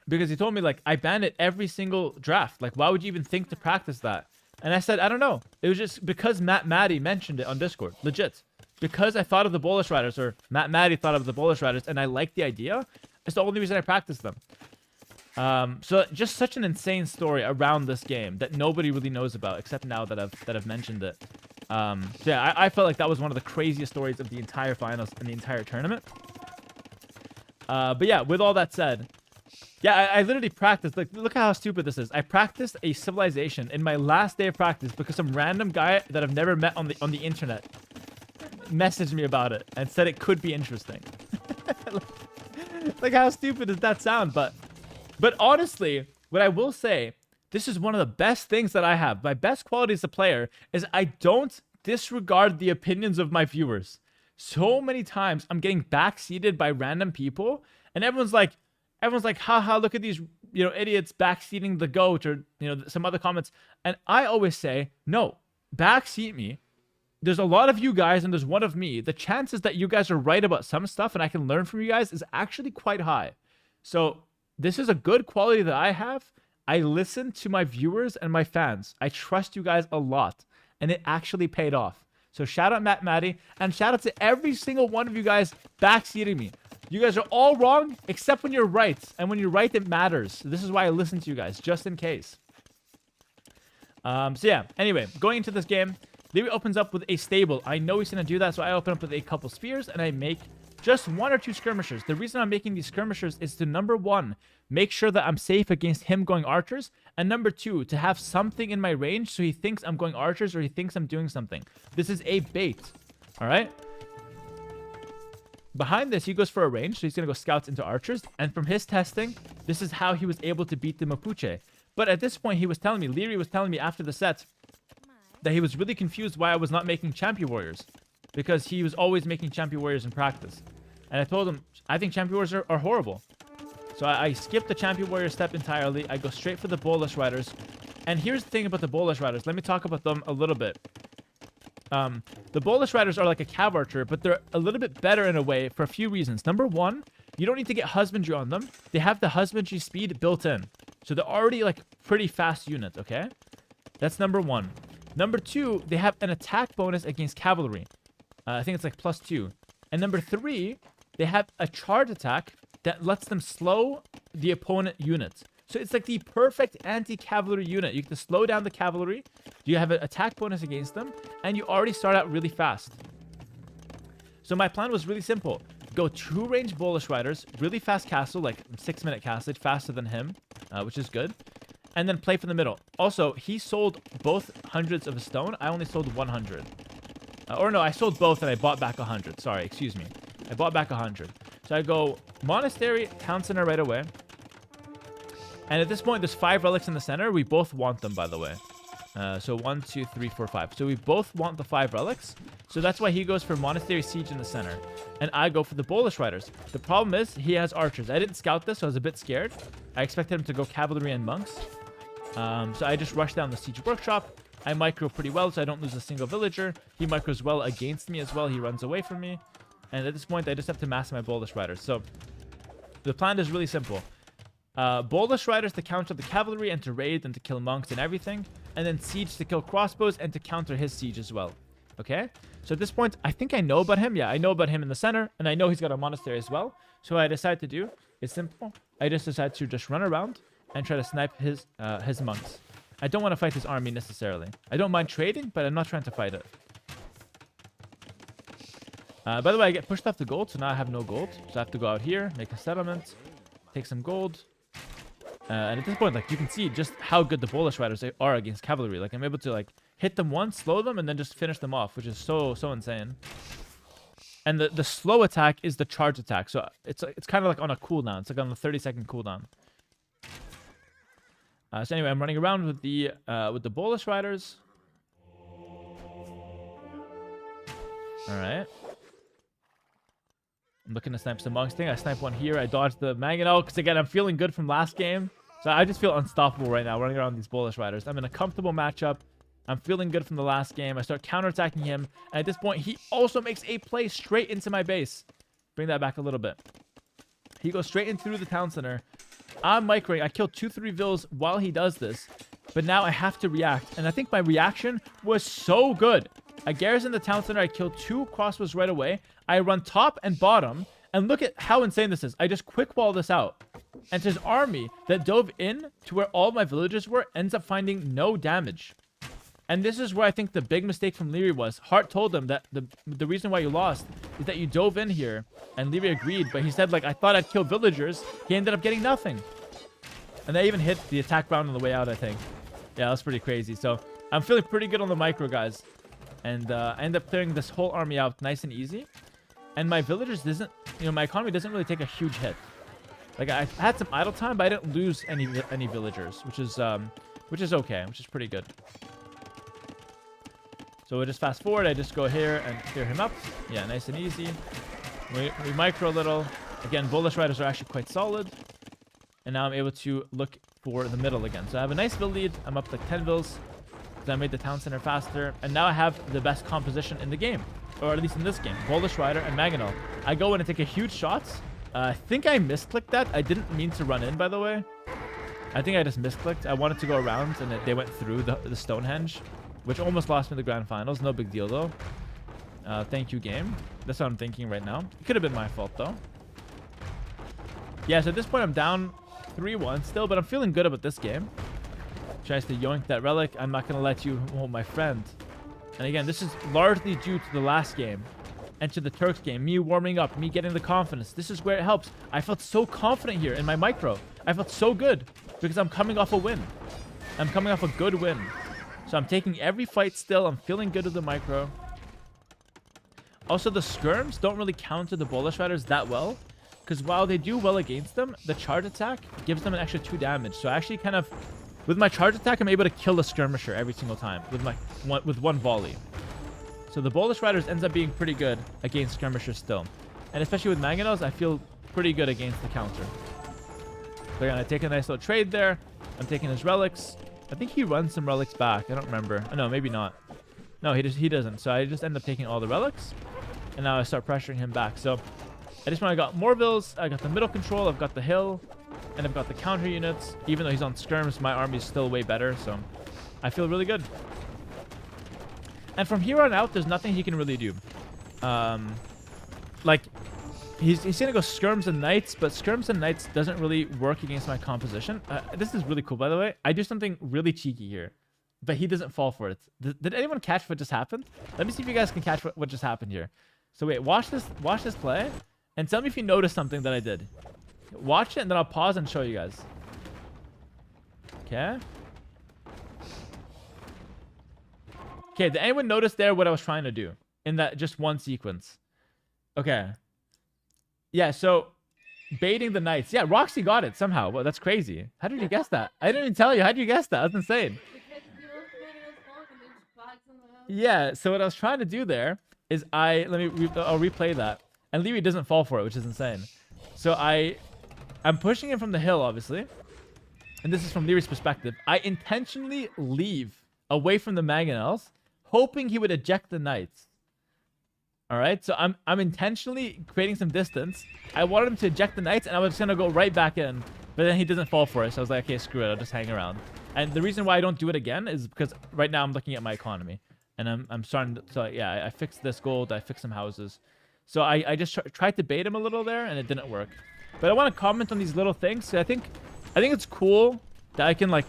Because he told me, like, I banned it every single draft. Like, why would you even think to practice that? And I said, I don't know. It was just because Matt Maddie mentioned it on Discord. Legit. Because I thought of the Bullish Riders, or Matt Maddie thought of the Bullish Riders, and I liked the idea. It's the only reason I practiced them. So just such an insane story around this game that nobody really knows about, except now that I've mentioned it. So yeah, I felt like that was one of the craziest stories of the entire finals and the entire tournament. But yeah, with all that said, yeah, I literally practiced. Like, look at how stupid this is. I practiced a civilization in my last day of practice because some random guy that I've never met on the internet messaged me about it and said it could be interesting. Like, how stupid does that sound? But honestly, what I will say, this is one of the best things that I have. My best quality as a player is I don't disregard the opinions of my viewers. So many times I'm getting backseated by random people, and everyone's like, haha, look at these, idiots backseating the GOAT, or, some other comments. And I always say, no, backseat me. There's a lot of you guys and there's one of me. The chances that you guys are right about some stuff and I can learn from you guys is actually quite high. So this is a good quality that I have. I listen to my viewers and my fans. I trust you guys a lot. And it actually paid off. So shout out Matt Maddie. And shout out to every single one of you guys backseating me. You guys are all wrong except when you're right. And when you're right, it matters. This is why I listen to you guys, just in case. So yeah, anyway, going into this game, Liry opens up with a stable. I know he's going to do that, so I open up with a couple spears and I make just 1 or 2 skirmishers. The reason I'm making these skirmishers is to, number 1, make sure that I'm safe against him going archers. And number 2, to have something in my range so he thinks I'm going archers or he thinks I'm doing something. This is a bait. All right? Behind this, he goes for a range, so he's going to go scouts into archers. And from his testing, this is how he was able to beat the Mapuche. But at this point, Liry was telling me after the set that he was really confused why I was not making champion warriors. Because he was always making champion warriors in practice. And I told him, I think champion warriors are horrible. So I skipped the champion warrior step entirely. I go straight for the Bullish Riders. And here's the thing about the Bullish Riders. Let me talk about them a little bit. The Bullish Riders are like a cav archer, but they're a little bit better in a way for a few reasons. Number 1, you don't need to get husbandry on them. They have the husbandry speed built in. So they're already like pretty fast unit, okay? That's number 1. Number 2, they have an attack bonus against cavalry. I think it's like +2. And number 3, they have a charge attack that lets them slow the opponent units. So it's like the perfect anti-cavalry unit. You can slow down the cavalry, you have an attack bonus against them, and you already start out really fast. So my plan was really simple. Go 2 range Bullish Riders, really fast castle, like 6-minute castle, faster than him, which is good. And then play from the middle. Also, he sold both hundreds of a stone. I only sold 100. Or no, I sold both and I bought back 100. Sorry, excuse me. I bought back 100. So I go Monastery, Town Center right away. And at this point, there's 5 relics in the center. We both want them, by the way. So 1, 2, 3, 4, 5. So we both want the 5 relics. So that's why he goes for Monastery Siege in the center. And I go for the Bullish Riders. The problem is, he has archers. I didn't scout this, so I was a bit scared. I expected him to go cavalry and monks. So I just rushed down the Siege Workshop. I micro pretty well, so I don't lose a single villager. He micros well against me as well. He runs away from me. And at this point, I just have to master my Bullish Riders. So the plan is really simple. Bullish Riders to counter the cavalry and to raid and to kill monks and everything. And then Siege to kill crossbows and to counter his siege as well. Okay? So at this point, I think I know about him. Yeah, I know about him in the center. And I know he's got a monastery as well. So what I decided to do is simple. I just decided to just run around and try to snipe his monks. I don't want to fight his army necessarily. I don't mind trading, but I'm not trying to fight it. By the way, I get pushed off the gold, so now I have no gold. So I have to go out here, make a settlement, take some gold. And at this point, like, you can see just how good the Bullish Riders are against cavalry. Like, I'm able to, like, hit them once, slow them, and then just finish them off, which is so insane. And the slow attack is the charge attack. So it's kind of like on a cooldown. It's like on a 30-second cooldown. So anyway, I'm running around with the Bolus Riders. All right. I'm looking to snipe some monks thing. I snipe one here. I dodged the Mangonel because again, I'm feeling good from last game. So I just feel unstoppable right now running around these Bolus Riders. I'm in a comfortable matchup. I'm feeling good from the last game. I start counterattacking him. And at this point, he also makes a play straight into my base. Bring that back a little bit. He goes straight in through the town center. I'm microing. I killed 2-3 vills while he does this. But now I have to react. And I think my reaction was so good. I garrison the town center. I kill 2 crossbows right away. I run top and bottom. And look at how insane this is. I just quick wall this out. And his army that dove in to where all my villagers were ends up finding no damage. And this is where I think the big mistake from Liry was. Hart told him that the reason why you lost is that you dove in here. And Liry agreed, but he said, like, I thought I'd kill villagers. He ended up getting nothing. And they even hit the attack round on the way out, I think. Yeah, that's pretty crazy. So I'm feeling pretty good on the micro, guys. And I end up clearing this whole army out nice and easy. And my villagers doesn't, my economy doesn't really take a huge hit. Like, I had some idle time, but I didn't lose any villagers, which is okay, which is pretty good. So we just fast forward. I just go here and clear him up. Yeah, nice and easy. We micro a little. Again, Bolus Riders are actually quite solid. And now I'm able to look for the middle again. So I have a nice vill lead. I'm up like 10 vills. I made the town center faster. And now I have the best composition in the game. Or at least in this game. Bolus Rider and Mangonel. I go in and take a huge shots. I think I misclicked that. I didn't mean to run in, by the way. I think I just misclicked. I wanted to go around and they went through the Stonehenge. Which almost lost me the grand finals. No big deal, though. Thank you, game. That's what I'm thinking right now. It could have been my fault, though. Yeah, so at this point, I'm down 3-1 still, but I'm feeling good about this game. Tries to yoink that relic. I'm not going to let you hold my friend. And again, this is largely due to the last game and to the Turks game. Me warming up, me getting the confidence. This is where it helps. I felt so confident here in my micro. I felt so good because I'm coming off a win. I'm coming off a good win. So I'm taking every fight still. I'm feeling good with the micro. Also, the skirms don't really counter the Bolus Riders that well. Because while they do well against them, the charge attack gives them an extra 2 damage. So I actually kind of... With my charge attack, I'm able to kill the skirmisher every single time. With one volley. So the Bolus Riders ends up being pretty good against skirmishers still. And especially with Mangonels, I feel pretty good against the counter. They're going to take a nice little trade there. I'm taking his relics. I think he runs some relics back. I don't remember. Oh, no, maybe not. No, he doesn't. So I just end up taking all the relics. And now I start pressuring him back. So I just want I got more vills. I got the middle control. I've got the hill. And I've got the counter units. Even though he's on skirms, my army is still way better. So I feel really good. And from here on out, there's nothing he can really do. Like, he's going to go skirms and knights, but skirms and knights doesn't really work against my composition. This is really cool, by the way. I do something really cheeky here, but he doesn't fall for it. Did anyone catch what just happened? Let me see if you guys can catch what just happened here. So wait, watch this play, and tell me if you notice something that I did. Watch it, and then I'll pause and show you guys. Okay. Okay, did anyone notice there what I was trying to do in that just one sequence? Okay. Yeah, so baiting the knights. Yeah, Roxy got it somehow. Well, that's crazy. How did you guess that? I didn't even tell you. How did you guess that? That's insane. Yeah, so what I was trying to do there is I'll replay that. And Liry doesn't fall for it, which is insane. So I'm pushing him from the hill, obviously. And this is from Liry's perspective. I intentionally leave away from the Mangonels, hoping he would eject the knights. All right, so I'm intentionally creating some distance. I wanted him to eject the knights, and I was just gonna go right back in, but then he doesn't fall for it. So I was like, okay, screw it, I'll just hang around. And the reason why I don't do it again is because right now I'm looking at my economy, and I'm starting to. So yeah, I fixed this gold, I fixed some houses. So I just tried to bait him a little there, and it didn't work. But I want to comment on these little things. So I think it's cool that I can like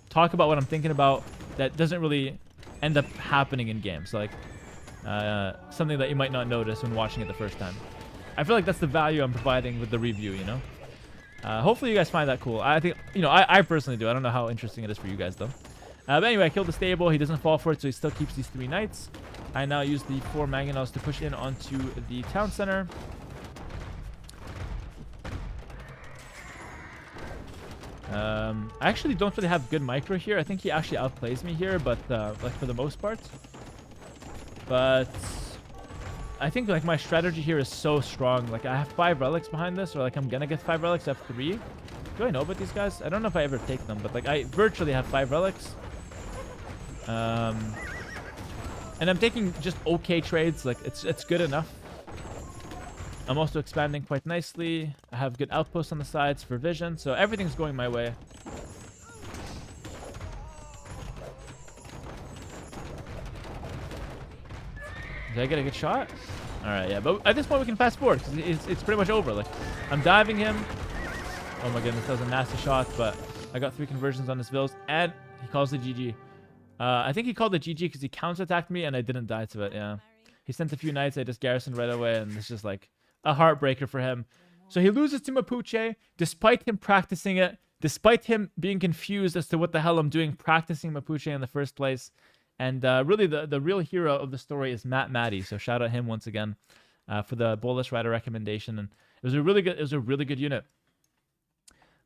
talk about what I'm thinking about that doesn't really end up happening in games. Like. Something that you might not notice when watching it the first time. I feel like that's the value I'm providing with the review, you know? Hopefully you guys find that cool. I think, I personally do. I don't know how interesting it is for you guys, though. But anyway, I killed the stable. He doesn't fall for it, so he still keeps these 3 knights. I now use the 4 mangonels to push in onto the town center. I actually don't really have good micro here. I think he actually outplays me here, but like for the most part. But I think like my strategy here is so strong. Like I have 5 relics behind this, or like I'm gonna get 5 relics. I have 3. Do I know about these guys? I don't know if I ever take them, but like I virtually have 5 relics. And I'm taking just okay trades. Like it's good enough. I'm also expanding quite nicely. I have good outposts on the sides for vision, so everything's going my way. Did I get a good shot? All right, yeah. But at this point, we can fast forward because it's pretty much over. Like, I'm diving him. Oh my goodness, that was a nasty shot, but I got 3 conversions on his vills, and he calls the GG. I think he called it GG because he counterattacked me, and I didn't die to it. Yeah. He sent a few knights. I just garrisoned right away, and it's just like a heartbreaker for him. So he loses to Mapuche, despite him practicing it, despite him being confused as to what the hell I'm doing practicing Mapuche in the first place. And really, the real hero of the story is Matt Matty. So shout out him once again for the Bolus Rider recommendation. And it was a really good unit.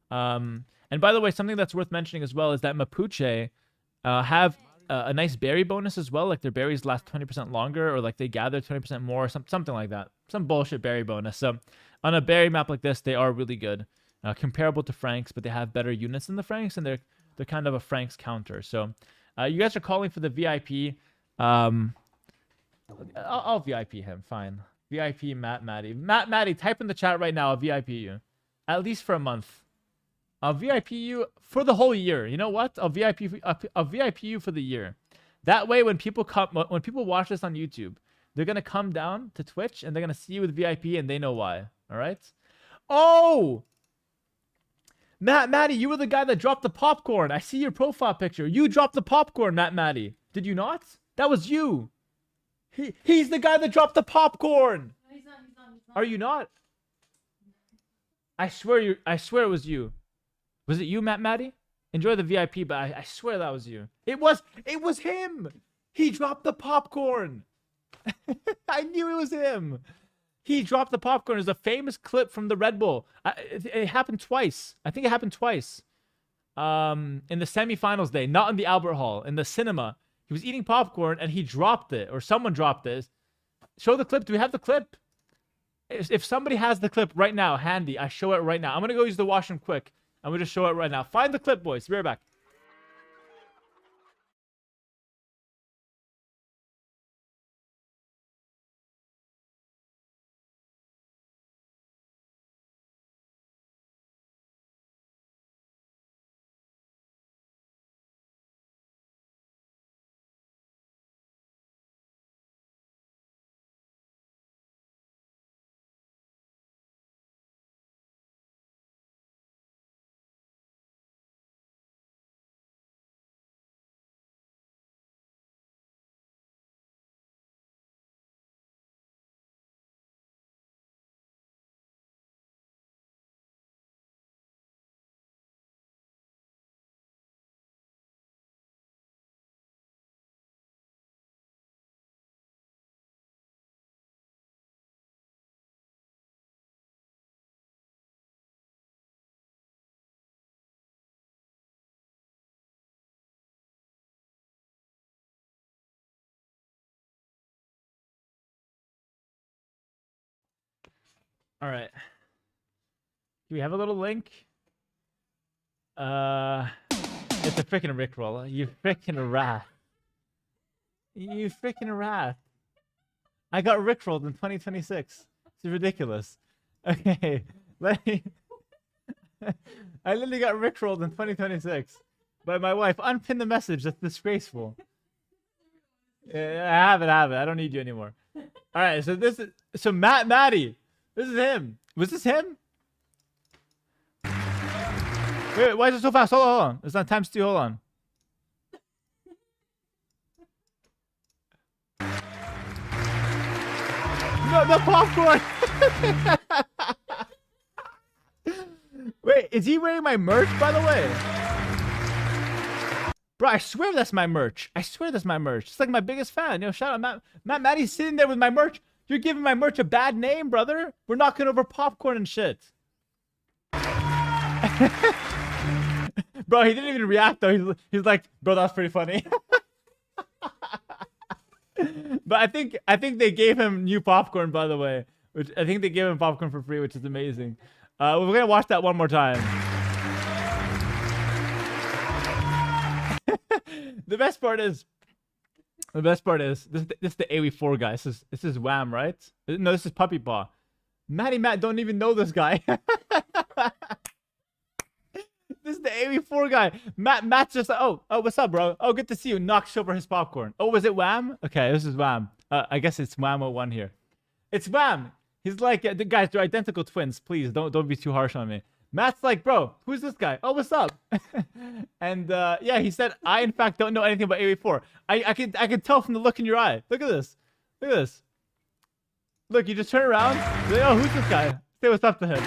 And by the way, something that's worth mentioning as well is that Mapuche have a nice berry bonus as well. Like their berries last 20% longer, or like they gather 20% more, something like that. Some bullshit berry bonus. So on a berry map like this, they are really good, comparable to Franks, but they have better units than the Franks, and they're kind of a Franks counter. So you guys are calling for the VIP. I'll VIP him. Fine. VIP Matt Matty. Matt Matty, type in the chat right now. I'll VIP you, at least for a month. I'll VIP you for the whole year. You know what? I'll VIP you for the year. That way, when people watch this on YouTube, they're gonna come down to Twitch and they're gonna see you with VIP, and they know why. All right? Oh, Matty, you were the guy that dropped the popcorn. I see your profile picture. You dropped the popcorn, Matty. Did you not? That was you. He's the guy that dropped the popcorn. No, he's not. Are you not? I swear it was you. Was it you, Matty? Enjoy the VIP, but I swear that was you. It was him. He dropped the popcorn. I knew it was him. He dropped the popcorn. There's a famous clip from the Redbull. It happened twice. I think it happened twice. In the semifinals day, not in the Albert Hall, in the cinema. He was eating popcorn and he dropped it, or someone dropped it. Show the clip. Do we have the clip? If somebody has the clip right now, handy, I show it right now. I'm gonna go use the washroom quick. I'm gonna just show it right now. Find the clip, boys. Be right back. All right. Do we have a little link? It's a freaking Rickroll. You freaking rat. You freaking rat. I got Rickrolled in 2026. It's ridiculous. Okay. Let me... I literally got Rickrolled in 2026 by my wife. Unpin the message. That's disgraceful. Yeah, I have it. I don't need you anymore. All right. So Matty. This is him. Was this him? Wait, why is it so fast? Hold on. It's on times 2. Hold on. No, the popcorn. Wait, is he wearing my merch, by the way? Bro, I swear that's my merch. I swear that's my merch. It's like my biggest fan. Yo, shout out Matt Matty's sitting there with my merch. You're giving my merch a bad name, brother. We're knocking over popcorn and shit. Bro, he didn't even react though. He's like, bro, that's pretty funny. But I think they gave him new popcorn, by the way. Which I think they gave him popcorn for free, which is amazing. We're gonna watch that one more time. The best part is this is the AOE4 guy. This is Wham, right? No, this is Puppy Paw. Matt don't even know this guy. This is the AOE4 guy. Matt's just like, oh, what's up, bro? Oh, good to see you. Knocks over his popcorn. Oh, was it Wham? Okay, this is Wham. I guess it's Wham01 here. It's Wham. He's like, the guys, they're identical twins. Please don't be too harsh on me. Matt's like, bro, who's this guy? Oh, what's up? And yeah, he said, I in fact don't know anything about AOE4. I can tell from the look in your eye. Look at this. Look at this. Look, you just turn around. Like, oh, who's this guy? Say what's up to him.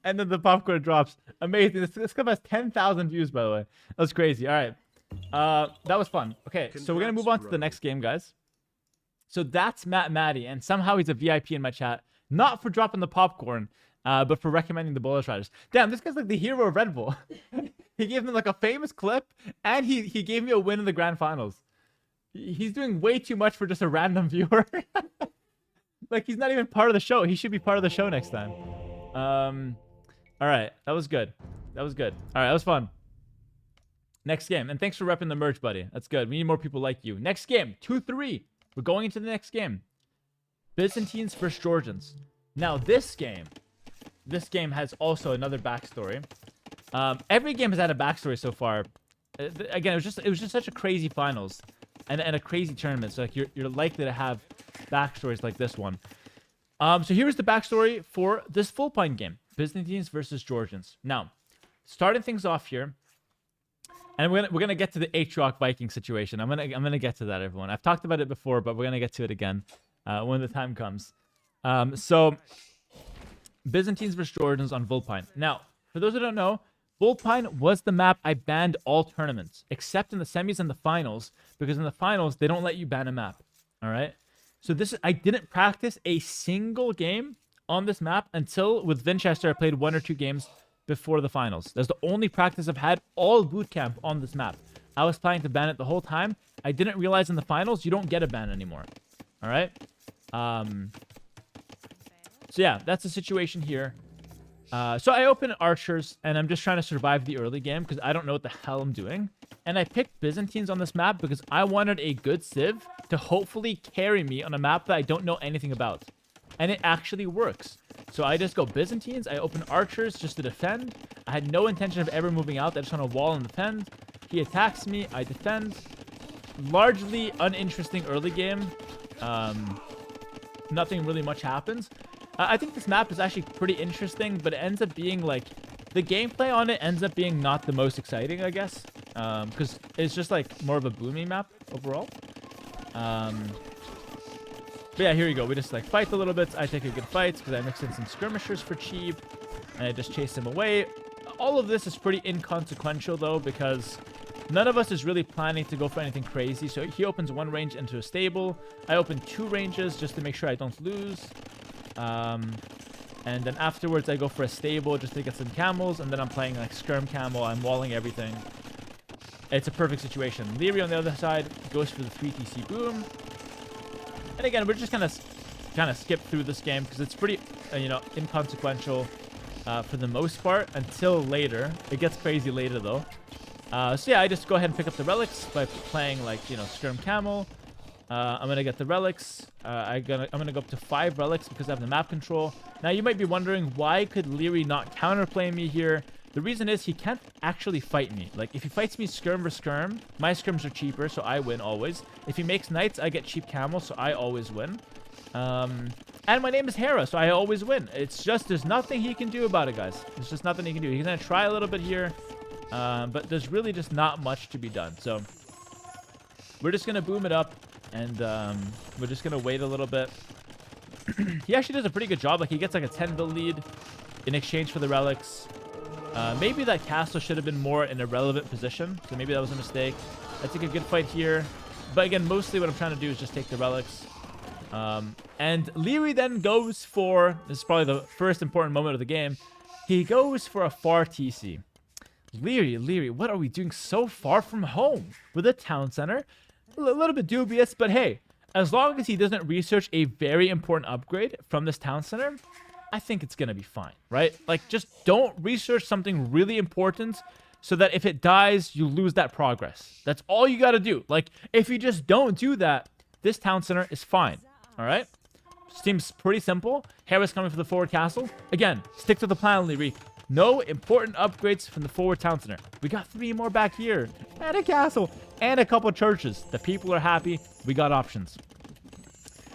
And then the popcorn drops. Amazing. This clip has 10,000 views, by the way. That was crazy. All right. That was fun. Okay, so we're going to move on to the next game, guys. So that's Matt Matty, and somehow he's a VIP in my chat. Not for dropping the popcorn, but for recommending the Bullet Riders. Damn, this guy's like the hero of Redbull. He gave me like a famous clip, and he gave me a win in the grand finals. He's doing way too much for just a random viewer. Like, he's not even part of the show. He should be part of the show next time. All right, that was good. That was good. All right, that was fun. Next game, and thanks for repping the merch, buddy. That's good. We need more people like you. Next game, 2-3. We're going into the next game. Byzantines versus Georgians. Now, this game has also another backstory. Every game has had a backstory so far. Again, it was just such a crazy finals and a crazy tournament. So like you're likely to have backstories like this one. So here's the backstory for this full point game: Byzantines versus Georgians. Now, starting things off here, and we're gonna get to the Atrox Viking situation. I'm gonna get to that, everyone. I've talked about it before, but we're gonna get to it again when the time comes. So Byzantines versus Georgians on Vulpine. Now, for those who don't know, Vulpine was the map I banned all tournaments, except in the semis and the finals, because in the finals they don't let you ban a map. All right. So I didn't practice a single game on this map until with Winchester I played 1 or 2 games before the finals. That's the only practice I've had all bootcamp on this map. I was planning to ban it the whole time. I didn't realize in the finals you don't get a ban anymore. All right. So yeah, that's the situation here. So I open Archers, and I'm just trying to survive the early game because I don't know what the hell I'm doing. And I picked Byzantines on this map because I wanted a good civ to hopefully carry me on a map that I don't know anything about. And it actually works. So I just go Byzantines, I open Archers just to defend. I had no intention of ever moving out. I just want to wall and defend. He attacks me, I defend. Largely uninteresting early game. Nothing really much happens. I think this map is actually pretty interesting, but it ends up being like the gameplay on it ends up being not the most exciting, I guess, because it's just like more of a booming map overall. But yeah, here you go. We just like fight a little bit. I take a good fight because I mix in some skirmishers for cheap, and I just chase him away. All of this is pretty inconsequential though, because none of us is really planning to go for anything crazy. So he opens 1 range into a stable. I open 2 ranges just to make sure I don't lose. And then afterwards I go for a stable just to get some camels, and then I'm playing like skirm camel. I'm walling everything. It's a perfect situation. Liry on the other side goes for the 3TC boom. And again, we're just kind of skip through this game because it's pretty inconsequential for the most part until later. It gets crazy later though. So yeah, I just go ahead and pick up the relics by playing like skirm camel. I'm gonna get the relics. I'm gonna go up to 5 relics because I have the map control. Now you might be wondering, why could Liry not counterplay me here? The reason is he can't actually fight me. Like if he fights me skirm versus skirm, my skirms are cheaper, so I win always. If he makes knights, I get cheap camels, so I always win. And my name is Hera, so I always win. It's just there's nothing he can do about it, guys. There's just nothing he can do. He's gonna try a little bit here, but there's really just not much to be done. So we're just gonna boom it up. And we're just going to wait a little bit. He actually does a pretty good job. Like, he gets like a 10 build lead in exchange for the relics. Maybe that castle should have been more in a relevant position. So maybe that was a mistake. I think a good fight here. But again, mostly what I'm trying to do is just take the relics. And Liry then goes for, this is probably the first important moment of the game. He goes for a far TC. Liry, what are we doing so far from home? With a town center? A little bit dubious, but hey, as long as he doesn't research a very important upgrade from this town center, I think it's going to be fine, right? Like, just don't research something really important so that if it dies, you lose that progress. That's all you got to do. Like, if you just don't do that, this town center is fine, all right? Seems pretty simple. Hera's coming for the forward castle. Again, stick to the plan, Liry. No important upgrades from the forward town center. We got 3 more back here. And a castle. And a couple churches. The people are happy. We got options.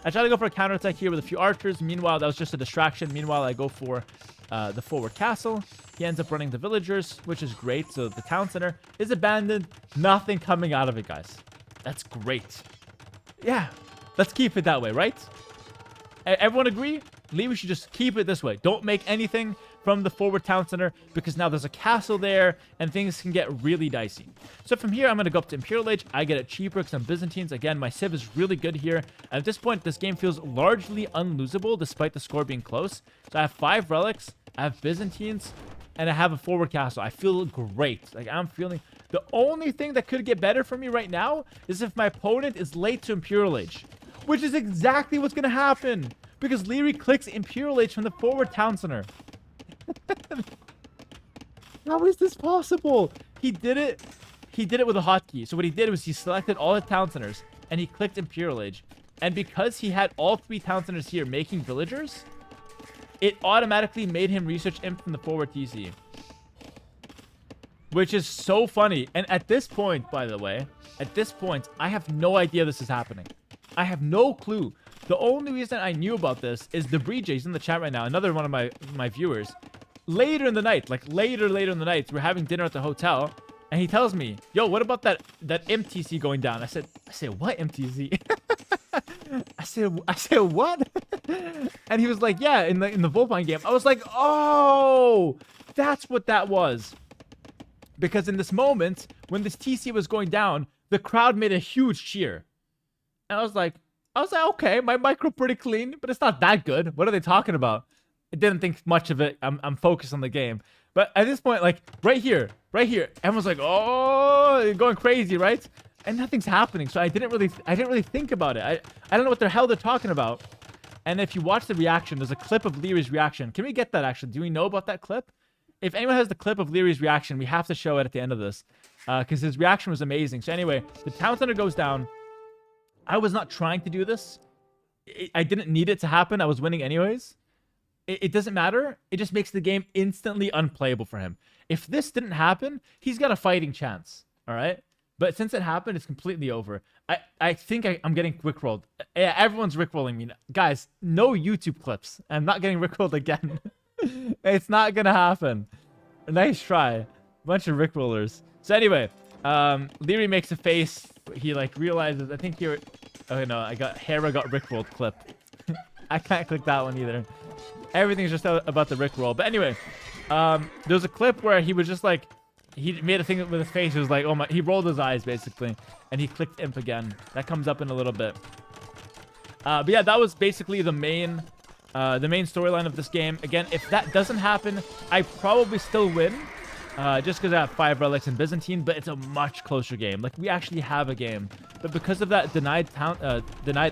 I try to go for a counterattack here with a few archers. Meanwhile, that was just a distraction. Meanwhile, I go for the forward castle. He ends up running the villagers, which is great. So the town center is abandoned. Nothing coming out of it, guys. That's great. Yeah, let's keep it that way, right? Everyone agree? Liry should just keep it this way. Don't make anything from the forward town center because now there's a castle there and things can get really dicey. So from here, I'm going to go up to Imperial Age. I get it cheaper because I'm Byzantines. Again, my civ is really good here. At this point, this game feels largely unlosable despite the score being close. So I have 5 relics, I have Byzantines, and I have a forward castle. I feel great. Like, I'm feeling... The only thing that could get better for me right now is if my opponent is late to Imperial Age, which is exactly what's going to happen because Liry clicks Imperial Age from the forward town center. How is this possible? He did it with a hotkey. So what he did was he selected all his town centers and he clicked Imperial Age. And because he had all 3 town centers here making villagers, it automatically made him research imp from the forward TC. Which is so funny. And at this point, by the way, I have no idea this is happening. I have no clue. The only reason I knew about this is Debris J's in the chat right now, another one of my viewers. Later in the night, like later in the night, we're having dinner at the hotel, and he tells me, "Yo, what about that MTC going down?" I said, "What MTC?" I said, "What?" And he was like, "Yeah, in the Volpine game." I was like, "Oh, that's what that was." Because in this moment, when this TC was going down, the crowd made a huge cheer. And I was like, okay, my micro pretty clean, but it's not that good. What are they talking about? I didn't think much of it. I'm focused on the game. But at this point, like right here, everyone's like, oh, you're going crazy, right? And nothing's happening. So I didn't really think about it. I don't know what the hell they're talking about. And if you watch the reaction, there's a clip of Liry's reaction. Can we get that actually? Do we know about that clip? If anyone has the clip of Liry's reaction, we have to show it at the end of this. Because his reaction was amazing. So anyway, the town center goes down. I was not trying to do this. I didn't need it to happen. I was winning anyways. It doesn't matter. It just makes the game instantly unplayable for him. If this didn't happen, he's got a fighting chance. All right? But since it happened, it's completely over. I think I'm getting rickrolled. Yeah, everyone's rickrolling me. Guys, no YouTube clips. I'm not getting rickrolled again. It's not going to happen. Nice try. Bunch of rickrollers. So anyway, Liry makes a face. He like realizes, I think here... Oh no, Hera got rickrolled clip. I can't click that one either. Everything's just about the rickroll. But anyway, there's a clip where he was just like... He made a thing with his face. He was like, oh my... He rolled his eyes, basically. And he clicked imp again. That comes up in a little bit. But yeah, that was basically the main storyline of this game. Again, if that doesn't happen, I probably still win. Just because I have 5 relics in Byzantine, but it's a much closer game. Like, we actually have a game. But because of that denied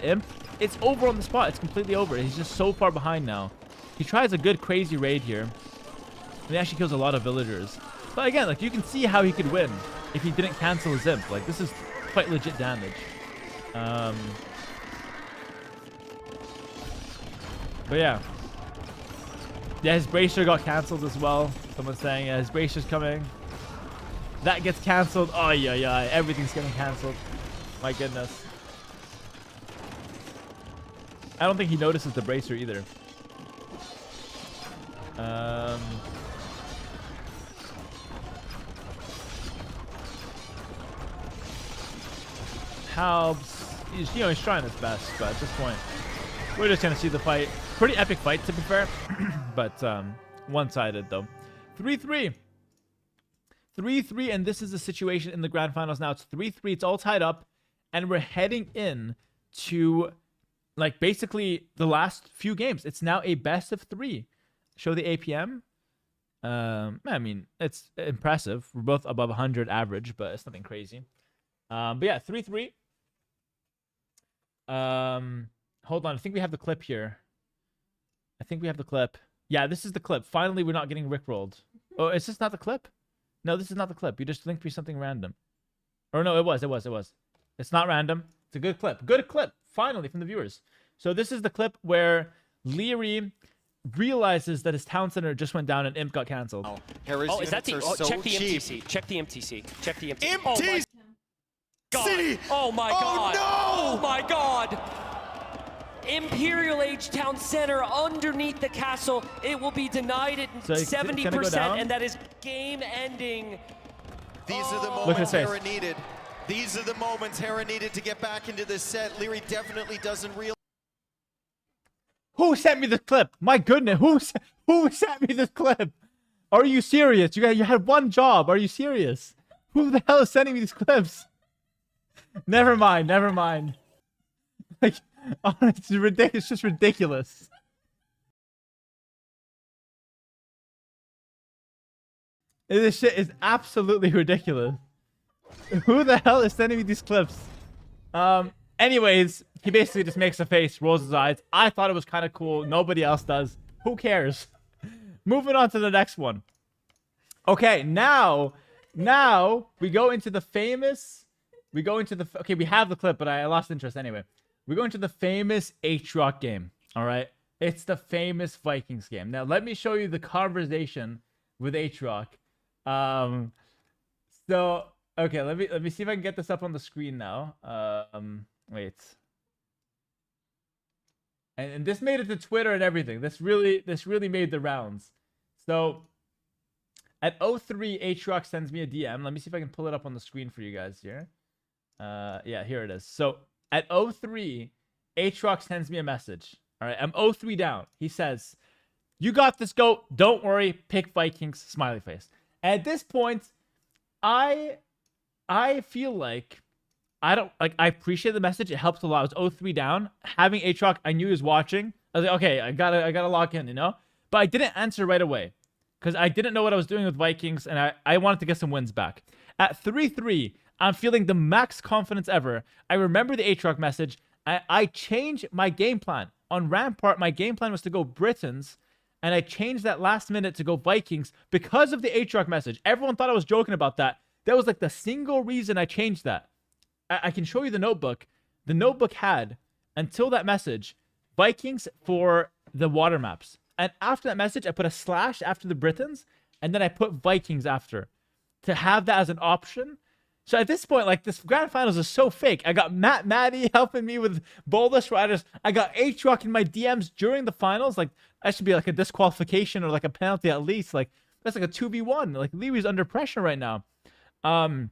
imp, it's over on the spot. It's completely over. He's just so far behind now. He tries a good crazy raid here. And he actually kills a lot of villagers. But again, like, you can see how he could win if he didn't cancel his imp. Like, this is quite legit damage. But yeah. Yeah, his bracer got cancelled as well. Someone's saying, yeah, his bracer's coming. That gets cancelled. Oh, yeah. Everything's getting cancelled. My goodness. I don't think he notices the bracer either. Halbs, he's trying his best, but at this point, we're just gonna see the fight. Pretty epic fight, to be fair, but one-sided though. 3-3. 3-3, and this is the situation in the grand finals now. It's 3-3. It's all tied up, and we're heading in to, like, basically the last few games. It's now a best of 3. Show the APM. I mean, it's impressive. We're both above 100 average, but it's nothing crazy. But yeah, 3-3. Hold on. I think we have the clip here. I think we have the clip. Yeah, this is the clip. Finally, we're not getting rickrolled. Oh, is this not the clip? No, this is not the clip. You just linked me something random. Or no, it was. It's not random. It's a good clip. Good clip. Finally, from the viewers. So this is the clip where Liry realizes that his town center just went down and Imp got canceled. Oh, is that the? Oh, check the MTC. Check the MTC. Check the MTC. MTC. Oh my god. Oh Oh my god. Imperial Age Town Center underneath the castle. It will be denied at So 70%, and that is game-ending. These are the moments Hera needed. These are the moments Hera needed to get back into this set. Liry definitely doesn't realize. Who sent me this clip? My goodness, who sent me this clip? Are you serious? You had one job. Are you serious? Who the hell is sending me these clips? Never mind. Like, it's ridiculous. It's just ridiculous. This shit is absolutely ridiculous. Who the hell is sending me these clips? Anyways, he basically just makes a face, rolls his eyes. I thought it was kind of cool. Nobody else does. Who cares? Moving on to the next one. Okay, now we go into the famous. Okay, we have the clip, but I lost interest anyway. We go into the famous Atrox game. All right, it's the famous Vikings game. Now let me show you the conversation with Atrox. So okay, let me see if I can get this up on the screen now. Wait. And this made it to Twitter and everything. This really made the rounds. So at 03, Atrox sends me a DM. Let me see if I can pull it up on the screen for you guys here. Yeah, here it is. So at 03, Atrox sends me a message. All right, I'm 03 down. He says, "You got this, GOAT. Don't worry. Pick Vikings." Smiley face. At this point, I feel like I appreciate the message. It helps a lot. I was 03 down. Having Atrox, I knew he was watching. I was like, okay, I gotta lock in, you know? But I didn't answer right away because I didn't know what I was doing with Vikings, and I wanted to get some wins back. At 3-3, I'm feeling the max confidence ever. I remember the Atrox message. I changed my game plan. On Rampart, my game plan was to go Britons, and I changed that last minute to go Vikings because of the Atrox message. Everyone thought I was joking about that. That was like the single reason I changed that. I can show you the notebook. The notebook had, until that message, Vikings for the water maps. And after that message, I put a slash after the Britons, and then I put Vikings after to have that as an option. So at this point, like, this grand finals is so fake. I got Maddie helping me with Bolus Riders. I got Atrox in my DMs during the finals. Like, that should be like a disqualification or like a penalty at least. Like, that's like a 2v1. Like, Liry's under pressure right now. So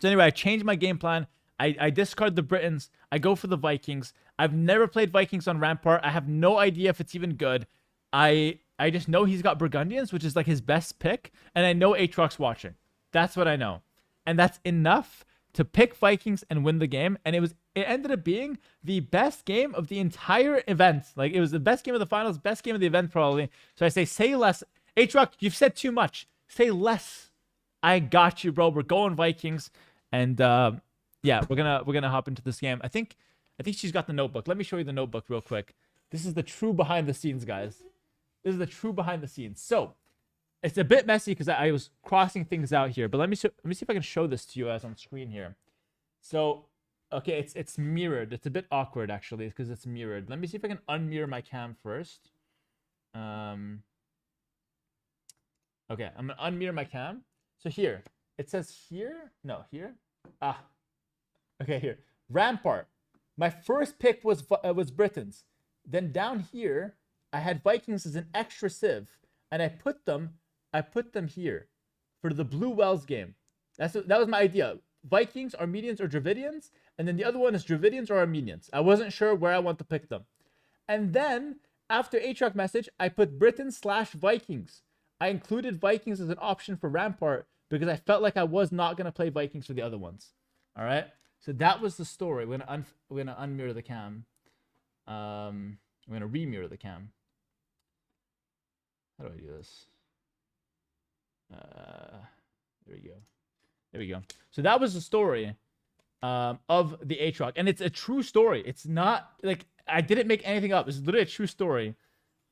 anyway, I changed my game plan. I discard the Britons. I go for the Vikings. I've never played Vikings on Rampart. I have no idea if it's even good. I just know he's got Burgundians, which is like his best pick. And I know Atrox watching. That's what I know. And that's enough to pick Vikings and win the game. And it ended up being the best game of the entire event. Like, it was the best game of the finals, best game of the event probably. So I say less. Atrox, you've said too much. Say less. I got you, bro. We're going Vikings. And yeah, we're gonna hop into this game. I think she's got the notebook. Let me show you the notebook real quick. This is the true behind the scenes, guys. This is the true behind the scenes. So it's a bit messy because I was crossing things out here, but let me see if I can show this to you guys on screen here. So okay, it's mirrored. It's a bit awkward actually because it's mirrored. Let me see if I can unmirror my cam first. Okay, I'm gonna unmirror my cam. So here it says here. No, here. Okay, here. Rampart. My first pick was Britons. Then down here, I had Vikings as an extra civ, and I put them here for the Blue Wells game. That was my idea. Vikings, Armenians, or Dravidians, and then the other one is Dravidians or Armenians. I wasn't sure where I want to pick them. And then after Atrox message, I put Britons / Vikings. I included Vikings as an option for Rampart because I felt like I was not going to play Vikings for the other ones. All right. So that was the story. We're going to unmirror the cam. We're going to remirror the cam. How do I do this? There we go. There we go. So that was the story of the Atrox. And it's a true story. It's not like I didn't make anything up. It's literally a true story.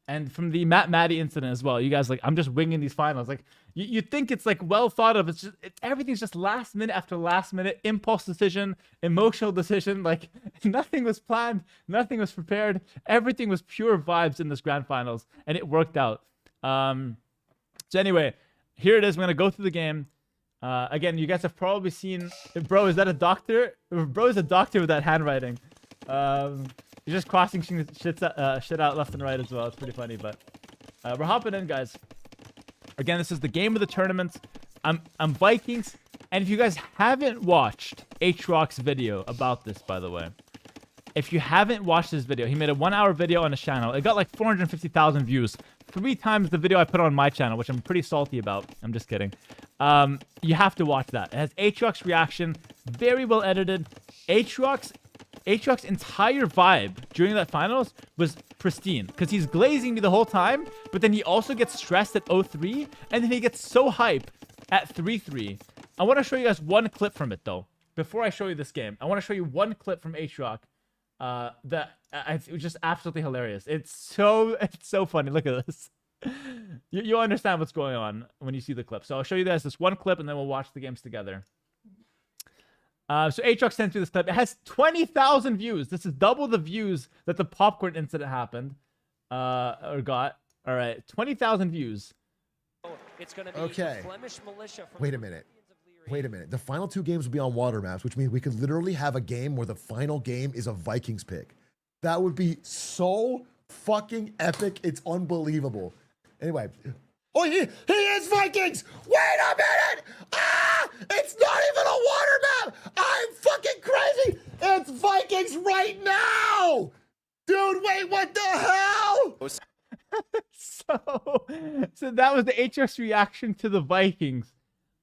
And from the Matt Matty incident as well, you guys like, I'm just winging these finals. Like you think it's like well thought of. It's just everything's just last minute after last minute, impulse decision, emotional decision. Like nothing was planned, nothing was prepared. Everything was pure vibes in this grand finals, and it worked out. So anyway, here it is. We're gonna go through the game. Again, you guys have probably seen. Bro, is that a doctor? Bro is a doctor with that handwriting. You're just crossing shit out left and right as well. It's pretty funny, but we're hopping in, guys. Again, this is the game of the tournament. I'm Vikings, and if you guys haven't watched Atrox's video about this, by the way, if you haven't watched this video, he made a 1-hour video on his channel. It got like 450,000 views, 3 times the video I put on my channel, which I'm pretty salty about. I'm just kidding. You have to watch that. It has Atrox's reaction, very well edited. Atrox's entire vibe during that finals was pristine because he's glazing me the whole time, but then he also gets stressed at 0-3, and then he gets so hype at 3-3. I want to show you guys one clip from it, though. Before I show you this game, I want to show you one clip from Atrox that it was just absolutely hilarious. It's so funny. Look at this. You'll understand what's going on when you see the clip. So I'll show you guys this one clip, and then we'll watch the games together. So Atrox sent through this clip. It has 20,000 views. This is double the views that the popcorn incident happened or got. All right, 20,000 views. It's gonna be okay. Flemish militia from Wait a minute. Wait a minute. The final 2 games will be on water maps, which means we could literally have a game where the final game is a Vikings pick. That would be so fucking epic. It's unbelievable. Anyway. Oh, he is Vikings! Wait a minute! Ah! It's not even a water map! I'm fucking crazy! It's Vikings right now! Dude, wait, what the hell? So that was the Atrox reaction to the Vikings.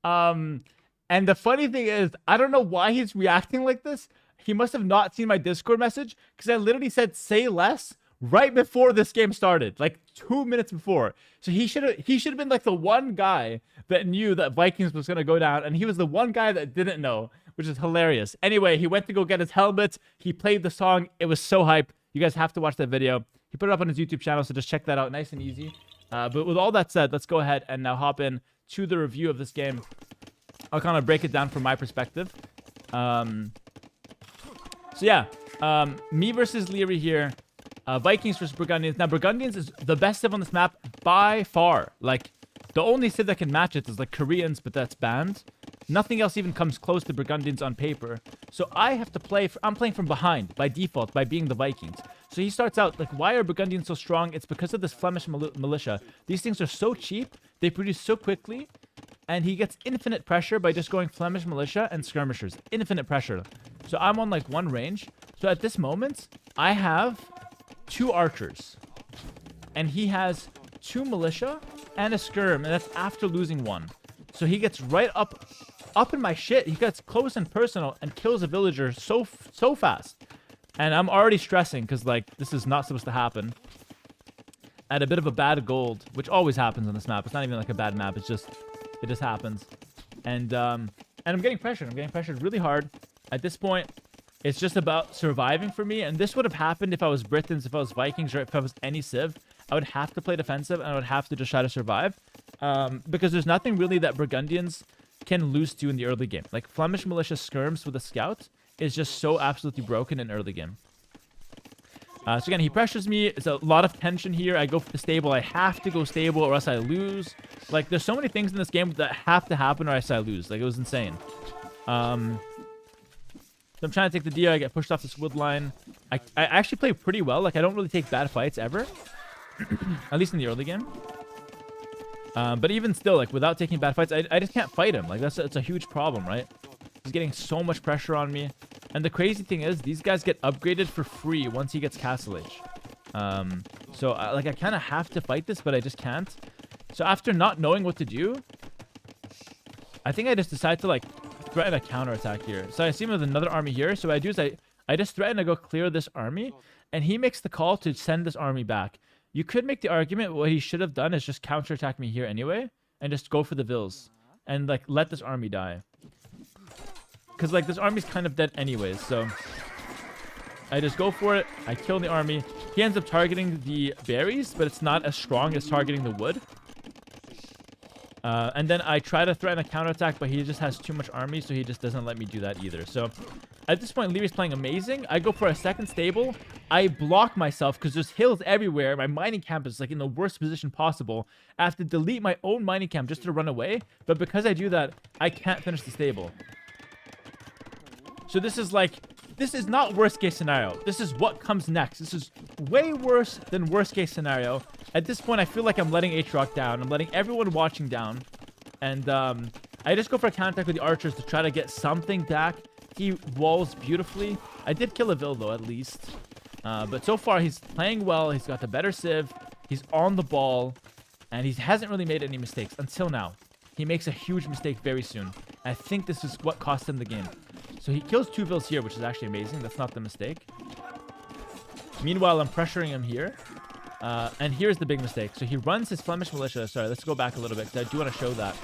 And the funny thing is, I don't know why he's reacting like this. He must have not seen my Discord message, because I literally said say less right before this game started, like 2 minutes before. So he should have been like the one guy that knew that Vikings was gonna go down, and he was the one guy that didn't know, which is hilarious. Anyway, he went to go get his helmet. He played the song. It was so hype. You guys have to watch that video. He put it up on his YouTube channel, so just check that out. Nice and easy. But with all that said, let's go ahead and now hop in to the review of this game. I'll kind of break it down from my perspective. So yeah, me versus Liry here. Vikings versus Burgundians. Now, Burgundians is the best civ on this map by far. Like, the only civ that can match it is like Koreans, but that's banned. Nothing else even comes close to Burgundians on paper. So I have to play... I'm playing from behind by default by being the Vikings. So he starts out like, why are Burgundians so strong? It's because of this Flemish militia. These things are so cheap. They produce so quickly. And he gets infinite pressure by just going Flemish militia and skirmishers. Infinite pressure. So I'm on like 1 range. So at this moment, I have 2 archers. And he has 2 militia and a skirm. And that's after losing 1. So he gets right up in my shit. He gets close and personal and kills a villager so fast. And I'm already stressing because, like, this is not supposed to happen. I had a bit of a bad gold, which always happens on this map. It's not even like a bad map. It just happens. And I'm getting pressured. I'm getting pressured really hard. At this point, it's just about surviving for me. And this would have happened if I was Britons, if I was Vikings, or if I was any civ. I would have to play defensive, and I would have to just try to survive. Because there's nothing really that Burgundians can lose to in the early game. Like, Flemish militia skirms with a scout is just so absolutely broken in early game. So again, he pressures me. It's a lot of tension here. I go for the stable. I have to go stable or else I lose. Like, there's so many things in this game that have to happen or else I lose. Like, it was insane. So I'm trying to take the deer. I get pushed off this wood line. I actually play pretty well. Like, I don't really take bad fights ever. At least in the early game. But even still, like, without taking bad fights, I just can't fight him. Like, that's a huge problem, right? He's getting so much pressure on me. And the crazy thing is, these guys get upgraded for free once he gets Castle Age. So, I kind of have to fight this, but I just can't. So after not knowing what to do, I think I just decided to like threaten a counterattack here. So I see him with another army here. So what I do is I just threaten to go clear this army, and he makes the call to send this army back. You could make the argument what he should have done is just counterattack me here anyway, and just go for the vills, and like let this army die. Because like this army's kind of dead anyways, so I just go for it. I kill the army. He ends up targeting the berries, but it's not as strong as targeting the wood. And then I try to threaten a counterattack, but he just has too much army, so he just doesn't let me do that either. So at this point, Liry's playing amazing. I go for a second stable. I block myself because there's hills everywhere. My mining camp is like in the worst position possible. I have to delete my own mining camp just to run away. But because I do that, I can't finish the stable. So this is not worst case scenario. This is what comes next. This is way worse than worst case scenario. At this point, I feel like I'm letting Atrox down. I'm letting everyone watching down. And I just go for a counterattack with the archers to try to get something back. He walls beautifully. I did kill a Vill though, at least. But so far, he's playing well. He's got the better civ. He's on the ball. And he hasn't really made any mistakes until now. He makes a huge mistake very soon. I think this is what cost him the game. So he kills 2 Vills here, which is actually amazing. That's not the mistake. Meanwhile, I'm pressuring him here. And here's the big mistake. So he runs his Flemish militia. Sorry, let's go back a little bit because I do want to show that.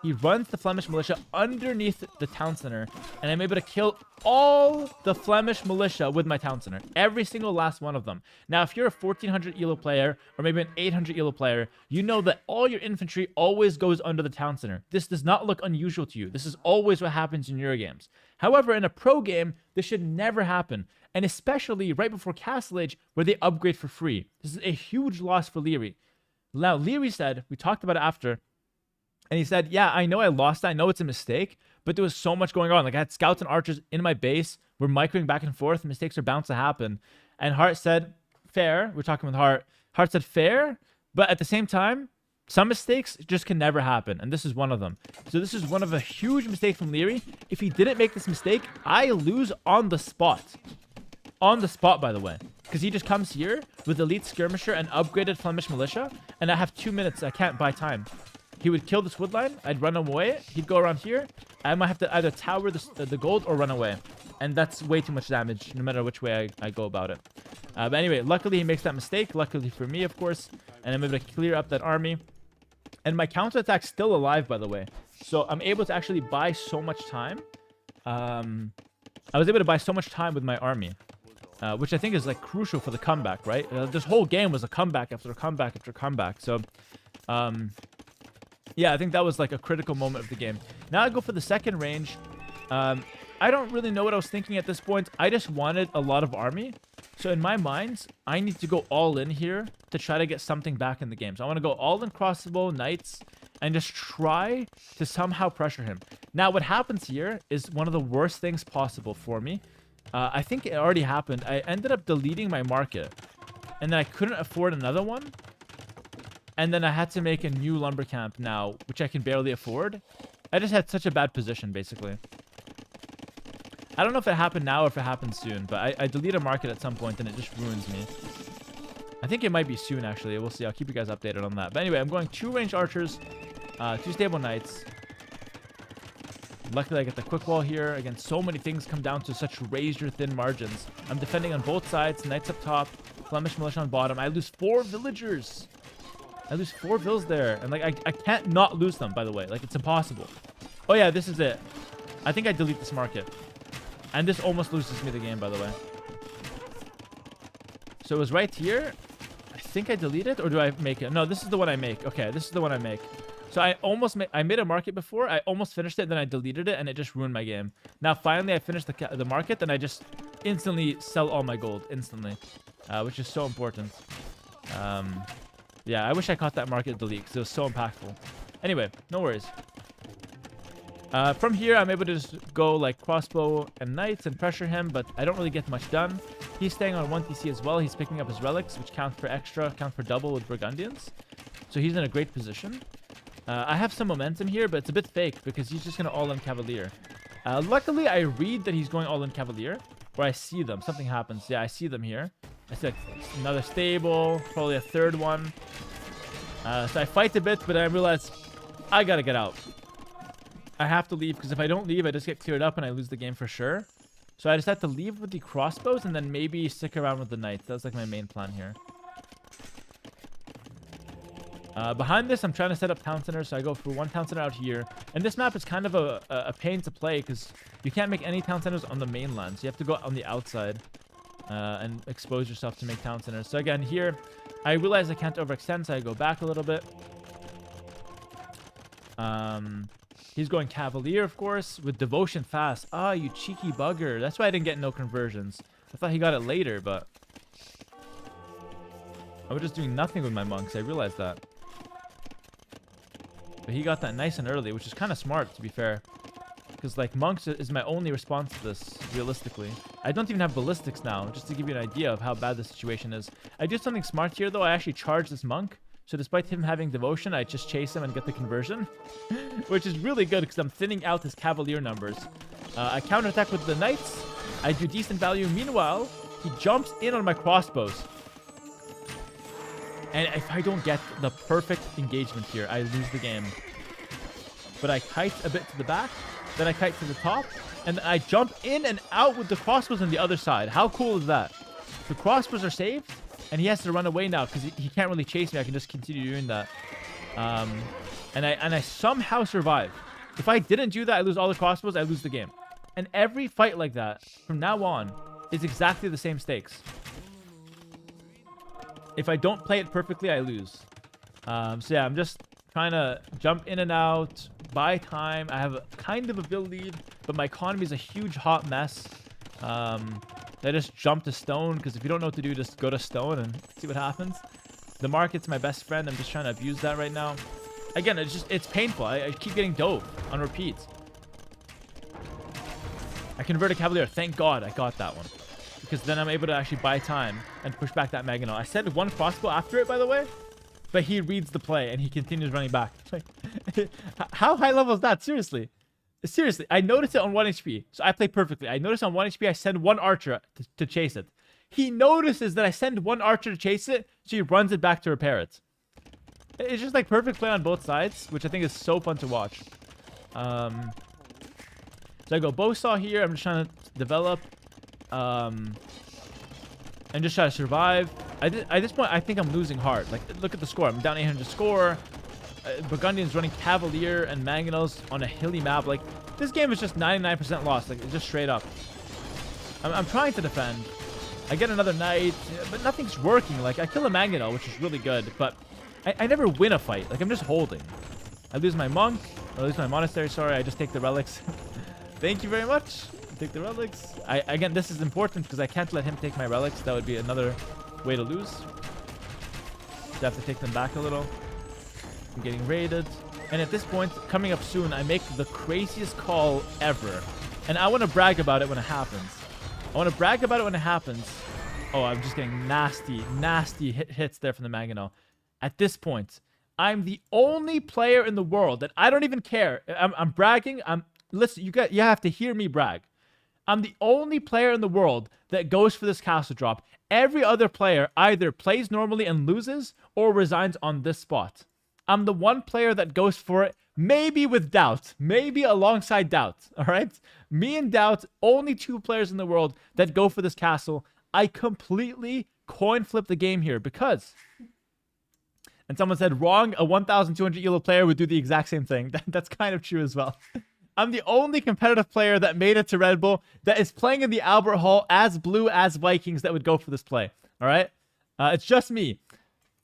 He runs the Flemish militia underneath the town center. And I'm able to kill all the Flemish militia with my town center. Every single last one of them. Now, if you're a 1400 elo player or maybe an 800 elo player, you know that all your infantry always goes under the town center. This does not look unusual to you. This is always what happens in Eurogames. However, in a pro game, this should never happen. And especially right before Castle Age, where they upgrade for free. This is a huge loss for Liry. Now, Liry said, we talked about it after, and he said, yeah, I know I lost that. I know it's a mistake, but there was so much going on. Like, I had scouts and archers in my base. We're microing back and forth. Mistakes are bound to happen. And Hart said, fair. We're talking with Hart. Hart said, fair, but at the same time, some mistakes just can never happen, and this is one of them. So this is one of a huge mistake from Liry. If he didn't make this mistake, I lose on the spot. On the spot, by the way. Because he just comes here with Elite Skirmisher and upgraded Flemish Militia, and I have 2 minutes. I can't buy time. He would kill this woodline. I'd run away. He'd go around here. I might have to either tower the gold or run away. And that's way too much damage, no matter which way I go about it. But anyway, luckily he makes that mistake. Luckily for me, of course. And I'm able to clear up that army. And my counterattack's still alive, by the way. So I'm able to actually buy so much time. I was able to buy so much time with my army. Which I think is like crucial for the comeback, right? This whole game was a comeback after comeback after comeback. So, yeah, I think that was like a critical moment of the game. Now I go for the second range. I don't really know what I was thinking at this point. I just wanted a lot of army. So in my mind, I need to go all in here to try to get something back in the game. So I want to go all in crossbow, knights, and just try to somehow pressure him. Now what happens here is one of the worst things possible for me. I think it already happened. I ended up deleting my market. And then I couldn't afford another one. And then I had to make a new lumber camp now, which I can barely afford. I just had such a bad position, basically. I don't know if it happened now or if it happens soon, but I delete a market at some point and it just ruins me. I think it might be soon, actually. We'll see. I'll keep you guys updated on that. But anyway, I'm going 2 ranged archers, 2 stable knights. Luckily, I get the quick wall here. Again, so many things come down to such razor-thin margins. I'm defending on both sides. Knights up top, Flemish militia on bottom. I lose 4 villagers. I lose 4 vills there. And, like, I can't not lose them, by the way. Like, it's impossible. Oh, yeah, this is it. I think I delete this market. And this almost loses me the game, by the way. So it was right here. I think I delete it, or do I make it? No, this is the one I make. Okay, this is the one I make. So I made a market before. I almost finished it, then I deleted it, and it just ruined my game. Now, finally, I finished the market, and I just instantly sell all my gold. Instantly. Which is so important. Yeah, I wish I caught that market delete, because it was so impactful. Anyway, no worries. From here, I'm able to just go like crossbow and knights and pressure him, but I don't really get much done. He's staying on 1 TC as well. He's picking up his relics, which count for extra, count for double with Burgundians. So he's in a great position. I have some momentum here, but it's a bit fake because he's just going to all-in Cavalier. Luckily, I read that he's going all-in Cavalier, or I see them. Something happens. Yeah, I see them here. I see like another stable, probably a third one. So I fight a bit, but I realize I got to get out. I have to leave, because if I don't leave, I just get cleared up and I lose the game for sure. So I just have to leave with the crossbows and then maybe stick around with the knights. That's like my main plan here. Behind this, I'm trying to set up town center, so I go for one town center out here. And this map is kind of a pain to play because you can't make any town centers on the mainland. So you have to go on the outside and expose yourself to make town centers. So again, here, I realize I can't overextend, so I go back a little bit. He's going Cavalier, of course, with Devotion fast. Ah, you cheeky bugger. That's why I didn't get no conversions. I thought he got it later, but I was just doing nothing with my monks. I realized that. But he got that nice and early, which is kind of smart, to be fair. Because, like, monks is my only response to this, realistically. I don't even have ballistics now, just to give you an idea of how bad the situation is. I did something smart here, though. I actually charged this monk. So despite him having devotion, I just chase him and get the conversion. Which is really good because I'm thinning out his cavalier numbers. I counterattack with the knights. I do decent value. Meanwhile, he jumps in on my crossbows. And if I don't get the perfect engagement here, I lose the game. But I kite a bit to the back. Then I kite to the top. And I jump in and out with the crossbows on the other side. How cool is that? The crossbows are saved. And he has to run away now because he can't really chase me. I can just continue doing that. And I somehow survive. If I didn't do that, I lose all the crossbows. I lose the game. And every fight like that, from now on, is exactly the same stakes. If I don't play it perfectly, I lose. So yeah, I'm just trying to jump in and out, buy time. I have kind of a build lead, but my economy is a huge hot mess. I just jump to stone, because if you don't know what to do, just go to stone and see what happens. The market's my best friend. I'm just trying to abuse that right now. Again, it's painful. I keep getting dove on repeat. I converted Cavalier. Thank God I got that one. Because then I'm able to actually buy time and push back that Maginot. I said one crossbow after it, by the way. But he reads the play and he continues running back. How high level is that? Seriously. Seriously, I noticed it on 1 HP. So I play perfectly. I noticed on 1 HP, I send one archer to chase it. He notices that I send one archer to chase it, so he runs it back to repair it. It's just like perfect play on both sides, which I think is so fun to watch. So I go bowsaw here. I'm just trying to develop. And just try to survive. At this point, I think I'm losing hard. Like, look at the score. I'm down 800 score. Burgundian's running Cavalier and Mangonels on a hilly map. Like, this game is just 99% lost. Like, it's just straight up. I'm trying to defend. I get another knight, but nothing's working. Like, I kill a Mangonel, which is really good, but I never win a fight. Like, I'm just holding. I lose my monk. I lose my monastery. Sorry, I just take the relics. Thank you very much. Take the relics. Again, this is important because I can't let him take my relics. That would be another way to lose. So I have to take them back a little. I'm getting raided. And at this point, coming up soon, I make the craziest call ever. And I want to brag about it when it happens. I want to brag about it when it happens. Oh, I'm just getting nasty hits there from the Maginot. At this point, I'm the only player in the world that I don't even care. I'm bragging. Listen, you have to hear me brag. I'm the only player in the world that goes for this castle drop. Every other player either plays normally and loses or resigns on this spot. I'm the one player that goes for it, maybe with doubt, maybe alongside doubt, all right? Me and doubt, only 2 players in the world that go for this castle. I completely coin flip the game here because, and someone said, wrong, a 1,200 elo player would do the exact same thing. That's kind of true as well. I'm the only competitive player that made it to Red Bull that is playing in the Albert Hall as blue as Vikings that would go for this play. All right? It's just me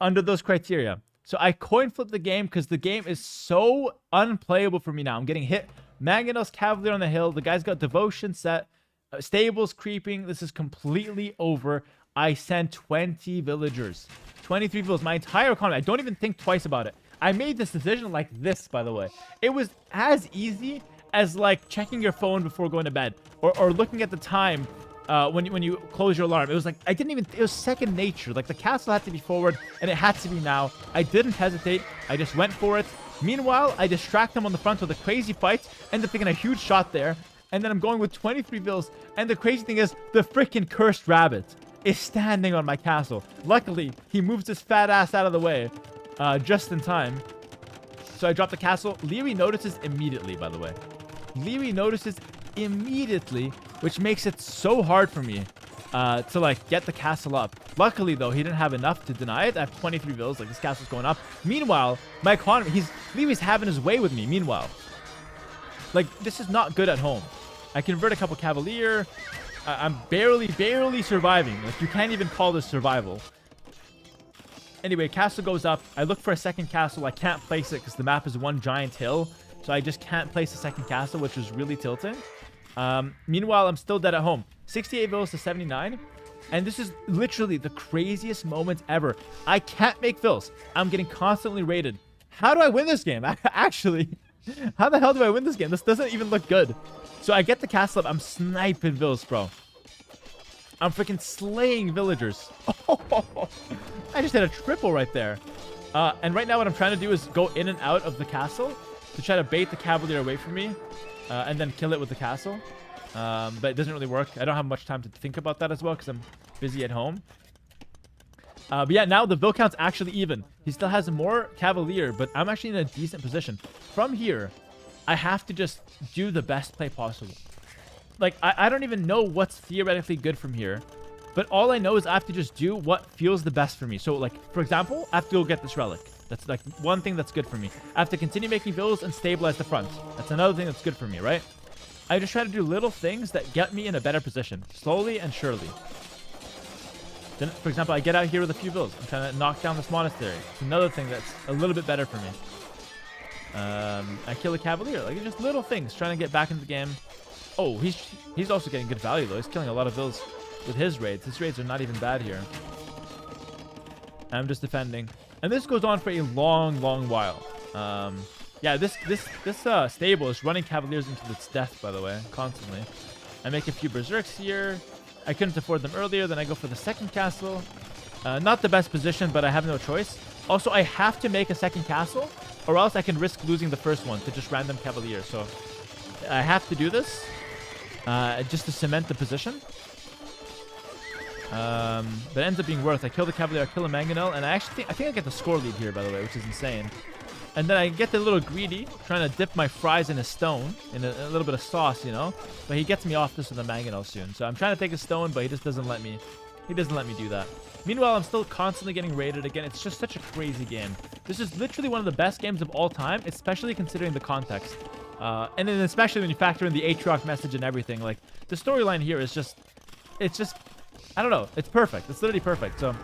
under those criteria. So I coin flip the game because the game is so unplayable for me now. I'm getting hit. Maginot's Cavalier on the hill. The guy's got Devotion set. Stables creeping. This is completely over. I sent 20 villagers. 23 villas. My entire economy. I don't even think twice about it. I made this decision like this, by the way. It was as easy as like checking your phone before going to bed or looking at the time when you close your alarm. It was like it was second nature. Like the castle had to be forward and it had to be now. I didn't hesitate. I just went for it. Meanwhile, I distract them on the front with a crazy fight, end up taking a huge shot there, and then I'm going with 23 vills. And the crazy thing is the freaking cursed rabbit is standing on my castle. Luckily, he moves his fat ass out of the way just in time. So I drop the castle. Liry notices immediately, by the way. Liry notices immediately, which makes it so hard for me to like get the castle up. Luckily though, he didn't have enough to deny it. I have 23 villas, like this castle's going up. Meanwhile, my economy, Liry's having his way with me. Meanwhile, like this is not good at home. I convert a couple cavalier. I'm barely surviving. Like you can't even call this survival. Anyway, castle goes up. I look for a second castle. I can't place it because the map is one giant hill. So I just can't place a second castle, which was really tilting. Meanwhile, I'm still dead at home. 68 villas to 79. And this is literally the craziest moment ever. I can't make villas. I'm getting constantly raided. How do I win this game? Actually, how the hell do I win this game? This doesn't even look good. So I get the castle up. I'm sniping villas, bro. I'm freaking slaying villagers. I just had a triple right there. And right now what I'm trying to do is go in and out of the castle to try to bait the cavalier away from me and then kill it with the castle. But it doesn't really work. I don't have much time to think about that as well because I'm busy at home. But yeah, now the bill count's actually even. He still has more cavalier, but I'm actually in a decent position. From here, I have to just do the best play possible. Like, I don't even know what's theoretically good from here. But all I know is I have to just do what feels the best for me. So, like, for example, I have to go get this relic. That's, like, one thing that's good for me. I have to continue making villas and stabilize the front. That's another thing that's good for me, right? I just try to do little things that get me in a better position. Slowly and surely. Then, for example, I get out here with a few villas. I'm trying to knock down this monastery. It's another thing that's a little bit better for me. I kill a cavalier. Like, just little things. Trying to get back into the game. Oh, he's also getting good value, though. He's killing a lot of villas with his raids. His raids are not even bad here. I'm just defending. And this goes on for a long while. Yeah, this stable is running cavaliers into its death, by the way, constantly. I make a few berserks here. I couldn't afford them earlier. Then I go for the second castle. Not the best position, but I have no choice. Also, I have to make a second castle, or else I can risk losing the first one to just random cavalier. So I have to do this just to cement the position. But it ends up being worth. I kill the cavalier, I kill a mangonel, and I think I get the score lead here, by the way, which is insane. And then I get a little greedy, trying to dip my fries in a stone, in a little bit of sauce, you know. But he gets me off this with a mangonel soon. So I'm trying to take a stone, but he just doesn't let me. He doesn't let me do that. Meanwhile, I'm still constantly getting raided again. It's just such a crazy game. This is literally one of the best games of all time, especially considering the context. And then especially when you factor in the Atrox message and everything. Like, the storyline here is just... It's just... I don't know. It's perfect. It's literally perfect. So,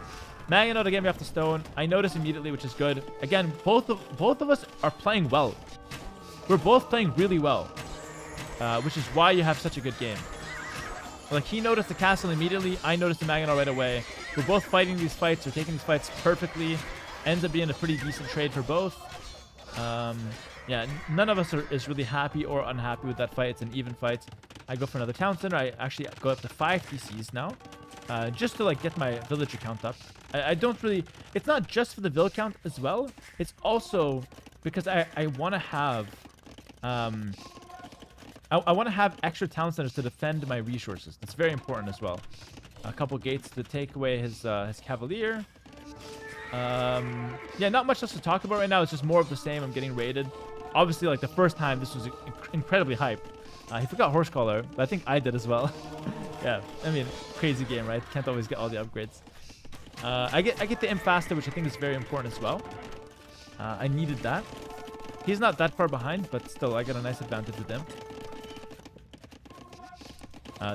mangonel to get me off the stone. I notice immediately, which is good. Again, both of us are playing well. We're both playing really well. Which is why you have such a good game. Like, he noticed the castle immediately. I noticed the mangonel right away. We're both fighting these fights. We're taking these fights perfectly. Ends up being a pretty decent trade for both. Yeah, none of us is really happy or unhappy with that fight. It's an even fight. I go for another town center. I actually go up to 5 TCs now. Just to, like, get my villager count up. I don't really... It's not just for the vill count as well. It's also because I want to have... I want to have extra town centers to defend my resources. That's very important as well. A couple gates to take away his cavalier. Yeah, not much else to talk about right now. It's just more of the same. I'm getting raided. Obviously, like, the first time, this was incredibly hype. He forgot horse collar, but I think I did as well. Yeah, I mean, crazy game, right? Can't always get all the upgrades. I get the imp faster, which I think is very important as well. I needed that. He's not that far behind, but still, I got a nice advantage with him.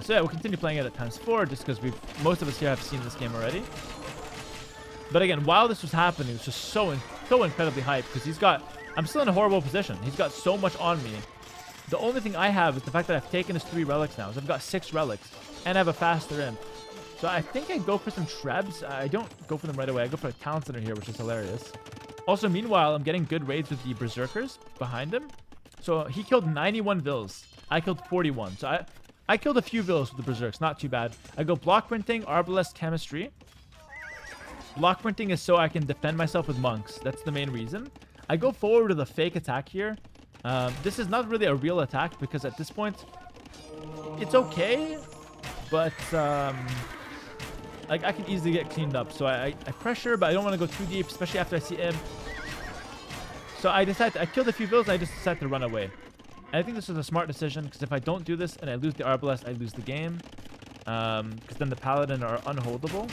So yeah, we'll continue playing it at ×4, just because most of us here have seen this game already. But again, while this was happening, it was just so incredibly hyped, because I'm still in a horrible position. He's got so much on me. The only thing I have is the fact that I've taken his 3 relics now. So I've got 6 relics, and I have a faster imp. So I think I go for some trebs. I don't go for them right away. I go for a town center here, which is hilarious. Also, meanwhile, I'm getting good raids with the berserkers behind him. So he killed 91 vills. I killed 41. So I killed a few vills with the berserks. Not too bad. I go block printing, arbalest, chemistry. Block printing is so I can defend myself with monks. That's the main reason. I go forward with a fake attack here. This is not really a real attack because at this point, it's okay. But, like, I can easily get cleaned up. So I pressure, but I don't want to go too deep, especially after I see him. So I killed a few builds and I just decided to run away. And I think this was a smart decision because if I don't do this and I lose the Arbalest, I lose the game. Because then the Paladin are unholdable.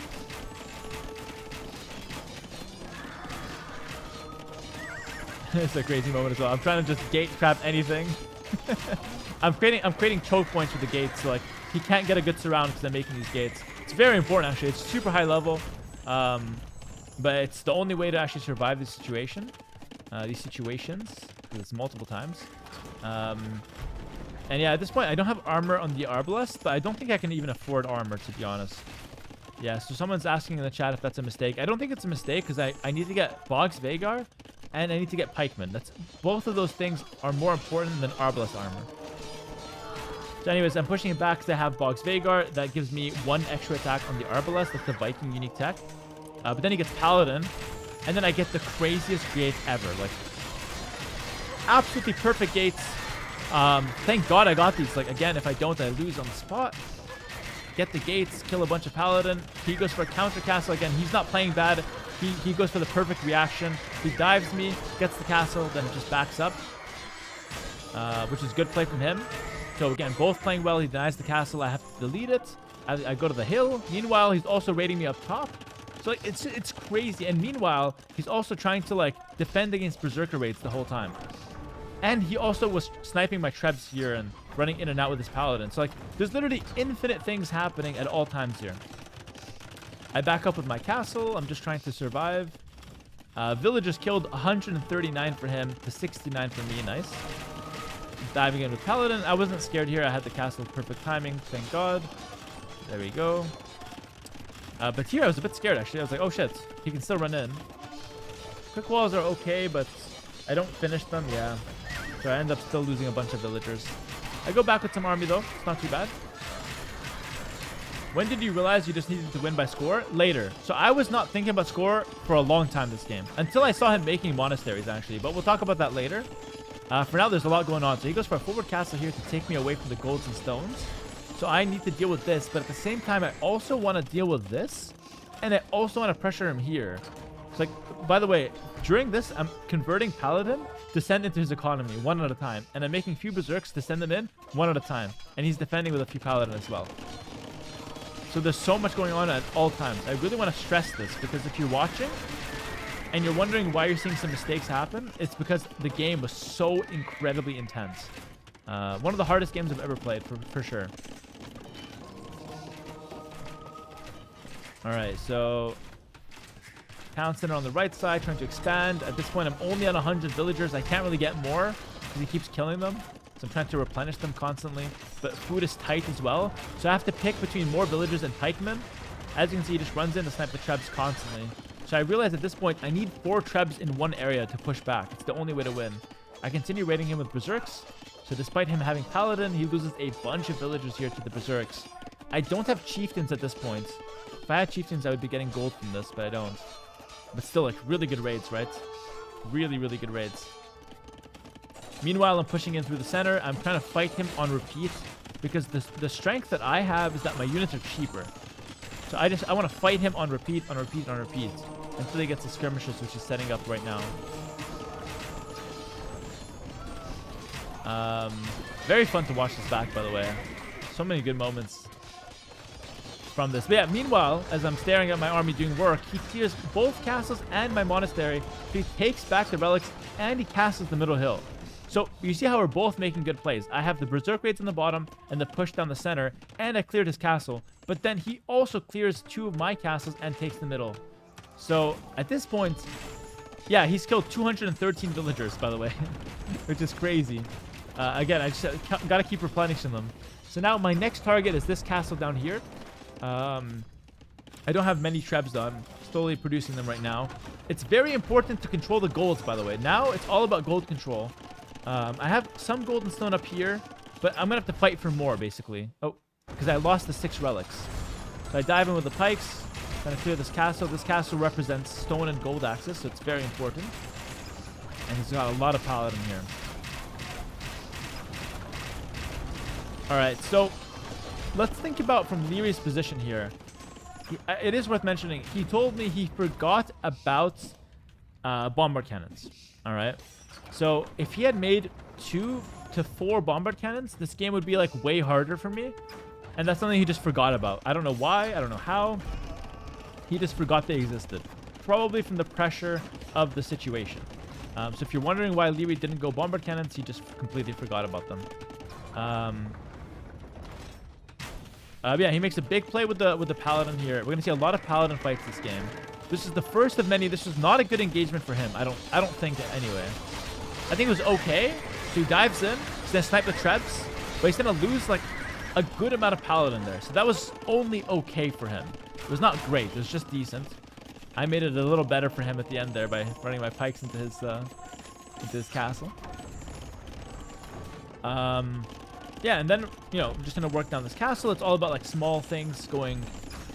It's a crazy moment as well. I'm trying to just gate trap anything. I'm creating choke points with the gates, so like he can't get a good surround because I'm making these gates. It's very important actually. It's super high level, but it's the only way to actually survive this situation, these situations. Because it's multiple times. And yeah, at this point I don't have armor on the Arbalest, but I don't think I can even afford armor, to be honest. Yeah, so someone's asking in the chat if that's a mistake. I don't think it's a mistake because I need to get Boggs Vhagar and I need to get Pikeman. Both of those things are more important than Arbalest armor. So anyways, I'm pushing it back because I have Boggs Vhagar. That gives me 1 extra attack on the Arbalest. That's the Viking unique tech. But then he gets Paladin. And then I get the craziest gates ever. Like, absolutely perfect gates. Thank God I got these. Like, again, if I don't, I lose on the spot. Get the gates, kill a bunch of Paladin. He goes for a counter castle. Again, he's not playing bad. He goes for the perfect reaction. He dives me, gets the castle, then just backs up. Which is good play from him. So again, both playing well. He denies the castle. I have to delete it. I go to the hill. Meanwhile, he's also raiding me up top. So like, it's crazy. And meanwhile, he's also trying to like defend against Berserker raids the whole time. And he also was sniping my Trebs here and running in and out with his Paladin. So like, there's literally infinite things happening at all times here. I back up with my castle. I'm just trying to survive. Villagers killed 139 for him to 69 for me. Nice. Diving in with Paladin. I wasn't scared here. I had the castle perfect timing. Thank God. There we go. But here I was a bit scared actually. I was like, oh shit. He can still run in. Quick walls are okay, but I don't finish them. Yeah. So I end up still losing a bunch of villagers. I go back with some army though. It's not too bad. When did you realize you just needed to win by score? Later. So I was not thinking about score for a long time this game. Until I saw him making monasteries actually. But we'll talk about that later. For now, there's a lot going on. So he goes for a forward castle here to take me away from the golds and stones. So I need to deal with this. But at the same time, I also want to deal with this. And I also want to pressure him here. It's like, by the way, during this, I'm converting Paladin to send into his economy one at a time. And I'm making few Berserks to send them in one at a time. And he's defending with a few Paladin as well. So there's so much going on at all times. I really want to stress this because if you're watching and you're wondering why you're seeing some mistakes happen, it's because the game was so incredibly intense. One of the hardest games I've ever played, for sure. Alright, so Town Center on the right side, trying to expand. At this point, I'm only on 100 villagers. I can't really get more because he keeps killing them. So I'm trying to replenish them constantly. But food is tight as well. So I have to pick between more villagers and pikemen. As you can see, he just runs in to snipe the Trebs constantly. So I realize at this point, I need 4 Trebs in one area to push back. It's the only way to win. I continue raiding him with Berserks. So despite him having Paladin, he loses a bunch of villagers here to the Berserks. I don't have Chieftains at this point. If I had Chieftains, I would be getting gold from this, but I don't. But still, like, really good raids, right? Really, really good raids. Meanwhile, I'm pushing in through the center. I'm trying to fight him on repeat because the strength that I have is that my units are cheaper. So I want to fight him on repeat, on repeat, on repeat until he gets the skirmishes, which he's setting up right now. Very fun to watch this back, by the way. So many good moments from this. But yeah, meanwhile, as I'm staring at my army doing work, he clears both castles and my monastery. He takes back the relics and he castles the middle hill. So you see how we're both making good plays. I have the Berserk raids on the bottom and the push down the center, and I cleared his castle. But then he also clears 2 of my castles and takes the middle. So at this point, yeah, he's killed 213 villagers, by the way, which is crazy. Again, I just got to keep replenishing them. So now my next target is this castle down here. I don't have many Trebs done. Slowly producing them right now. It's very important to control the golds, by the way. Now it's all about gold control. I have some golden stone up here, but I'm going to have to fight for more, basically. Oh, because I lost the 6 relics. So I dive in with the pikes, trying to clear this castle. This castle represents stone and gold axis, so it's very important. And he's got a lot of paladin here. Alright, so let's think about from Liry's position here. It is worth mentioning, he told me he forgot about bombard cannons. All right. So if he had made 2 to 4 bombard cannons, this game would be like way harder for me. And that's something he just forgot about. I don't know why. I don't know how. He just forgot they existed. Probably from the pressure of the situation. So if you're wondering why Liry didn't go bombard cannons, he just completely forgot about them. Yeah, he makes a big play with the paladin here. We're gonna see a lot of paladin fights this game. This is the first of many. This was not a good engagement for him. I don't think anyway. I think it was okay. So he dives in. He's gonna snipe the trebs, but he's gonna lose like a good amount of paladin there. So that was only okay for him. It was not great. It was just decent. I made it a little better for him at the end there by running my pikes into his castle. Yeah, and then, you know, I'm just gonna work down this castle. It's all about like small things going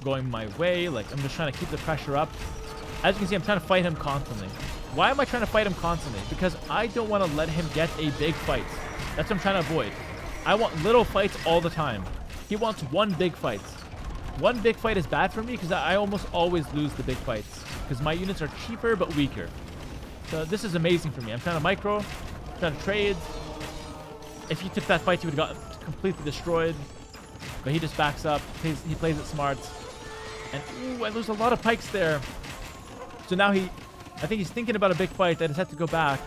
my way. Like I'm just trying to keep the pressure up. As you can see, I'm trying to fight him constantly. Why am I trying to fight him constantly? Because I don't want to let him get a big fight. That's what I'm trying to avoid. I want little fights all the time. He wants one big fight. One big fight is bad for me because I almost always lose the big fights because my units are cheaper but weaker. So this is amazing for me. I'm trying to micro, trying to trade. If he took that fight, he would have gotten completely destroyed. But he just backs up. He plays it smart. And ooh, I lose a lot of pikes there. So now I think he's thinking about a big fight. I just have to go back.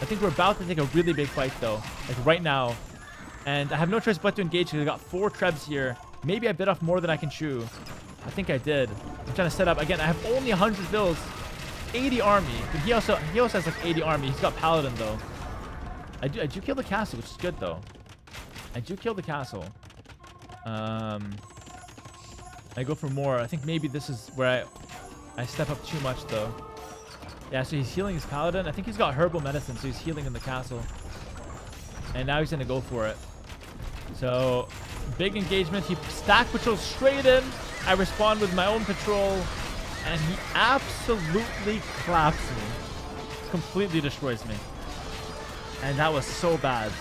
I think we're about to take a really big fight though, like right now. And I have no choice but to engage because I got 4 trebs here. Maybe I bit off more than I can chew. I think I did. I'm trying to set up. Again, I have only 100 bills. 80 army. But he also has like 80 army. He's got paladin though. I do kill the castle, which is good though. I do kill the castle. I go for more. I think maybe this is where I step up too much though. Yeah, so he's healing his paladin. I think he's got herbal medicine, so he's healing in the castle. And now he's gonna go for it. So big engagement. He stack patrols straight in. I respond with my own patrol, and he absolutely claps me. Completely destroys me. And that was so bad.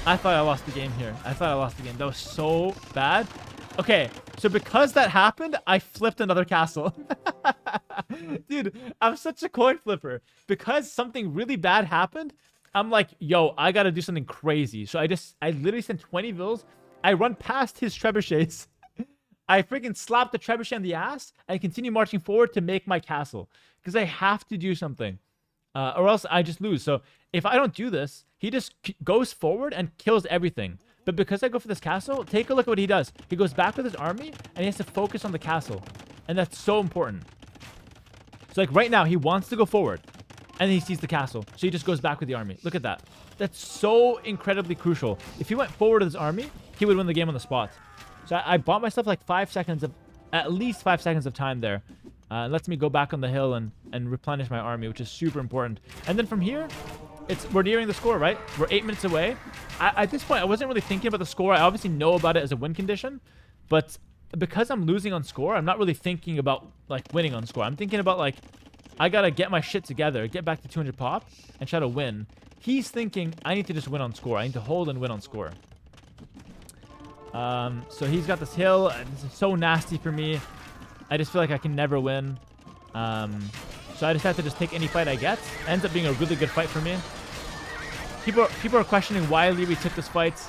I thought I lost the game here. I thought I lost the game. That was so bad. Okay, so because that happened, I flipped another castle. Dude, I'm such a coin flipper. Because something really bad happened, I'm like, yo, I gotta do something crazy. So I literally sent 20 vills. I run past his trebuchets. I freaking slap the trebuchet on the ass and continue marching forward to make my castle. Because I have to do something. Or else I just lose. So if I don't do this, he just goes forward and kills everything. But because I go for this castle, take a look at what he does. He goes back with his army and he has to focus on the castle. And that's so important. So like right now, he wants to go forward. And he sees the castle. So he just goes back with the army. Look at that. That's so incredibly crucial. If he went forward with his army, he would win the game on the spot. So I bought myself like 5 seconds of, at least 5 seconds of time there. It lets me go back on the hill and replenish my army, which is super important. And then from here, we're nearing the score, right? We're 8 minutes away. At this point, I wasn't really thinking about the score. I obviously know about it as a win condition. But because I'm losing on score, I'm not really thinking about like winning on score. I'm thinking about like, I gotta get my shit together, get back to 200 pop, and try to win. He's thinking, I need to just win on score. I need to hold and win on score. So he's got this hill, and this is so nasty for me. I just feel like I can never win. So I just have to just take any fight I get. Ends up being a really good fight for me. People are questioning why Liry took this fight.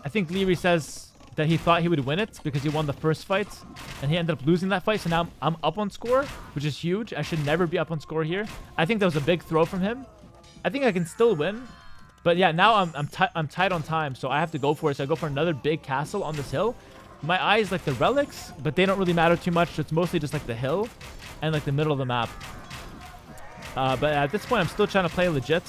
I think Liry says that he thought he would win it because he won the first fight, and he ended up losing that fight. So now I'm up on score, which is huge. I should never be up on score here. I think that was a big throw from him. I think I can still win, but yeah, now I'm tight on time, so I have to go for it. So I go for another big castle on this hill. My eyes like the relics, but they don't really matter too much. So it's mostly just like the hill and like the middle of the map. But at this point, I'm still trying to play legit.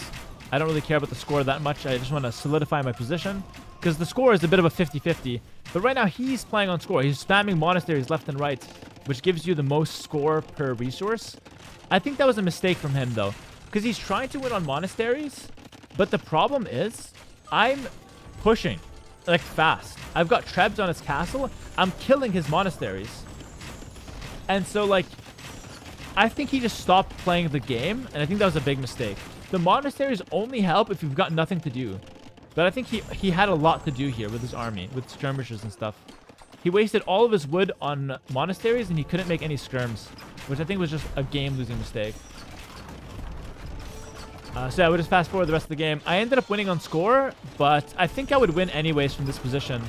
I don't really care about the score that much. I just want to solidify my position because the score is a bit of a 50-50. But right now, he's playing on score. He's spamming monasteries left and right, which gives you the most score per resource. I think that was a mistake from him, though, because he's trying to win on monasteries. But the problem is I'm pushing like fast. I've got trebs on his castle. I'm killing his monasteries. And so like, I think he just stopped playing the game. And I think that was a big mistake. The monasteries only help if you've got nothing to do. But I think he had a lot to do here with his army, with skirmishers and stuff. He wasted all of his wood on monasteries and he couldn't make any skirms, which I think was just a game-losing mistake. So yeah, we'll just fast forward the rest of the game. I ended up winning on score, but I think I would win anyways from this position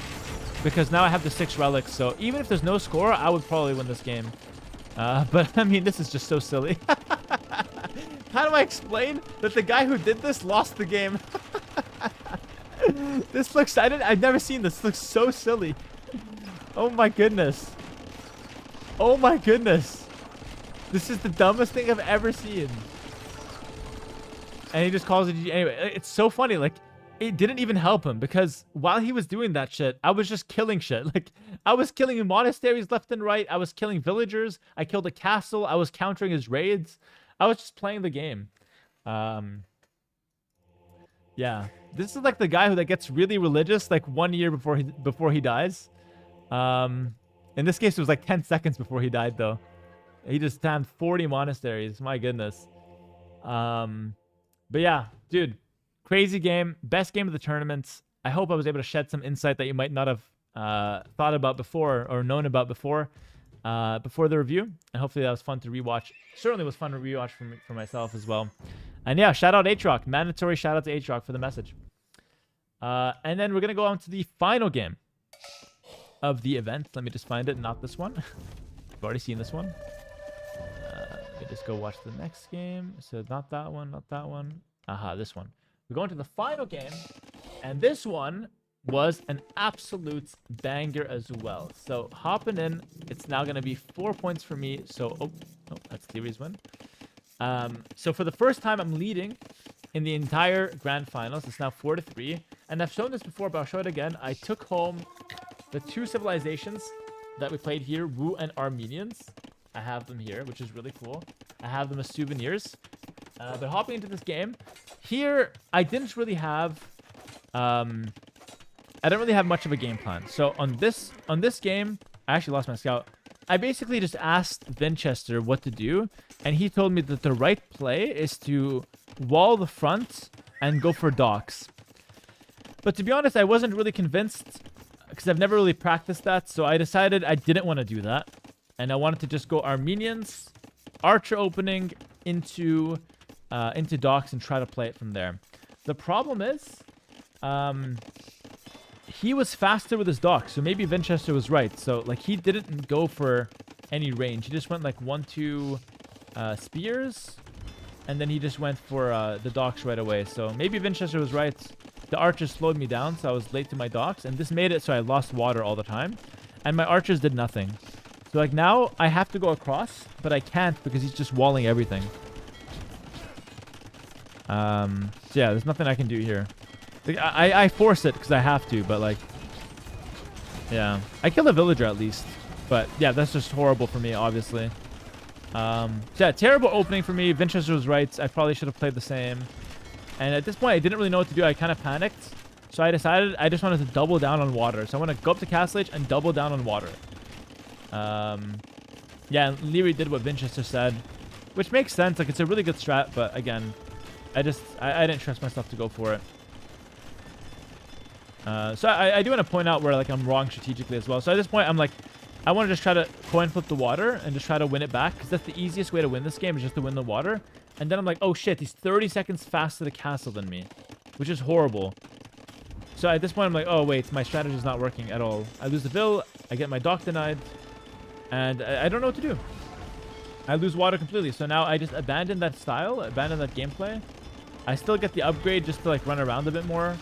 because now I have the 6 relics. So even if there's no score, I would probably win this game. But I mean, this is just so silly. How do I explain that the guy who did this lost the game? This looks, I've never seen this. This looks so silly. Oh my goodness. Oh my goodness. This is the dumbest thing I've ever seen. And he just calls it GG. Anyway, it's so funny. Like, it didn't even help him because while he was doing that shit, I was just killing shit. Like, I was killing monasteries left and right. I was killing villagers. I killed a castle. I was countering his raids. I was just playing the game. Yeah. This is like the guy that gets really religious like 1 year before he dies. In this case, it was like 10 seconds before he died, though. He just timed 40 monasteries. My goodness. But yeah, dude, crazy game. Best game of the tournament. I hope I was able to shed some insight that you might not have thought about before or known about before the review. And hopefully that was fun to rewatch. Certainly was fun to rewatch for myself as well. And yeah, shout out Atrox. Mandatory shout out to Atrox for the message. And then we're going to go on to the final game of the event. Let me just find it. Not this one. I've already seen this one. Let me just go watch the next game. So not that one, not that one. Aha, this one. We're going to the final game. And this one was an absolute banger as well. So hopping in, it's now going to be 4 points for me. So, oh that's Liry's win. So for the first time, I'm leading in the entire grand finals. It's now 4-3. And I've shown this before, but I'll show it again. I took home the 2 civilizations that we played here, Wu and Armenians. I have them here, which is really cool. I have them as souvenirs. But hopping into this game, here I didn't really have much of a game plan. So on this game, I actually lost my scout. I basically just asked Vinchester what to do, and he told me that the right play is to wall the front and go for docks. But to be honest, I wasn't really convinced because I've never really practiced that, so I decided I didn't want to do that. And I wanted to just go Armenians, archer opening into docks and try to play it from there. The problem is, he was faster with his docks, so maybe Vinchester was right. So like he didn't go for any range. He just went like 1-2 spears, and then he just went for the docks right away. So maybe Vinchester was right. The archers slowed me down, so I was late to my docks, and this made it so I lost water all the time, and my archers did nothing. So like now I have to go across, but I can't because he's just walling everything. So yeah, there's nothing I can do here. Like, I force it because I have to, but like, yeah, I kill a villager at least. But yeah, that's just horrible for me, obviously. So yeah, terrible opening for me. Vinchester was right. I probably should have played the same. And at this point, I didn't really know what to do. I kind of panicked. So I decided I just wanted to double down on water. So I want to go up to Castle Age and double down on water. Yeah, and Liry did what Vinchester said, which makes sense. Like, it's a really good strat, but again, I didn't trust myself to go for it. So I do want to point out where like I'm wrong strategically as well. So at this point, I'm like, I want to just try to coin flip the water and just try to win it back, because that's the easiest way to win this game, is just to win the water. And then I'm like, oh shit, he's 30 seconds faster to the castle than me, which is horrible. So at this point, I'm like, oh wait, my strategy is not working at all. I lose the vill, I get my dock denied, and I don't know what to do. I lose water completely. So now I just abandon that style, abandon that gameplay. I still get the upgrade just to like run around a bit more.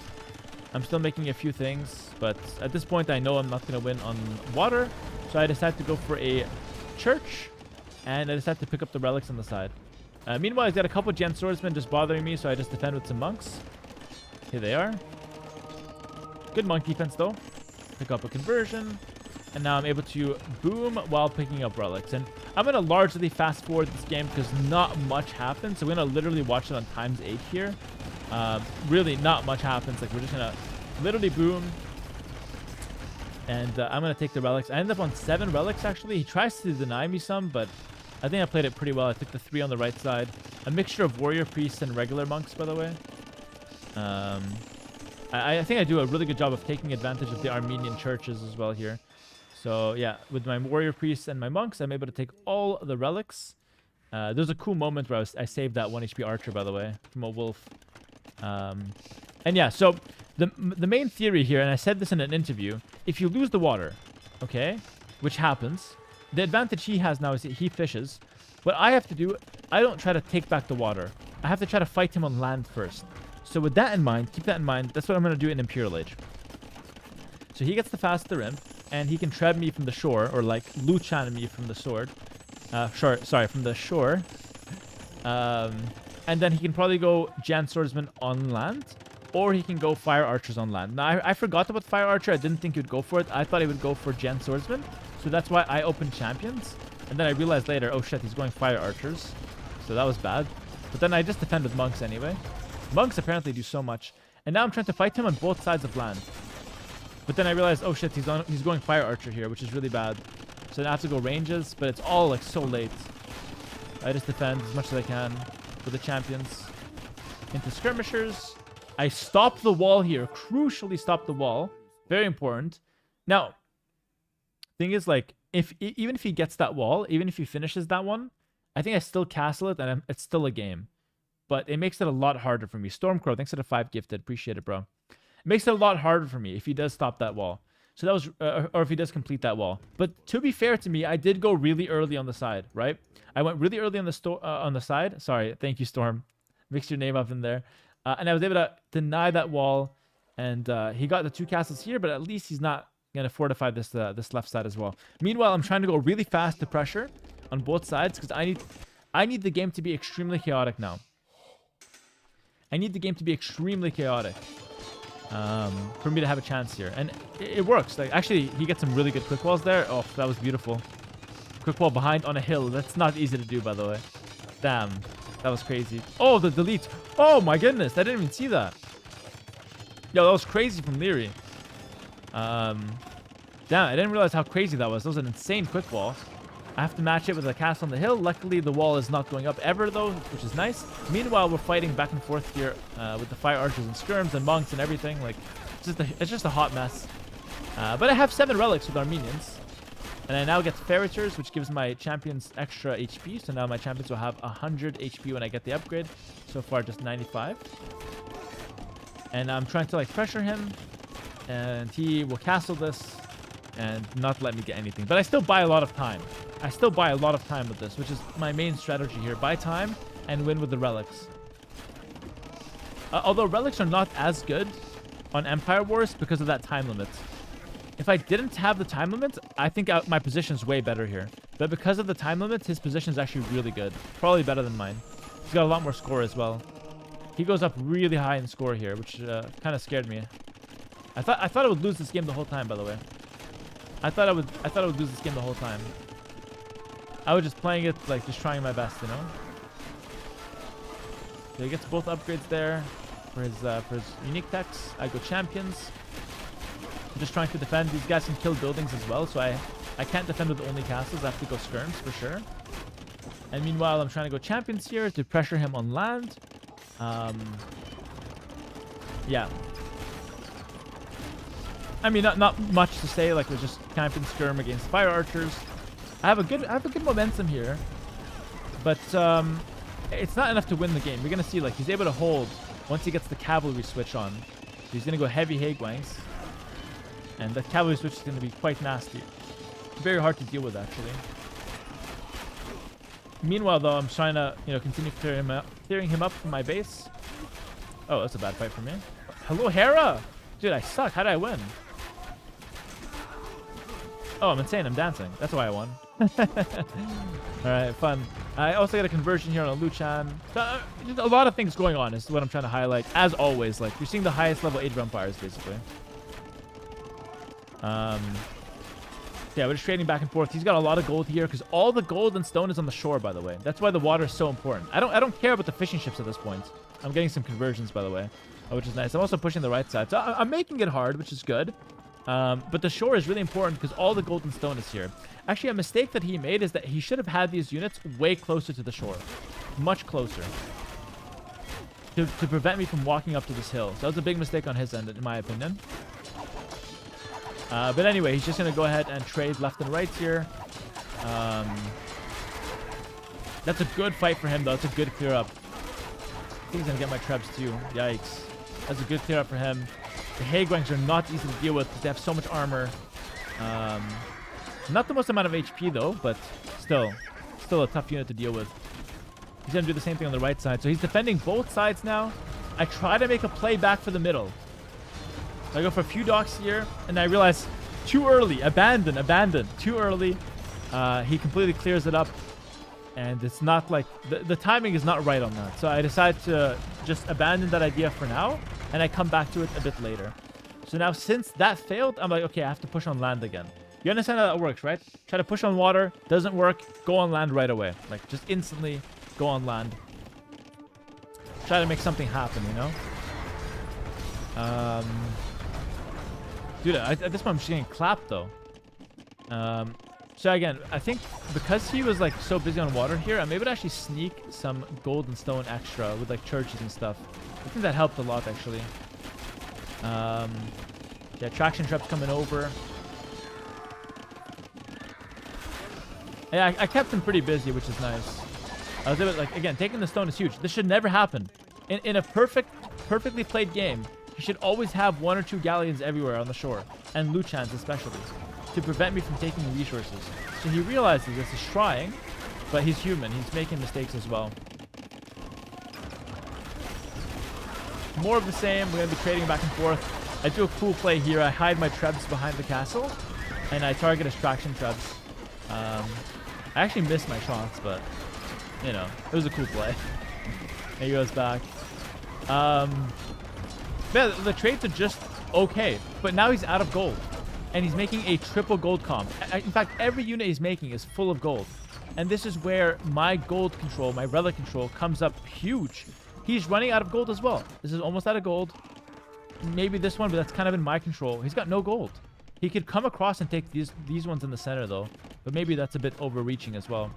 I'm still making a few things, but at this point I know I'm not going to win on water. So I decided to go for a church, and I decided to pick up the relics on the side. Meanwhile, I've got a couple Gen Swordsmen just bothering me, so I just defend with some monks. Here they are. Good monk defense though. Pick up a conversion, and now I'm able to boom while picking up relics. And I'm going to largely fast forward this game because not much happens. So we're going to literally watch it on ×8 here. Really not much happens. Like, we're just going to literally boom. And I'm going to take the relics. I ended up on 7 relics, actually. He tries to deny me some, but I think I played it pretty well. I took the 3 on the right side. A mixture of warrior priests and regular monks, by the way. I think I do a really good job of taking advantage of the Armenian churches as well here. So yeah, with my warrior priests and my monks, I'm able to take all the relics. There's a cool moment where I saved that 1 HP archer, by the way, from a wolf. And yeah, so the main theory here, and I said this in an interview, if you lose the water, okay, which happens, the advantage he has now is that he fishes. What I have to do, I don't try to take back the water. I have to try to fight him on land first. So with that in mind, keep that in mind, that's what I'm going to do in Imperial Age. So he gets the faster imp, and he can treb me from the shore, or like Luchan me from the sword. Sorry, from the shore. And then he can probably go Jan Swordsman on land, or he can go Fire Archers on land. Now, I forgot about Fire Archer. I didn't think he would go for it. I thought he would go for Jan Swordsman, so that's why I opened Champions. And then I realized later, oh shit, he's going Fire Archers. So that was bad. But then I just defend with Monks anyway. Monks apparently do so much. And now I'm trying to fight him on both sides of land. But then I realized, oh shit, he's going Fire Archer here, which is really bad. So I have to go ranges, but it's all like so late. I just defend as much as I can with the champions. Into skirmishers. I stop the wall here. Crucially stop the wall. Very important. Now, thing is, like, even if he gets that wall, even if he finishes that one, I think I still castle it, and it's still a game. But it makes it a lot harder for me. Stormcrow, thanks for the 5 gifted. Appreciate it, bro. It makes it a lot harder for me if he does stop that wall. So that was, or if he does complete that wall. But to be fair to me, I did go really early on the side, right? I went really early on the side. Sorry, thank you, Storm. Mixed your name up in there. And I was able to deny that wall. And he got the 2 castles here, but at least he's not going to fortify this left side as well. Meanwhile, I'm trying to go really fast to pressure on both sides because I need the game to be extremely chaotic now. I need the game to be extremely chaotic for me to have a chance here. And it works. Like, actually, he gets some really good quick walls there. Oh, that was beautiful. Quick wall behind on a hill. That's not easy to do, by the way. Damn. That was crazy. Oh, the delete. Oh, my goodness. I didn't even see that. Yo, that was crazy from Liry. Damn, I didn't realize how crazy that was. That was an insane quick wall. I have to match it with a castle on the hill. Luckily, the wall is not going up ever, though, which is nice. Meanwhile, we're fighting back and forth here with the Fire Archers and Skirms and Monks and everything. Like, it's just a hot mess. But I have 7 relics with our minions. And I now get Ferriters, which gives my champions extra HP. So now my champions will have 100 HP when I get the upgrade. So far, just 95. And I'm trying to, like, pressure him. And he will castle this and not let me get anything. But I still buy a lot of time. I still buy a lot of time with this, which is my main strategy here. Buy time and win with the relics. Although relics are not as good on Empire Wars because of that time limit. If I didn't have the time limit, I think my position's way better here. But because of the time limit, his position's actually really good. Probably better than mine. He's got a lot more score as well. He goes up really high in score here, which kind of scared me. I thought I would lose this game the whole time, by the way. I thought I would lose this game the whole time. I was just playing it, like, just trying my best, you know? So he gets both upgrades there for his unique techs. I go champions. I'm just trying to defend. These guys can kill buildings as well, so I can't defend with only castles. I have to go skirms for sure. And meanwhile, I'm trying to go champions here to pressure him on land. Yeah. I mean, not much to say. Like, we're just champion skirm against Fire Archers. I have a good momentum here, but it's not enough to win the game. We're gonna see, like, he's able to hold once he gets the cavalry switch on. He's gonna go heavy Haegwangs, and the cavalry switch is gonna be quite nasty. Very hard to deal with, actually. Meanwhile, though, I'm trying to, you know, continue clearing him up from my base. Oh, that's a bad fight for me. Hello, Hera! Dude, I suck. How did I win? Oh, I'm insane. I'm dancing. That's why I won. Alright, fun. I also got a conversion here on a Luchan. Just a lot of things going on is what I'm trying to highlight. As always, like, you're seeing the highest level Age of Empires, basically. Yeah, we're just trading back and forth. He's got a lot of gold here because all the gold and stone is on the shore, by the way. That's why the water is so important. I don't care about the fishing ships at this point. I'm getting some conversions, by the way, which is nice. I'm also pushing the right side. So I'm making it hard, which is good. But the shore is really important because all the gold and stone is here. Actually, a mistake that he made is that he should have had these units way closer to the shore. Much closer. To prevent me from walking up to this hill. So that was a big mistake on his end, in my opinion. But anyway, he's just going to go ahead and trade left and right here. That's a good fight for him, though. It's a good clear up. I think he's going to get my trebs, too. Yikes. That's a good clear up for him. The Haegwangs are not easy to deal with because they have so much armor. Not the most amount of HP, though, but still a tough unit to deal with. He's going to do the same thing on the right side. So he's defending both sides now. I try to make a play back for the middle. I go for a few docks here, and I realize too early. Abandon. Too early. He completely clears it up. And it's not like... The timing is not right on that. So I decide to just abandon that idea for now, and I come back to it a bit later. So now, since that failed, I'm like, okay, I have to push on land again. You understand how that works, right? Try to push on water. Doesn't work. Go on land right away. Like, just instantly go on land. Try to make something happen, you know? Dude, at this point, I'm just getting clapped, though. So again, I think because he was like so busy on water here, I'm able to actually sneak some gold and stone extra with like churches and stuff. I think that helped a lot, actually. Yeah, traction traps coming over. Yeah, I kept him pretty busy, which is nice. I was able to, like, again, taking the stone is huge. This should never happen. In a perfectly played game, you should always have 1 or 2 galleons everywhere on the shore, and Luchans especially, to prevent me from taking the resources. So he realizes this, he's trying, but he's human. He's making mistakes as well. More of the same. We're going to be trading back and forth. I do a cool play here. I hide my trebs behind the castle, and I target his traction trebs. I actually missed my shots, but, you know, it was a cool play. There he goes back. Yeah, the trades are just okay, but now he's out of gold. And he's making a triple gold comp. In fact, every unit he's making is full of gold. And this is where my gold control, my relic control, comes up huge. He's running out of gold as well. This is almost out of gold. Maybe this one, but that's kind of in my control. He's got no gold. He could come across and take these ones in the center, though. But maybe that's a bit overreaching as well.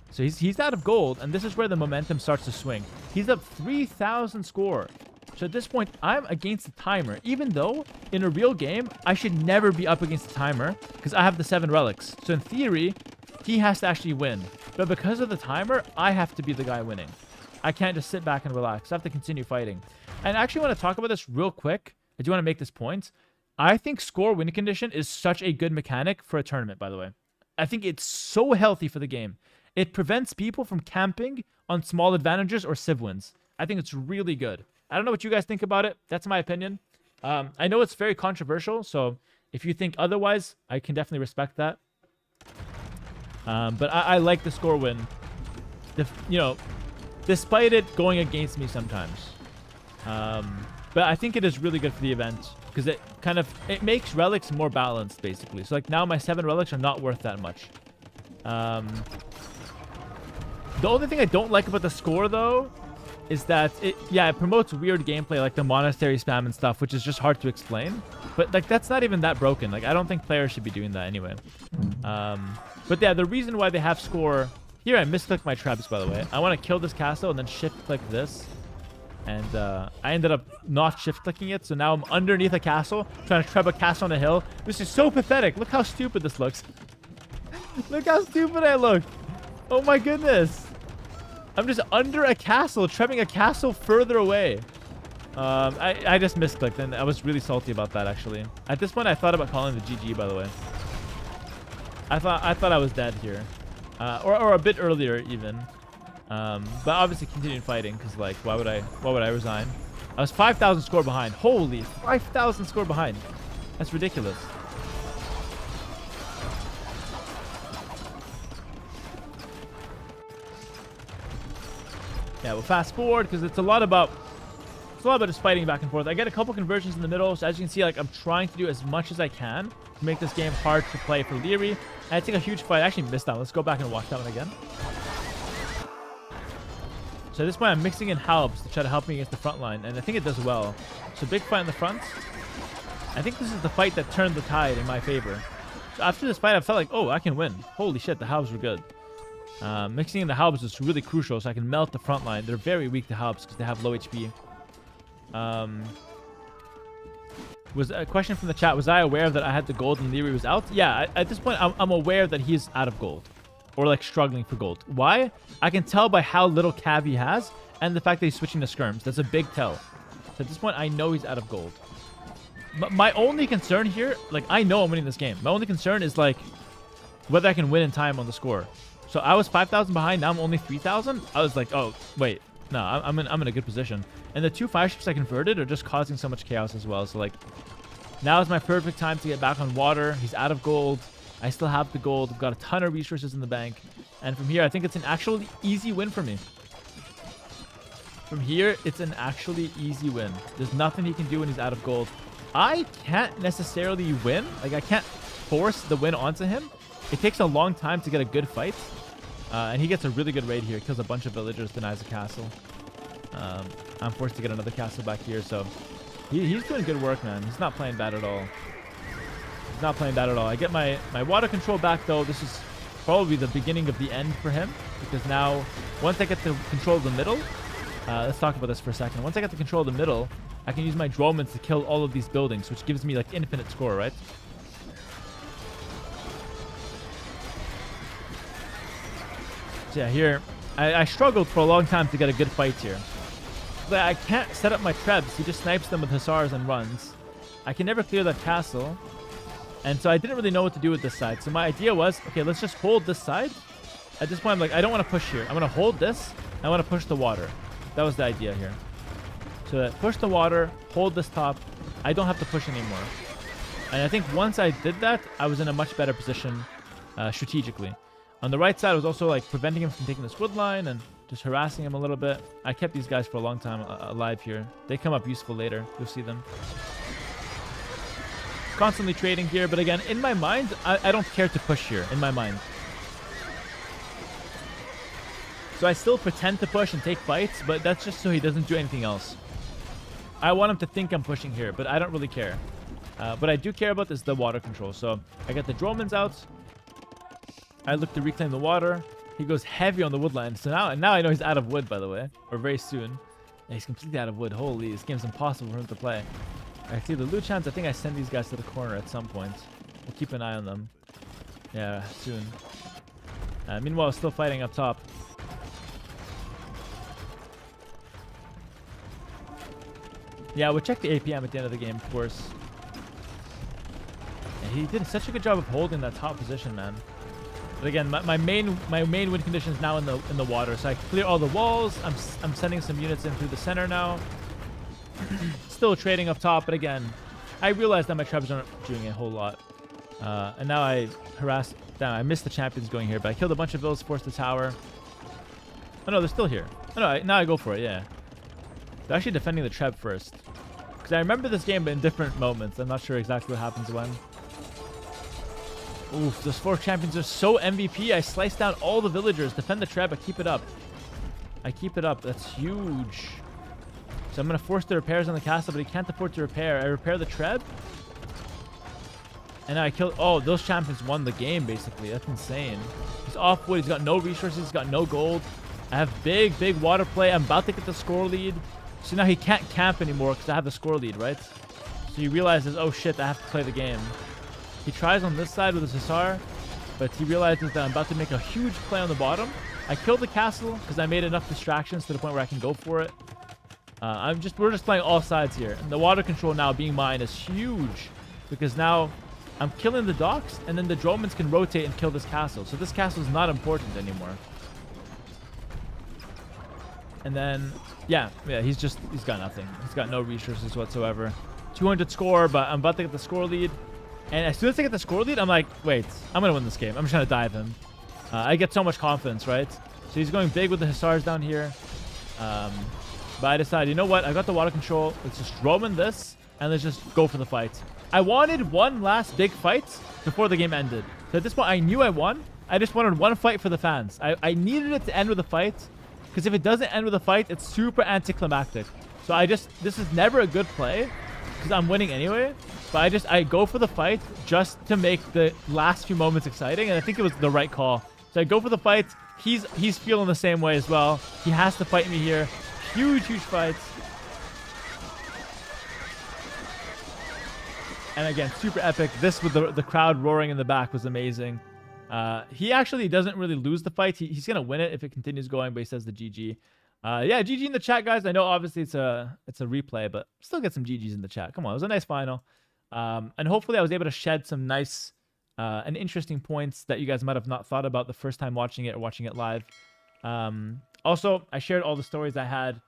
So he's out of gold, and this is where the momentum starts to swing. He's up 3,000 score. So at this point, I'm against the timer, even though in a real game, I should never be up against the timer because I have the 7 relics. So in theory, he has to actually win. But because of the timer, I have to be the guy winning. I can't just sit back and relax. I have to continue fighting. And I actually want to talk about this real quick. I do want to make this point. I think score win condition is such a good mechanic for a tournament, by the way. I think it's so healthy for the game. It prevents people from camping on small advantages or civ wins. I think it's really good. I don't know what you guys think about it. That's my opinion. I know it's very controversial, so if you think otherwise, I can definitely respect that. But I like the score win. You know, despite it going against me sometimes. But I think it is really good for the event because it makes relics more balanced, basically. So like now my 7 relics are not worth that much. The only thing I don't like about the score, though, is that it promotes weird gameplay like the monastery spam and stuff, which is just hard to explain. But like that's not even that broken. Like I don't think players should be doing that anyway. But yeah, the reason why they have score here, I misclicked my traps, by the way. I want to kill this castle and then shift click this. And I ended up not shift clicking it, so now I'm underneath a castle trying to trap a castle on a hill. This is so pathetic. Look how stupid this looks. Look how stupid I look. Oh my goodness. I'm just under a castle, trepping a castle further away. I just misclicked, and I was really salty about that, actually. At this point, I thought about calling the GG, by the way. I thought I was dead here. Or a bit earlier, even. But obviously continuing fighting, because, like, why would I resign? I was 5,000 score behind. Holy, 5,000 score behind. That's ridiculous. Yeah, we'll fast forward because it's a lot about just fighting back and forth. I get a couple conversions in the middle, so as you can see, like I'm trying to do as much as I can to make this game hard to play for Liry. And I take a huge fight. I actually missed that. Let's go back and watch that one again. So at this point, I'm mixing in halbs to try to help me against the front line, and I think it does well. So big fight in the front. I think this is the fight that turned the tide in my favor. So after this fight, I felt like, oh, I can win. Holy shit, the halbs were good. Mixing in the halbs is really crucial so I can melt the front line. They're very weak to halbs because they have low HP. Was a question from the chat. Was I aware that I had the gold and Liry was out? Yeah, at this point, I'm aware that he's out of gold. or like struggling for gold. Why? I can tell by how little cav he has and the fact that he's switching to skirms. That's a big tell. So at this point, I know he's out of gold. My only concern here, like, I know I'm winning this game. My only concern is like whether I can win in time on the score. So I was 5,000 behind. Now I'm only 3,000. I was like, oh wait, no, I'm in a good position. And the 2 fire ships I converted are just causing so much chaos as well. So like, now is my perfect time to get back on water. He's out of gold. I still have the gold. I've got a ton of resources in the bank. And from here, I think it's an actually easy win for me. From here, it's an actually easy win. There's nothing he can do when he's out of gold. I can't necessarily win. Like, I can't force the win onto him. It takes a long time to get a good fight. And he gets a really good raid here. Kills a bunch of villagers, denies a castle. I'm forced to get another castle back here, so he's doing good work, man. He's not playing bad at all. He's not playing bad at all. I get my water control back, though. This is probably the beginning of the end for him, because now, once I get the control of the middle, let's talk about this for a second. Once I get the control of the middle, I can use my Dromans to kill all of these buildings, which gives me, like, infinite score, right? So yeah, here, I struggled for a long time to get a good fight here. But I can't set up my trebs. He just snipes them with hussars and runs. I can never clear that castle. And so I didn't really know what to do with this side. So my idea was, okay, let's just hold this side. At this point, I'm like, I don't want to push here. I'm going to hold this. I want to push the water. That was the idea here. So push the water, hold this top. I don't have to push anymore. And I think once I did that, I was in a much better position strategically. On the right side, I was also like preventing him from taking this wood line and just harassing him a little bit. I kept these guys for a long time alive here. They come up useful later. You'll see them. Constantly trading here, but again, in my mind, I don't care to push here, in my mind. So I still pretend to push and take fights, but that's just so he doesn't do anything else. I want him to think I'm pushing here, but I don't really care. What I do care about is the water control. So I got the Dromans out. I look to reclaim the water. He goes heavy on the wood line. So now I know he's out of wood, by the way, or very soon. Yeah, he's completely out of wood. Holy, this game's impossible for him to play. I see the loot champs. I think I send these guys to the corner at some point. We'll keep an eye on them. Yeah, soon. Meanwhile, still fighting up top. Yeah, we'll check the APM at the end of the game, of course. Yeah, he did such a good job of holding that top position, man. But again, my main win condition is now in the water. So I clear all the walls. I'm sending some units in through the center now. Still trading up top, but again, I realized that my trebs aren't doing a whole lot. And now I harass down. I missed the champions going here, but I killed a bunch of villas, forced the tower. Oh no, they're still here. Oh no, now I go for it, yeah. They're actually defending the treb first. Because I remember this game, but in different moments. I'm not sure exactly what happens when. Oof, those 4 champions are so MVP. I slice down all the villagers. Defend the treb. I keep it up. I keep it up. That's huge. So I'm going to force the repairs on the castle, but he can't afford to repair. I repair the treb. And I kill... Oh, those champions won the game, basically. That's insane. He's off wood. He's got no resources. He's got no gold. I have big water play. I'm about to get the score lead. So now he can't camp anymore because I have the score lead, right? So he realizes, oh shit, I have to play the game. He tries on this side with his hussar, but he realizes that I'm about to make a huge play on the bottom. I killed the castle because I made enough distractions to the point where I can go for it. We're just playing all sides here. And the water control now being mine is huge because now I'm killing the docks and then the Dromans can rotate and kill this castle. So this castle is not important anymore. And then, yeah, he's got nothing. He's got no resources whatsoever. 200 score, but I'm about to get the score lead. And as soon as I get the score lead, I'm like, wait, I'm going to win this game. I'm just going to dive him. I get so much confidence, right? So he's going big with the hussars down here. But I decide, you know what? I got the water control. Let's just Roman this, and let's just go for the fight. I wanted one last big fight before the game ended. So at this point, I knew I won. I just wanted one fight for the fans. I needed it to end with a fight, because if it doesn't end with a fight, it's super anticlimactic. So this is never a good play, because I'm winning anyway. But I go for the fight just to make the last few moments exciting, and I think it was the right call. So I go for the fight. He's feeling the same way as well. He has to fight me here. Huge fights. And again, super epic. This with the crowd roaring in the back was amazing. He actually doesn't really lose the fight. He's gonna win it if it continues going, but he says the GG. Yeah, GG in the chat, guys. I know obviously it's a replay, but still get some GGs in the chat. Come on, it was a nice final. And hopefully I was able to shed some nice and interesting points that you guys might have not thought about the first time watching it or watching it live. Also, I shared all the stories I had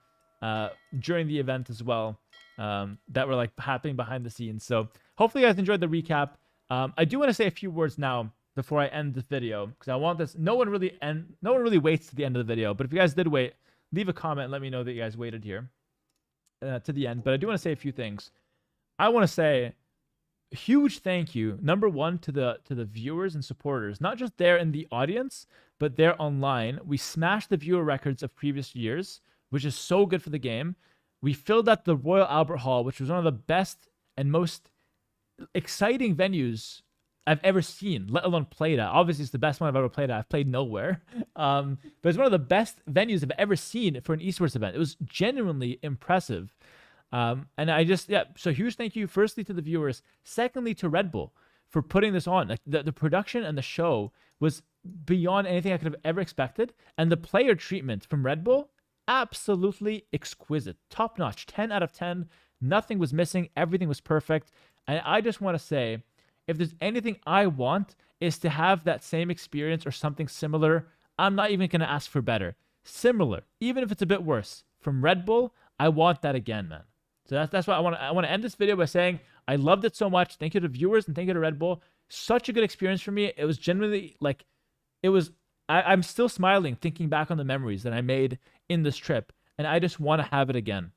during the event as well that were like happening behind the scenes. So hopefully you guys enjoyed the recap. I do want to say a few words now before I end this video, because I want this. No one really waits to the end of the video, but if you guys did wait, leave a comment and let me know that you guys waited here to the end. But I do want to say a few things. I want to say a huge thank you, number one, to the viewers and supporters, not just there in the audience, but there online. We smashed the viewer records of previous years, which is so good for the game. We filled out the Royal Albert Hall, which was one of the best and most exciting venues I've ever seen, let alone played at. Obviously, it's the best one I've ever played at. I've played nowhere. But it's one of the best venues I've ever seen for an esports event. It was genuinely impressive. And I just, yeah, so huge thank you, firstly, to the viewers. Secondly, to Redbull for putting this on. Like, the production and the show was beyond anything I could have ever expected. And the player treatment from Redbull, absolutely exquisite. Top notch, 10 out of 10. Nothing was missing. Everything was perfect. And I just want to say, if there's anything I want, is to have that same experience or something similar. I'm not even going to ask for better. Similar, even if it's a bit worse. From Red Bull, I want that again, man. So that's why I want to end this video by saying I loved it so much. Thank you to viewers and thank you to Red Bull. Such a good experience for me. It was genuinely like, it was, I'm still smiling thinking back on the memories that I made in this trip. And I just want to have it again.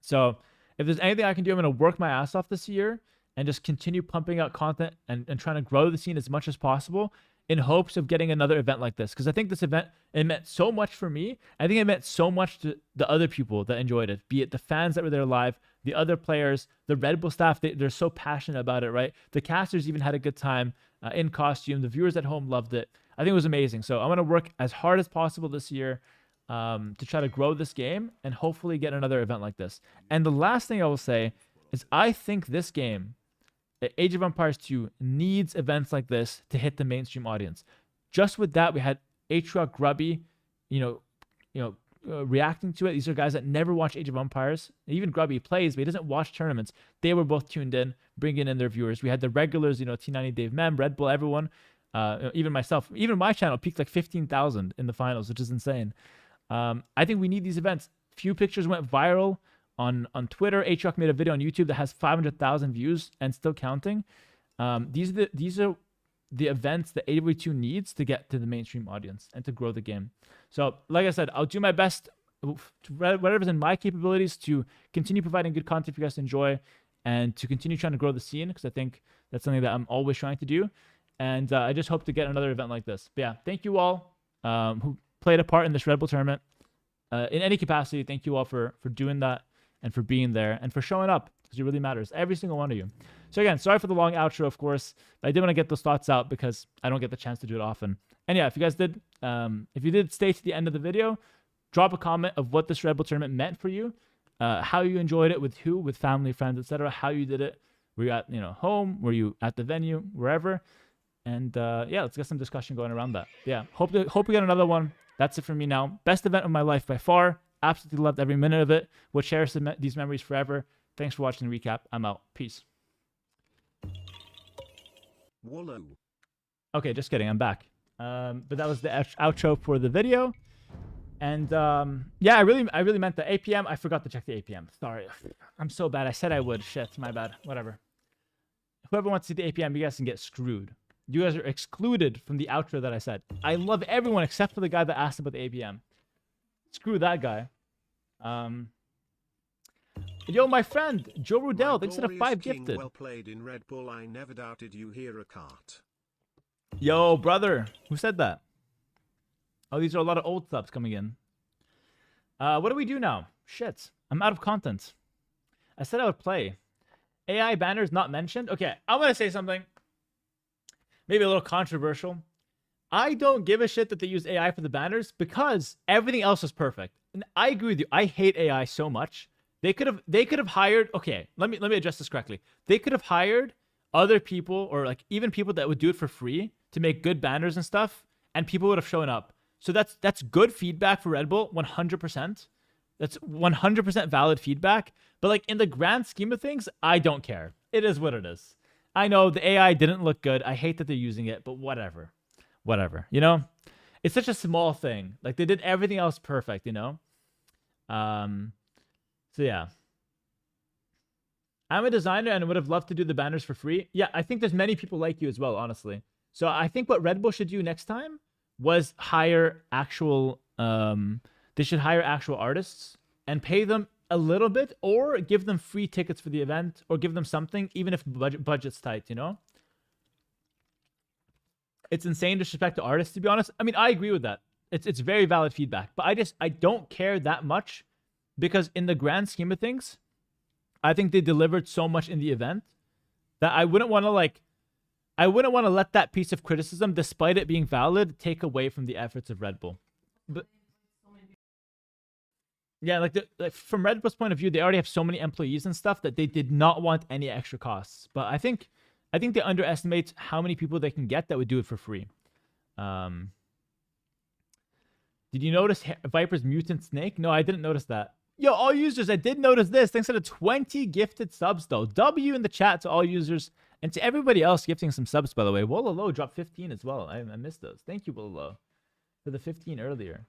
So if there's anything I can do, I'm going to work my ass off this year and just continue pumping out content and trying to grow the scene as much as possible in hopes of getting another event like this. Because I think this event, it meant so much for me. I think it meant so much to the other people that enjoyed it, be it the fans that were there live, the other players, the Red Bull staff, they're so passionate about it, right? The casters even had a good time in costume. The viewers at home loved it. I think it was amazing. So I'm going to work as hard as possible this year to try to grow this game and hopefully get another event like this. And the last thing I will say is I think this game, Age of Empires 2, needs events like this to hit the mainstream audience. Just with that, we had Atrox, Grubby, reacting to it. These are guys that never watch Age of Empires. Even Grubby plays, but he doesn't watch tournaments. They were both tuned in, bringing in their viewers. We had the regulars, T90 Dave Mem, Red Bull, everyone, even myself. Even my channel peaked like 15,000 in the finals, which is insane. I think we need these events. Few pictures went viral on Twitter. Atrox made a video on YouTube that has 500,000 views and still counting. These are the events that AW2 needs to get to the mainstream audience and to grow the game. So, like I said, I'll do my best, whatever's in my capabilities, to continue providing good content for you guys to enjoy and to continue trying to grow the scene, because I think that's something that I'm always trying to do. And I just hope to get another event like this. But yeah, thank you all who played a part in this Red Bull tournament. In any capacity, thank you all for doing that and for being there and for showing up, because it really matters. Every single one of you. So again, sorry for the long outro, of course, but I did want to get those thoughts out because I don't get the chance to do it often. And yeah, if you guys did, if you did stay to the end of the video, drop a comment of what this Red Bull tournament meant for you, how you enjoyed it, with who, with family, friends, etc., how you did it. Were you at home? Were you at the venue? Wherever? And yeah, let's get some discussion going around that. Yeah, hope we get another one. That's it for me now. Best event of my life by far. Absolutely loved every minute of it. We'll cherish these memories forever. Thanks for watching the recap. I'm out. Peace. Wallow. Okay, just kidding. I'm back. But that was the outro for the video. And yeah, I really meant the APM. I forgot to check the APM. Sorry. I'm so bad. I said I would. Shit, my bad. Whatever. Whoever wants to see the APM, you guys can get screwed. You guys are excluded from the outro that I said. I love everyone except for the guy that asked about the APM. Screw that guy. Yo, my friend, Joe Rudell, thanks for the 5 gifted. Well played in Red Bull. I never doubted you, Hera cart. Yo, brother. Who said that? Oh, these are a lot of old subs coming in. What do we do now? Shit. I'm out of content. I said I would play. AI banners not mentioned? Okay, I'm going to say something. Maybe a little controversial. I don't give a shit that they use AI for the banners because everything else is perfect. And I agree with you. I hate AI so much. They could have hired, okay, let me address this correctly. They could have hired other people, or like even people that would do it for free, to make good banners and stuff, and people would have shown up. So that's good feedback for Red Bull, 100%. That's 100% valid feedback. But like in the grand scheme of things, I don't care. It is what it is. I know the AI didn't look good. I hate that they're using it, but whatever. Whatever, you know? It's such a small thing. Like they did everything else perfect, you know? So yeah. I'm a designer and would have loved to do the banners for free. Yeah, I think there's many people like you as well, honestly. So I think what Red Bull should do next time was hire actual they should hire actual artists and pay them a little bit, or give them free tickets for the event, or give them something, even if budget's tight, you know? It's insane disrespect to artists, to be honest. I mean, I agree with that. It's very valid feedback, but I don't care that much, because in the grand scheme of things, I think they delivered so much in the event that I wouldn't want to let that piece of criticism, despite it being valid, take away from the efforts of Red Bull. But yeah, like from Red Bull's point of view, they already have so many employees and stuff that they did not want any extra costs. But I think they underestimate how many people they can get that would do it for free. Did you notice Viper's mutant snake? No, I didn't notice that. Yo, all users, I did notice this. Thanks to the 20 gifted subs, though. W in the chat to all users. And to everybody else gifting some subs, by the way. Wololo dropped 15 as well. I missed those. Thank you, Wololo, for the 15 earlier.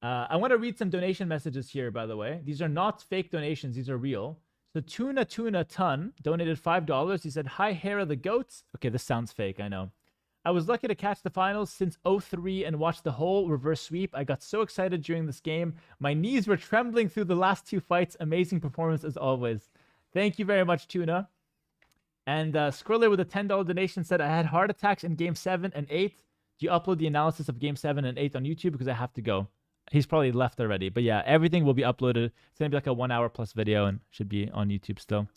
I want to read some donation messages here, by the way. These are not fake donations. These are real. So Tuna Ton donated $5. He said, "Hi, Hera the Goats." Okay, this sounds fake, I know. "I was lucky to catch the finals since 03 and watch the whole reverse sweep. I got so excited during this game. My knees were trembling through the last two fights. Amazing performance as always." Thank you very much, Tuna. And Skriller with a $10 donation said, "I had heart attacks in game 7 and 8. Do you upload the analysis of game 7 and 8 on YouTube? Because I have to go." He's probably left already. But yeah, everything will be uploaded. It's going to be like a 1 hour plus video and should be on YouTube still.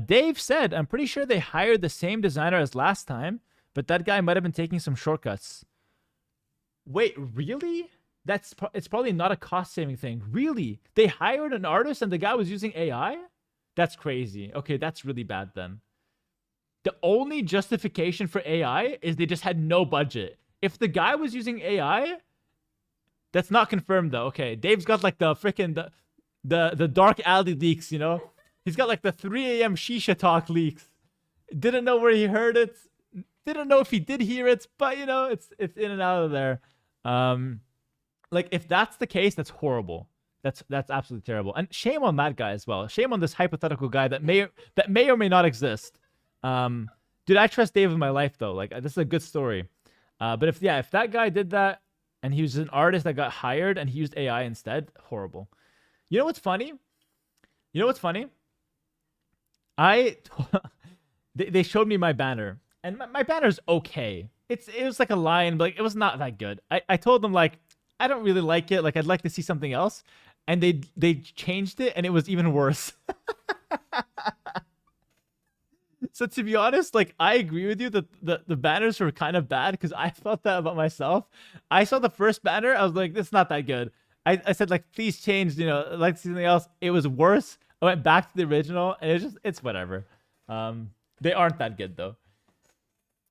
Dave said, "I'm pretty sure they hired the same designer as last time, but that guy might have been taking some shortcuts." Wait, really? It's probably not a cost-saving thing. Really? They hired an artist and the guy was using AI? That's crazy. Okay, that's really bad then. The only justification for AI is they just had no budget. If the guy was using AI, that's not confirmed though. Okay, Dave's got like the freaking the dark alley leaks, you know? He's got like the 3 a.m. shisha talk leaks. Didn't know where he heard it. Didn't know if he did hear it, but you know, it's in and out of there. Like if that's the case, that's horrible. That's absolutely terrible. And shame on that guy as well. Shame on this hypothetical guy that may or may not exist. Dude, I trust Dave with my life though. Like this is a good story. But if that guy did that and he was an artist that got hired and he used AI instead, horrible. You know what's funny? They showed me my banner, and my banner's okay. It was like a line, but like, it was not that good. I told them like I don't really like it. Like I'd like to see something else, and they changed it, and it was even worse. So to be honest, like I agree with you that the banners were kind of bad because I felt that about myself. I saw the first banner, I was like, "It's not that good." I said like, "Please change, you know, like something else." It was worse. I went back to the original, and it's whatever. They aren't that good though.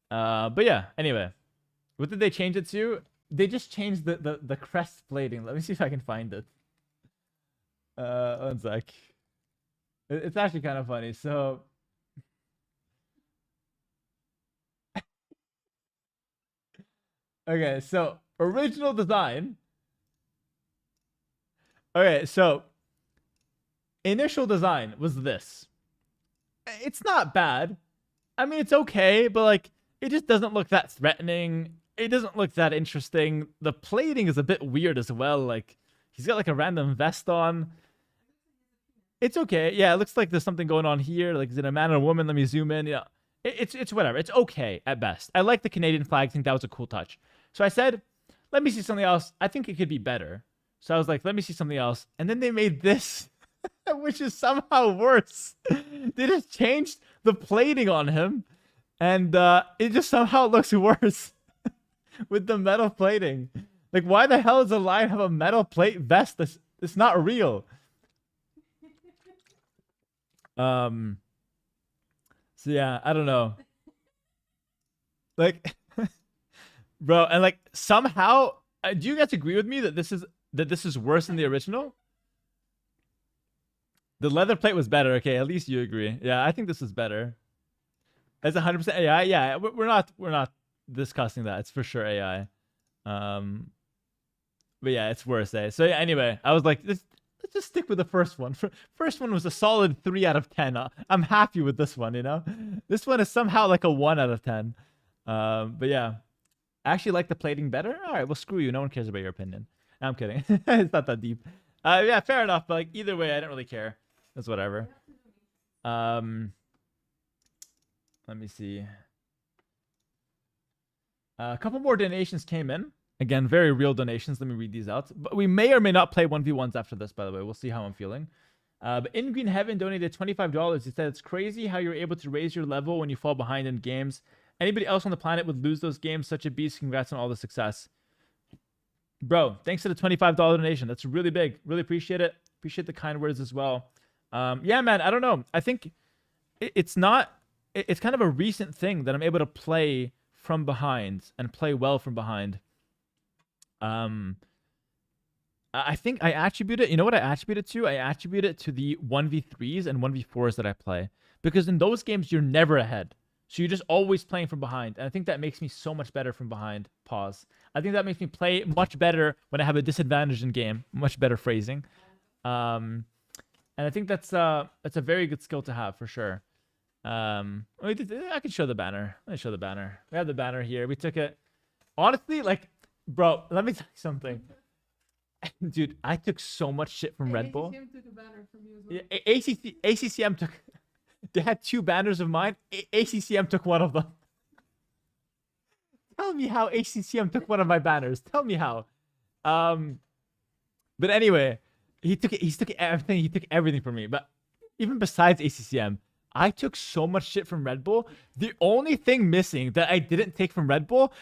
But yeah. Anyway, what did they change it to? They just changed the crest plating. Let me see if I can find it. One sec. It's actually kind of funny. So. Okay, so original design. Okay, so initial design was this. It's not bad. I mean, it's okay, but like it just doesn't look that threatening. It doesn't look that interesting. The plating is a bit weird as well. Like he's got like a random vest on. It's okay. Yeah, it looks like there's something going on here. Like is it a man or a woman? Let me zoom in. Yeah, it's whatever. It's okay at best. I like the Canadian flag. I think that was a cool touch. So I said, let me see something else. I think it could be better. So I was like, let me see something else. And then they made this, which is somehow worse. They just changed the plating on him. And it just somehow looks worse with the metal plating. Like, why the hell does a lion have a metal plate vest? It's not real. So yeah, I don't know. Like, bro, and like somehow, do you guys agree with me that this is worse than the original? The leather plate was better. Okay, at least you agree. Yeah, I think this is better. It's 100% AI. Yeah, we're not discussing that. It's for sure AI. But yeah, it's worse. So yeah, anyway, I was like, let's just stick with the first one. First one was a solid 3 out of 10. I'm happy with this one. You know, this one is somehow like a 1 out of 10. But yeah, I actually like the plating better. All right, well, screw you. No one cares about your opinion. I'm kidding. It's not that deep. Yeah, fair enough. But like either way, I don't really care. It's whatever. Let me see. A couple more donations came in. Again, very real donations. Let me read these out. But we may or may not play 1v1s after this, by the way. We'll see how I'm feeling. But In Green Heaven donated $25. He said, it's crazy how you're able to raise your level when you fall behind in games. Anybody else on the planet would lose those games. Such a beast. Congrats on all the success. Bro, thanks for the $25 donation. That's really big. Really appreciate it. Appreciate the kind words as well. Yeah, man, I don't know. I think it's kind of a recent thing that I'm able to play from behind and play well from behind. I think I attribute it. You know what I attribute it to? I attribute it to the 1v3s and 1v4s that I play. Because in those games, you're never ahead. So you're just always playing from behind. And I think that makes me so much better from behind. Pause. I think that makes me play much better when I have a disadvantage in game. Much better phrasing. And I think that's a very good skill to have for sure. I can show the banner. Let me show the banner. We have the banner here. We took it. Honestly, like, bro, let me tell you something. Dude, I took so much shit from Redbull. ACCM took a banner from you as well. Yeah, ACCM took. They had 2 banners of mine. ACCM took one of them. Tell me how ACCM took one of my banners. Tell me how. But anyway. He took everything. He took everything from me. But even besides ACCM, I took so much shit from Redbull. The only thing missing that I didn't take from Redbull,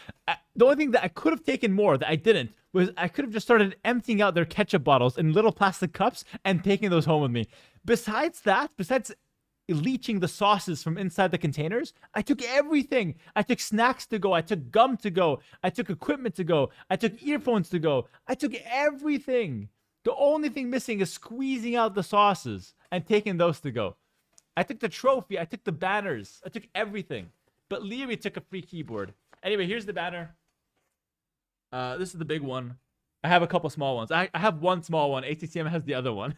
the only thing that I could have taken more that I didn't, was I could have just started emptying out their ketchup bottles in little plastic cups and taking those home with me. Besides that, besides leaching the sauces from inside the containers, I took everything. I took snacks to go. I took gum to go. I took equipment to go. I took earphones to go. I took everything. The only thing missing is squeezing out the sauces and taking those to go. I took the trophy. I took the banners. I took everything. But Liry took a free keyboard. Anyway, here's the banner. This is the big one. I have a couple small ones. I have one small one. ATCM has the other one.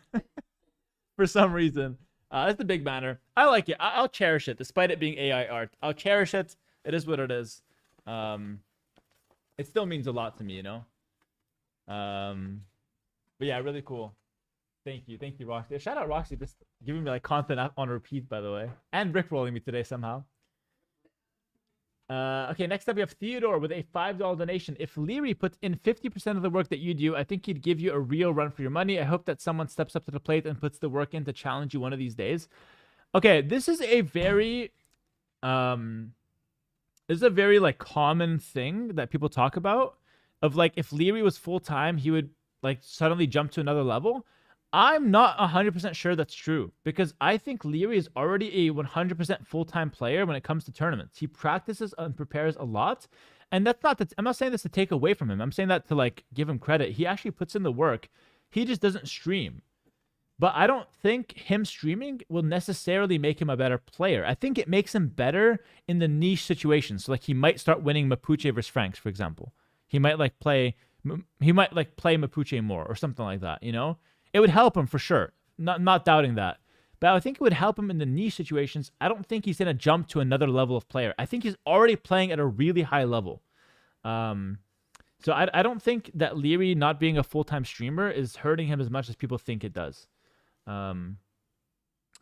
For some reason. That's the big banner. I like it. I'll cherish it, despite it being AI art. I'll cherish it. It is what it is. It still means a lot to me, you know? But yeah, really cool. Thank you, Roxy. Shout out Roxy, just giving me like content on repeat, by the way, and rickrolling me today somehow. Okay, next up we have Theodore with a $5 donation. If Liry puts in 50% of the work that you do, I think he'd give you a real run for your money. I hope that someone steps up to the plate and puts the work in to challenge you one of these days. Okay, this is a very like common thing that people talk about of like if Liry was full time, he would like suddenly jump to another level. I'm not 100% sure that's true because I think Liry is already a 100% full-time player when it comes to tournaments. He practices and prepares a lot, and I'm not saying this to take away from him. I'm saying that to like give him credit. He actually puts in the work. He just doesn't stream. But I don't think him streaming will necessarily make him a better player. I think it makes him better in the niche situations. So like he might start winning Mapuche versus Franks, for example. He might play Mapuche more or something like that, you know? It would help him for sure. Not doubting that. But I think it would help him in the niche situations. I don't think he's going to jump to another level of player. I think he's already playing at a really high level. So I don't think that Liry not being a full-time streamer is hurting him as much as people think it does.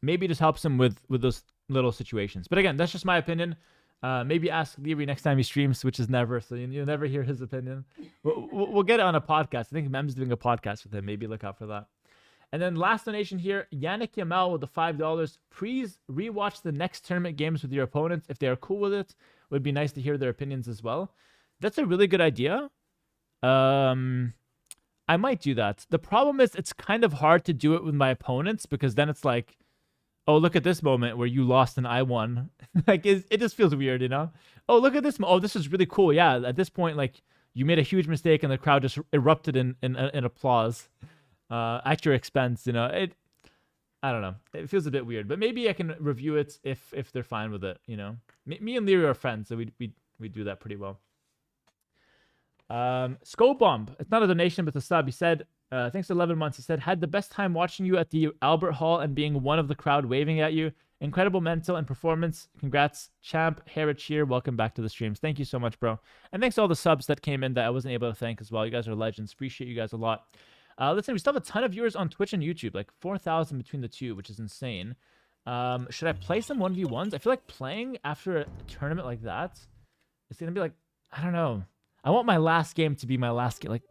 Maybe it just helps him with those little situations. But again, that's just my opinion. Maybe ask Liry next time he streams, which is never, so you'll never hear his opinion. We'll get it on a podcast. I think Mem's doing a podcast with him. Maybe look out for that. And then last donation here, Yannick Yamal with the $5. Please rewatch the next tournament games with your opponents. If they are cool with it, would be nice to hear their opinions as well. That's a really good idea. I might do that. The problem is it's kind of hard to do it with my opponents because then it's like oh, look at this moment where you lost and I won. Like, it just feels weird, you know? Oh, look at this. Oh, this is really cool. Yeah, at this point, like, you made a huge mistake and the crowd just erupted in applause at your expense, you know? I don't know. It feels a bit weird, but maybe I can review it if they're fine with it, you know? Me and Liry are friends, so we do that pretty well. Scope Bomb. It's not a donation, but a sub. He said, thanks for 11 months. He said, had the best time watching you at the Albert Hall and being one of the crowd waving at you. Incredible mental and performance. Congrats, champ. Hera cheer. Welcome back to the streams. Thank you so much, bro. And thanks to all the subs that came in that I wasn't able to thank as well. You guys are legends. Appreciate you guys a lot. Listen, we still have a ton of viewers on Twitch and YouTube, like 4,000 between the two, which is insane. Should I play some 1v1s? I feel like playing after a tournament like that, it's going to be like, I don't know. I want my last game to be my last game. Like,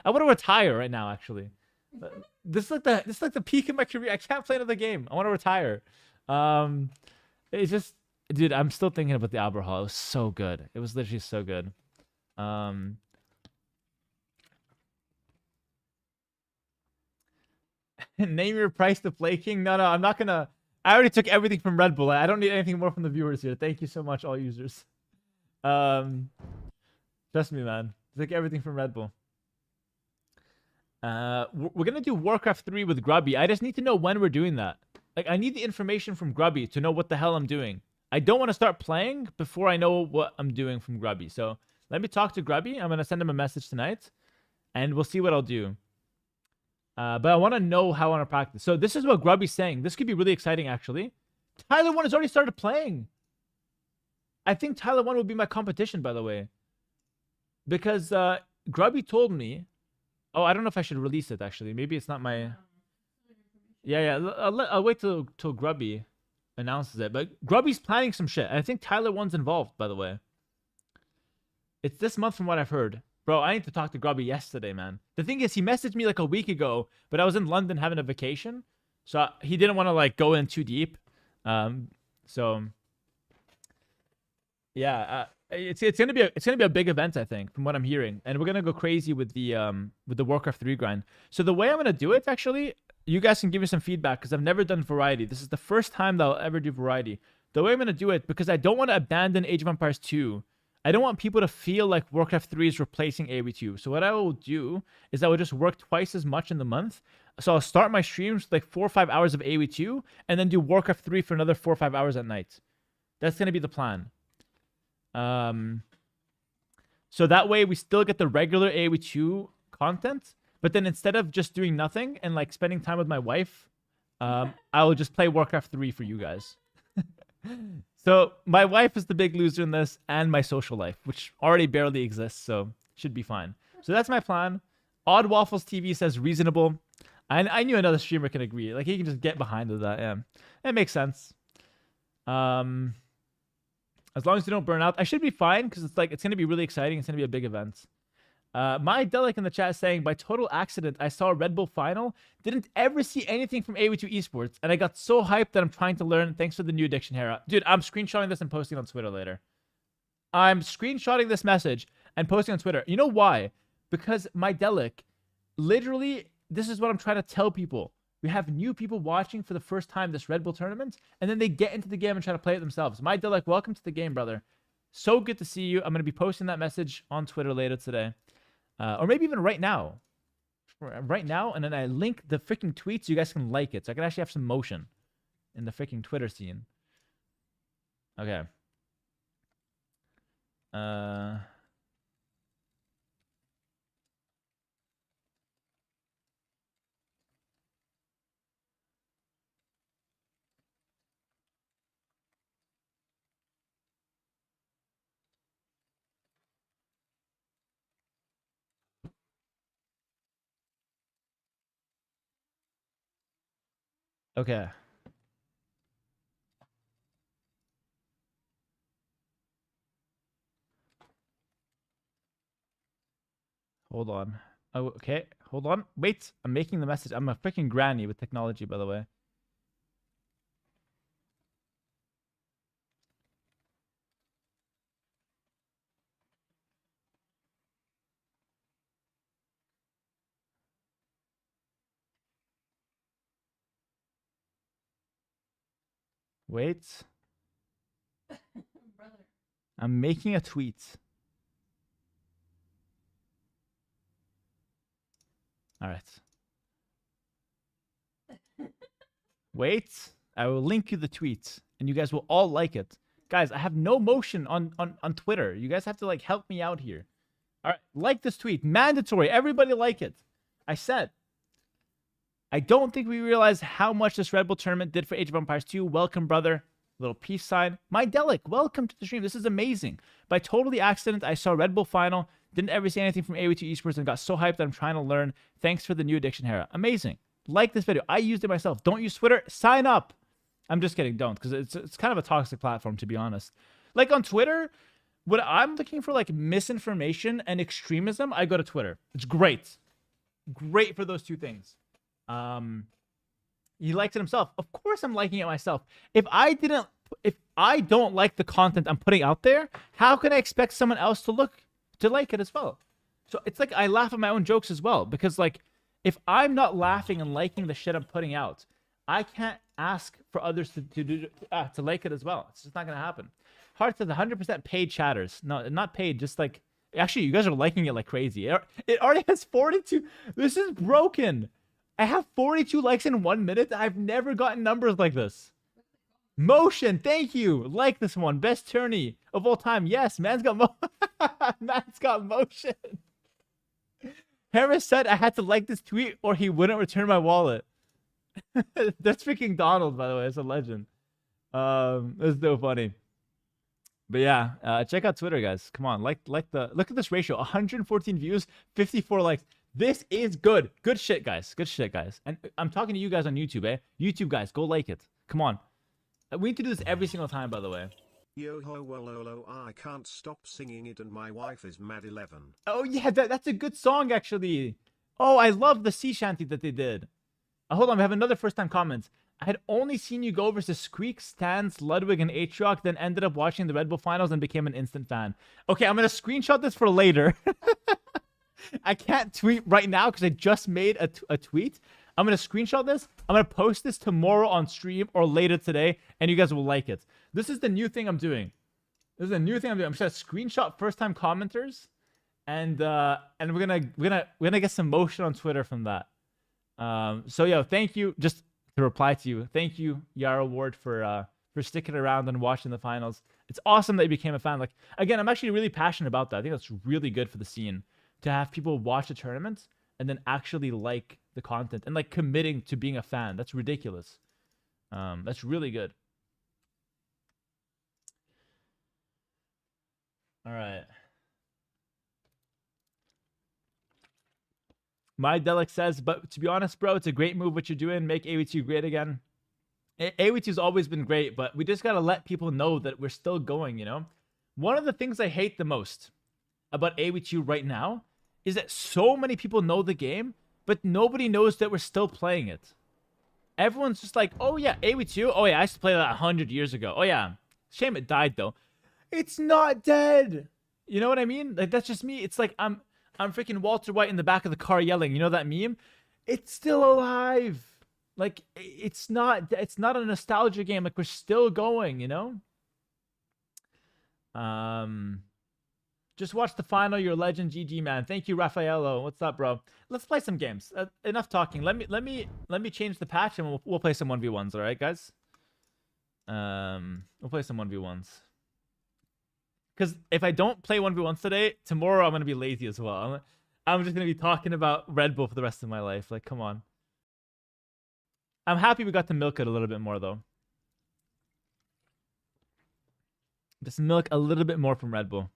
I want to retire right now, actually. This is like the peak of my career. I can't play another game. I want to retire. It's just, dude, I'm still thinking about the Albert Hall. It was so good. It was literally so good. Name your price to Play King. No, I'm not gonna. I already took everything from Red Bull. I don't need anything more from the viewers here. Thank you so much, all users. Trust me, man. Took everything from Red Bull. We're gonna do Warcraft 3 with Grubby. I just need to know when we're doing that. Like, I need the information from Grubby to know what the hell I'm doing. I don't want to start playing before I know what I'm doing from Grubby. So let me talk to Grubby. I'm gonna send him a message tonight, and we'll see what I'll do. But I want to know how I want to practice. So this is what Grubby's saying. This could be really exciting, actually. Tyler 1 has already started playing. I think Tyler 1 will be my competition, by the way. Because Grubby told me... Oh, I don't know if I should release it, actually. Maybe it's not my... Yeah. I'll wait till Grubby announces it. But Grubby's planning some shit. I think Tyler 1's involved, by the way. It's this month from what I've heard. Bro, I need to talk to Grubby yesterday, man. The thing is, he messaged me like a week ago, but I was in London having a vacation. So he didn't want to like go in too deep. So yeah, it's gonna be a big event, I think, from what I'm hearing. And we're gonna go crazy with the Warcraft 3 grind. So the way I'm gonna do it, actually, you guys can give me some feedback because I've never done variety. This is the first time that I'll ever do variety. The way I'm gonna do it, because I don't want to abandon Age of Empires 2. I don't want people to feel like Warcraft 3 is replacing AoE2. So what I will do is I will just work twice as much in the month. So I'll start my streams with like 4 or 5 hours of AoE2 and then do Warcraft 3 for another 4 or 5 hours at night. That's going to be the plan. So that way we still get the regular AoE2 content, but then instead of just doing nothing and like spending time with my wife, I will just play Warcraft 3 for you guys. So my wife is the big loser in this, and my social life, which already barely exists, so should be fine. So that's my plan. Odd Waffles TV says reasonable. I knew another streamer can agree. Like, he can just get behind with that. Yeah, it makes sense. As long as you don't burn out, I should be fine because it's gonna be really exciting. It's gonna be a big event. My Delic in the chat saying, by total accident, I saw a Red Bull final, didn't ever see anything from AoE2 Esports, and I got so hyped that I'm trying to learn. Thanks for the new addiction, Hera. Dude, I'm screenshotting this and posting on Twitter later. I'm screenshotting this message and posting on Twitter. You know why? Because my Delic, literally, this is what I'm trying to tell people. We have new people watching for the first time this Red Bull tournament, and then they get into the game and try to play it themselves. My Delic, welcome to the game, brother. So good to see you. I'm going to be posting that message on Twitter later today. Or maybe even right now. Right now, and then I link the freaking tweets so you guys can like it. So I can actually have some motion in the freaking Twitter scene. Okay. Okay. Hold on. Oh, okay. Hold on. Wait. I'm making the message. I'm a freaking granny with technology, by the way. Wait. Brother. I'm making a tweet. All right. Wait. I will link you the tweet, and you guys will all like it. Guys, I have no motion on Twitter. You guys have to like help me out here. All right, like this tweet. Mandatory. Everybody like it. I said, I don't think we realize how much this Red Bull tournament did for Age of Empires 2. Welcome, brother. Little peace sign. My Delic, welcome to the stream. This is amazing. By totally accident, I saw Red Bull final. Didn't ever see anything from AW2 Esports and got so hyped that I'm trying to learn. Thanks for the new addiction, Hera. Amazing. Like this video. I used it myself. Don't use Twitter. Sign up. I'm just kidding. Don't, because it's kind of a toxic platform, to be honest. Like on Twitter, when I'm looking for like misinformation and extremism, I go to Twitter. It's great. Great for those two things. He likes it himself. Of course I'm liking it myself. If I don't like the content I'm putting out there, how can I expect someone else to like it as well? So it's like I laugh at my own jokes as well, because like if I'm not laughing and liking the shit I'm putting out, I can't ask for others to like it as well. It's just not gonna happen. Heart says 100% paid chatters. No, not paid. Just like, actually, you guys are liking it like crazy. It already has 42. This is broken. I have 42 likes in 1 minute. I've never gotten numbers like this. Motion, thank you. Like this one. Best tourney of all time. Yes, man's got man's got motion. Harris said I had to like this tweet or he wouldn't return my wallet. That's freaking Donald, by the way. It's a legend. It's so funny. But yeah, check out Twitter, guys. Come on, look at this ratio: 114 views, 54 likes. This is good. Good shit, guys. Good shit, guys. And I'm talking to you guys on YouTube, eh? YouTube guys, go like it. Come on. We need to do this every single time, by the way. Yo ho wo I can't stop singing it and my wife is mad 11. Oh yeah, that's a good song actually. Oh, I love the sea shanty that they did. Hold on, we have another first time comment. I had only seen you go versus Squeak, Stans, Ludwig, and Atrox, then ended up watching the Red Bull finals and became an instant fan. Okay, I'm going to screenshot this for later. I can't tweet right now because I just made a tweet. I'm going to screenshot this. I'm going to post this tomorrow on stream or later today, and you guys will like it. This is the new thing I'm doing. I'm just going to screenshot first-time commenters, and we're gonna get some motion on Twitter from that. So yo, thank you. Just to reply to you, thank you, Yara Ward, for sticking around and watching the finals. It's awesome that you became a fan. Like, again, I'm actually really passionate about that. I think that's really good for the scene to have people watch the tournament and then actually like the content and like committing to being a fan. That's ridiculous. That's really good. All right. My Delic says, but to be honest, bro, it's a great move what you're doing. Make AW2 great again. AW2's always been great, but we just got to let people know that we're still going, you know? One of the things I hate the most about AW2 right now is that so many people know the game, but nobody knows that we're still playing it. Everyone's just like, oh yeah, AW2? Oh yeah, I used to play that 100 years ago. Oh yeah. Shame it died though. It's not dead. You know what I mean? Like, that's just me. It's like I'm freaking Walter White in the back of the car yelling. You know that meme? It's still alive. Like, it's not a nostalgia game. Like, we're still going, you know? Just watch the final. You're a legend. GG, man. Thank you, Raffaello. What's up, bro? Let's play some games. Enough talking. Let me change the patch and we'll play some 1v1s, all right, guys? We'll play some 1v1s. Because if I don't play 1v1s today, tomorrow I'm going to be lazy as well. I'm just going to be talking about Red Bull for the rest of my life. Like, come on. I'm happy we got to milk it a little bit more, though. Just milk a little bit more from Red Bull.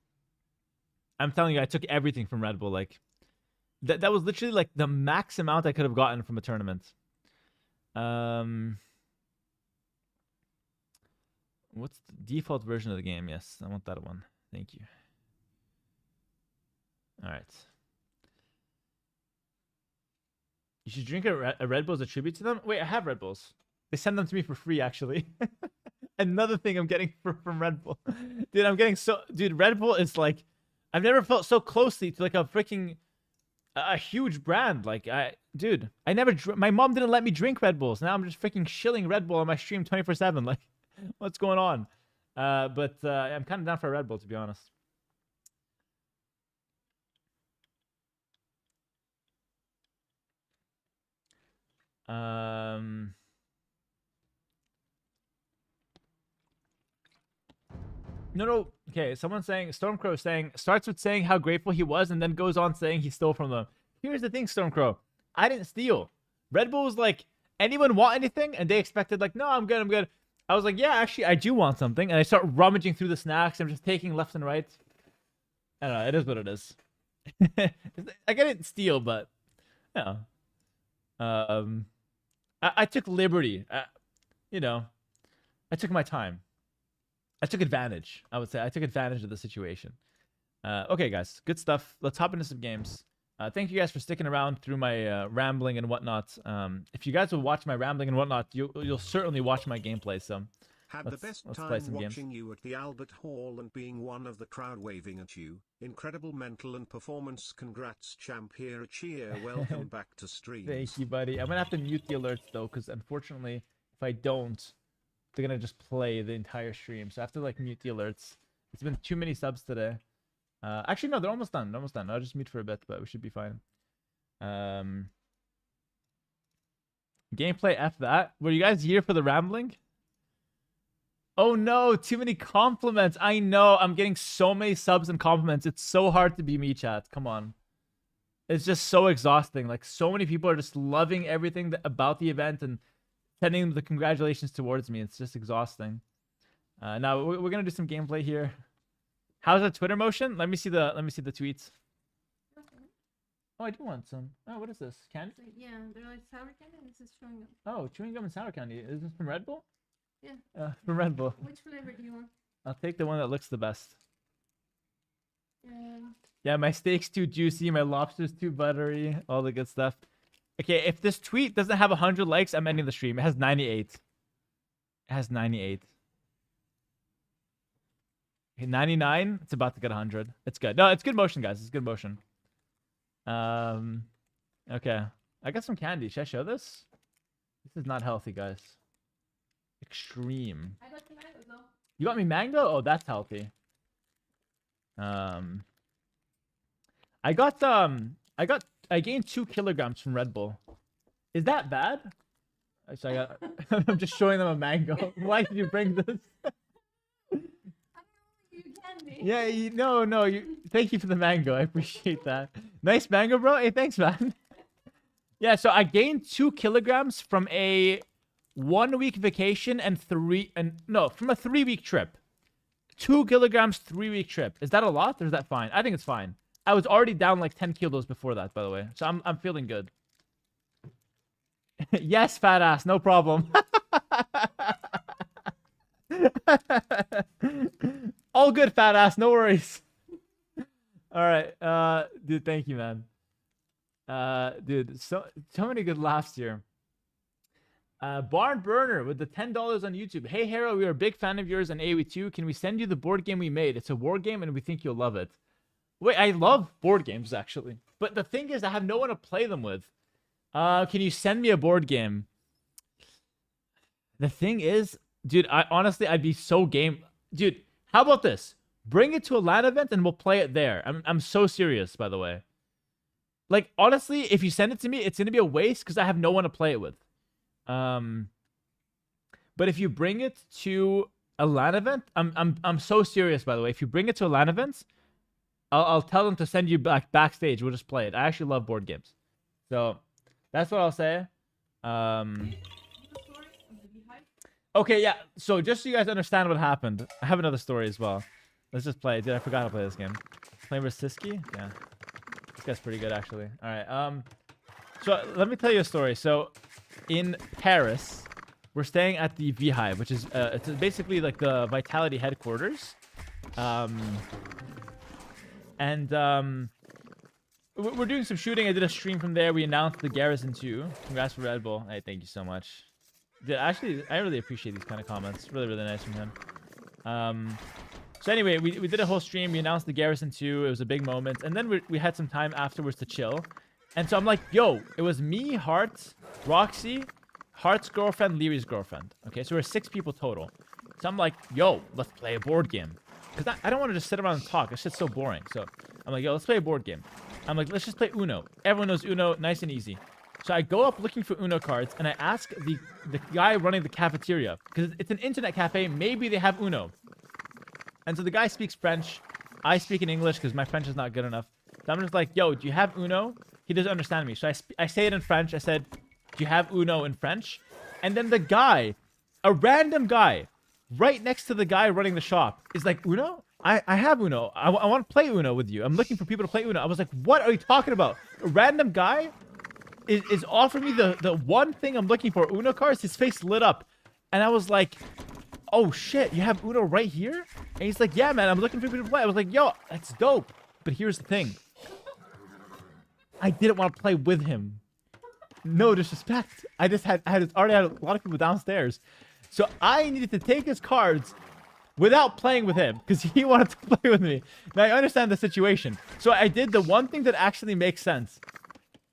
I'm telling you, I took everything from Red Bull. Like, that was literally like the max amount I could have gotten from a tournament. What's the default version of the game? Yes, I want that one. Thank you. All right. You should drink a Red Bull as a tribute to them. Wait, I have Red Bulls. They send them to me for free, actually. Another thing I'm getting from Red Bull. Dude, I'm getting so... Dude, Red Bull is like... I've never felt so closely to like a freaking... A huge brand. Like, dude, I never... My mom didn't let me drink Red Bulls. Now I'm just freaking shilling Red Bull on my stream 24/7. Like... What's going on? But I'm kind of down for a Red Bull, to be honest. No. Okay, someone's saying, Stormcrow saying, starts with saying how grateful he was and then goes on saying he stole from them. Here's the thing, Stormcrow. I didn't steal. Red Bull was like, anyone want anything? And they expected like, no, I'm good. I was like, yeah, actually, I do want something. And I start rummaging through the snacks. I'm just taking left and right. I don't know. It is what it is. Like, I didn't steal, but, you know. I took liberty. You know, I took my time. I took advantage, I would say. I took advantage of the situation. Okay, guys. Good stuff. Let's hop into some games. Thank you guys for sticking around through my rambling and whatnot. If you guys will watch my rambling and whatnot, you'll certainly watch my gameplay. So Had the best time watching you at the Albert Hall and being one of the crowd waving at you. Incredible mental and performance. Congrats, champ. Here a cheer. Welcome back to stream. Thank you, buddy. I'm gonna have to mute the alerts though, because unfortunately, if I don't, they're gonna just play the entire stream. So I have to like mute the alerts. It's been too many subs today. Actually, no, they're almost done. They're almost done. I'll just mute for a bit, but we should be fine. Gameplay F that. Were you guys here for the rambling? Oh no, too many compliments. I know. I'm getting so many subs and compliments. It's so hard to be me, chat. Come on. It's just so exhausting. Like, so many people are just loving everything about the event and sending the congratulations towards me. It's just exhausting. Now we're gonna do some gameplay here. How's the Twitter motion? Let me see the tweets. Oh, I do want some. Oh, what is this? Candy? Yeah, they're like sour candy and this is chewing gum. Oh, chewing gum and sour candy. Is this from Red Bull? Yeah. From Red Bull. Which flavor do you want? I'll take the one that looks the best. Yeah. Yeah, my steak's too juicy. My lobster's too buttery. All the good stuff. Okay, if this tweet doesn't have 100 likes, I'm ending the stream. It has 98. It has 98. Okay, 99. It's about to get 100. It's good. No, it's good motion, guys. It's good motion. Okay. I got some candy. Should I show this? This is not healthy, guys. Extreme. I got the mango though. You got me mango? Oh, that's healthy. I gained 2 kilograms from Red Bull. Is that bad? Actually, I'm just showing them a mango. Why did you bring this? Yeah, no. Thank you for the mango. I appreciate that. Nice mango, bro. Hey, thanks, man. Yeah, so I gained 2 kilograms from a 1-week vacation and from a 3-week trip. 2 kilograms, 3-week trip. Is that a lot or is that fine? I think it's fine. I was already down like 10 kilos before that, by the way. So I'm feeling good. Yes, fat ass. No problem. All good, fat ass. No worries. All right. Dude, thank you, man. Dude, so many good laughs here. Barn Burner with the $10 on YouTube. Hey, Hera, we are a big fan of yours on AOE2. Can we send you the board game we made? It's a war game and we think you'll love it. Wait, I love board games, actually. But the thing is, I have no one to play them with. Can you send me a board game? The thing is, dude, I'd be so game. Dude, how about this? Bring it to a LAN event and we'll play it there. I'm so serious, by the way. Like, honestly, if you send it to me, it's going to be a waste because I have no one to play it with. But if you bring it to a LAN event, I'm so serious, by the way. If you bring it to a LAN event, I'll tell them to send you backstage. We'll just play it. I actually love board games. So that's what I'll say. Okay, yeah. So just so you guys understand what happened, I have another story as well. Let's just play it. Dude, I forgot to play this game. Playing with Siski? Yeah. This guy's pretty good, actually. All right. So let me tell you a story. So in Paris, we're staying at the V-Hive, which is it's basically like the Vitality headquarters. We're doing some shooting. I did a stream from there. We announced the Garrison 2. Congrats for Red Bull. Hey, thank you so much. Dude, actually, I really appreciate these kind of comments. Really, really nice from him. So anyway, we did a whole stream. We announced the Garrison 2. It was a big moment. And then we had some time afterwards to chill. And so I'm like, yo, it was me, Heart, Roxy, Heart's girlfriend, Liry's girlfriend. Okay, so we're 6 people total. So I'm like, yo, let's play a board game. Because I don't want to just sit around and talk. That shit's so boring. So I'm like, yo, let's play a board game. I'm like, let's just play Uno. Everyone knows Uno, nice and easy. So I go up looking for Uno cards, and I ask the guy running the cafeteria, because it's an internet cafe, maybe they have Uno. And so the guy speaks French. I speak in English because my French is not good enough. So I'm just like, yo, do you have Uno? He doesn't understand me. So I say it in French. I said, do you have Uno in French? And then the guy, a random guy, right next to the guy running the shop, is like, Uno? I have Uno. I want to play Uno with you. I'm looking for people to play Uno. I was like, what are you talking about? A random guy is offering me the one thing I'm looking for, Uno cards. His face lit up. And I was like, oh shit, you have Uno right here? And he's like, yeah, man, I'm looking for people to play. I was like, yo, that's dope. But here's the thing. I didn't want to play with him. No disrespect. I already had a lot of people downstairs. So I needed to take his cards without playing with him because he wanted to play with me. Now I understand the situation. So I did the one thing that actually makes sense.